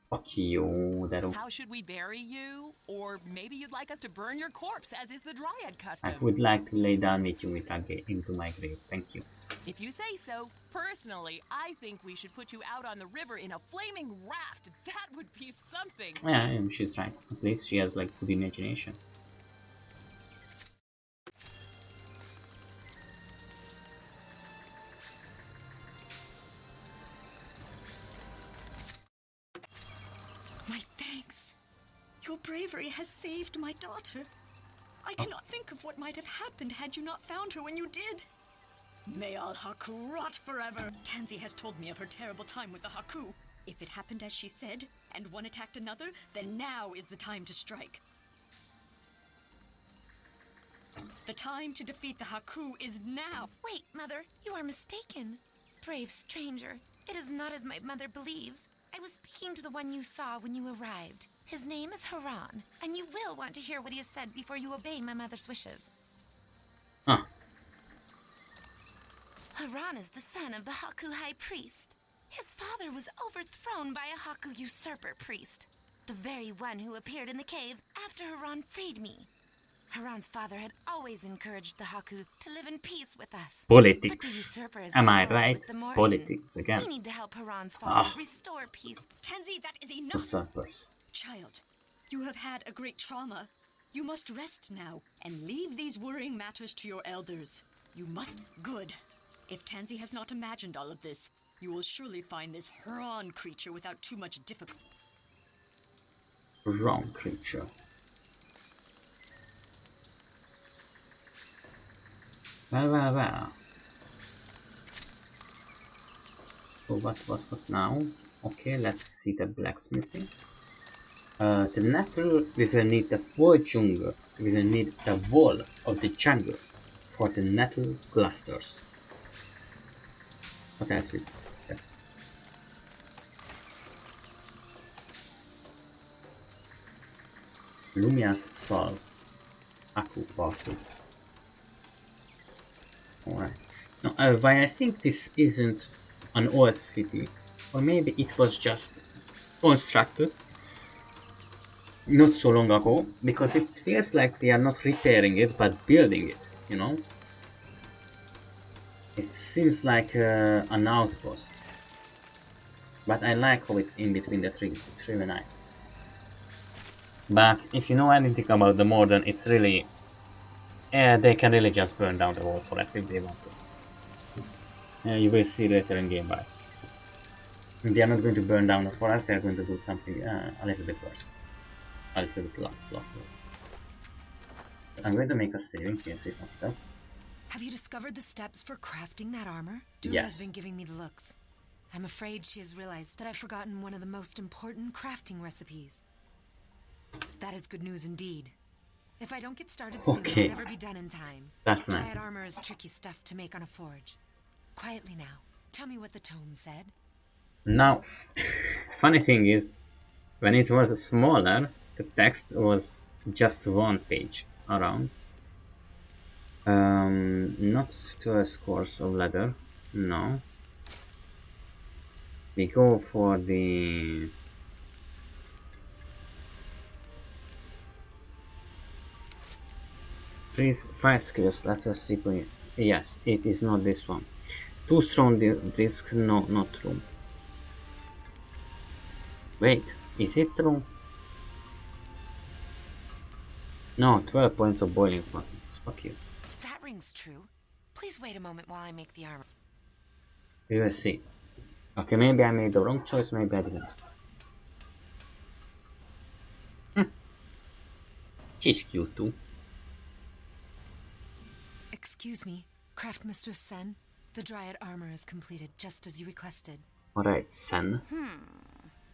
Fuck you, that'll... How should we bury you? Or maybe you'd like us to burn your corpse, as is the Dryad custom. I would like to lay down with you into my grave, thank you. If you say so. Personally, I think we should put you out on the river in a flaming raft. That would be something. Yeah, she's right. At least she has, like, good imagination. My thanks. Your bravery has saved my daughter. I cannot think of what might have happened had you not found her when you did. May all Haku rot forever. Tansy has told me of her terrible time with the Haku. If it happened as she said, and one attacked another, then now is the time to strike. The time to defeat the Haku is now. Wait, Mother, you are mistaken. Brave stranger, it is not as my mother believes. I was speaking to the one you saw when you arrived. His name is Haran, and you will want to hear what he has said before you obey my mother's wishes. Huh. Haran is the son of the Haku High Priest. His father was overthrown by a Haku usurper priest, the very one who appeared in the cave after Haran freed me. Haran's father had always encouraged the Haku to live in peace with us. Politics. But the usurper is Am I quarreled right? with the Morden. Politics again. We need to help Haran's father Ah. restore peace. Tansy, that is enough. Usurpers. Child, you have had a great trauma. You must rest now and leave these worrying matters to your elders. You must. Good. If Tansy has not imagined all of this, you will surely find this Huron creature without too much difficulty. Wrong creature. Well. So what now? Okay, let's see the blacksmithing. The nettle, we will need the full jungle. We will need the wall of the jungle for the nettle clusters. What else we have? Lumia's Solve. Aku Party. Alright. Now, why I think this isn't an old city, or maybe it was just constructed not so long ago, because it feels like they are not repairing it but building it, you know? It seems like an outpost, but I like how it's in between the trees. It's really nice. But if you know anything about the Morden, it's really they can really just burn down the whole forest if they want to. You will see later in game by. They are not going to burn down the forest, they are going to do something a little bit worse. A little bit lot worse. I'm going to make a save in case we fucked up. Have you discovered the steps for crafting that armor? Duma Yes. has been giving me the looks. I'm afraid she has realized that I've forgotten one of the most important crafting recipes. That is good news indeed. If I don't get started soon, Okay. I'll never be done in time. That's Dryad nice. armor is tricky stuff to make on a forge. Quietly now, tell me what the tome said. Now, funny thing is, when it was smaller, the text was just one page around. Not 12 scores of leather, no. We go for the 5 skills, letter 3. Yes, it is not this one. 2 strong disc, no, not true. Wait, is it true? No, 12 points of boiling point. Fuck you. That rings true. Please wait a moment while I make the armor. We will see. Okay, maybe I made the wrong choice, maybe I didn't. She's cute too. Excuse me, Craftmistress Sen. The Dryad armor is completed just as you requested. Alright, Sen.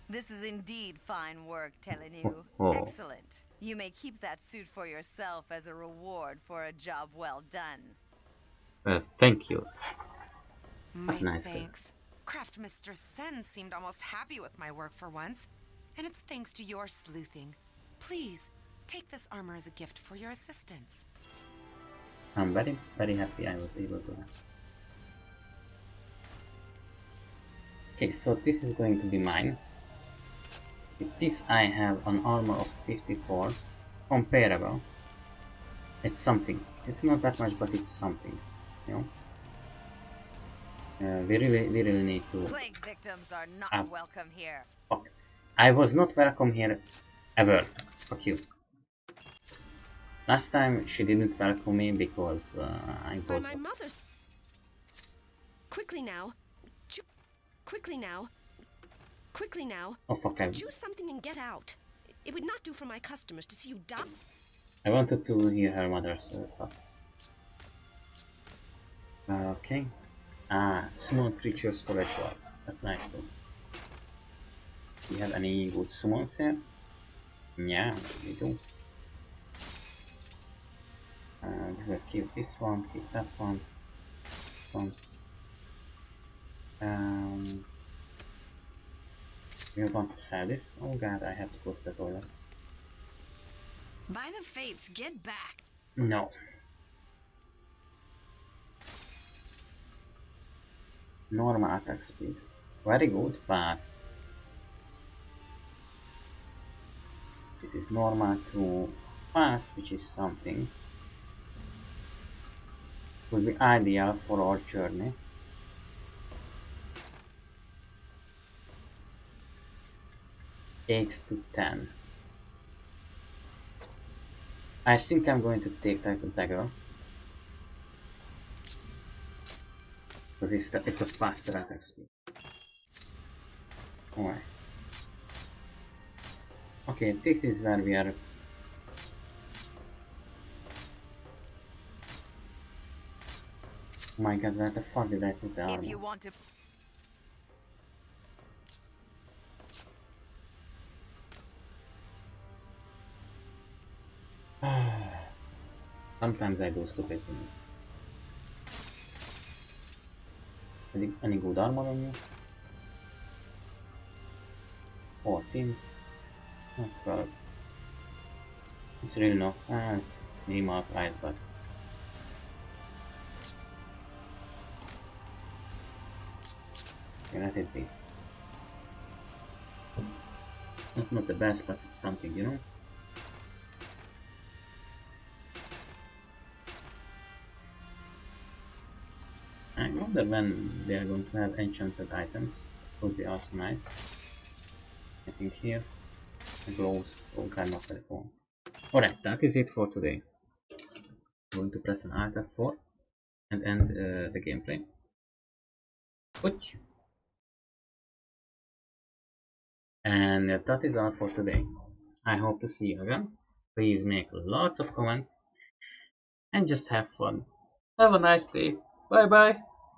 This is indeed fine work, telling you. Oh. Excellent. You may keep that suit for yourself as a reward for a job well done. Well, thank you. My Nice guy. thanks. Craftmistress Sen seemed almost happy with my work for once, and it's thanks to your sleuthing. Please, take this armor as a gift for your assistance. I'm very, very happy I was able to have. Okay, so this is going to be mine. With this I have an armor of 54, comparable. It's something. It's not that much, but it's something, you know. We really need to. Plague victims are not welcome here. Okay. I was not welcome here ever. Fuck you. Last time she didn't welcome me because I By was. my mother's. Quickly now. Quickly now. Quickly now. Oh fuck! Choose something and get out. It would not do for my customers to see you die. I wanted to hear her mother's stuff. Okay. Small creature storage wall. That's nice too. Do you have any good summons here? Yeah, we do. We will keep this one, keep that one. We want to sell this. Oh god, I have to go to the toilet. By the fates, get back. No. Normal attack speed. Very good, but this is normal to fast, which is something. Would be ideal for our journey. Eight to 10. I think I'm going to take like a dagger. Because it's a faster attack speed. Alright. Okay, this is where we are. Oh my god, where the fuck did I put the armor? If you want to. Sometimes I do stupid things. Any good armor on you? 14. Not 12. It's really no. It's minimal price, but. Okay, let it be. Not the best, but it's something, you know? I wonder when they are going to have enchanted items. Would be also nice. I think here. Gloves, all kind of telephone. Alright, that is it for today. I'm going to press an Alt F4 and end the gameplay. And that is all for today. I hope to see you again. Please make lots of comments and just have fun. Have a nice day. Bye bye.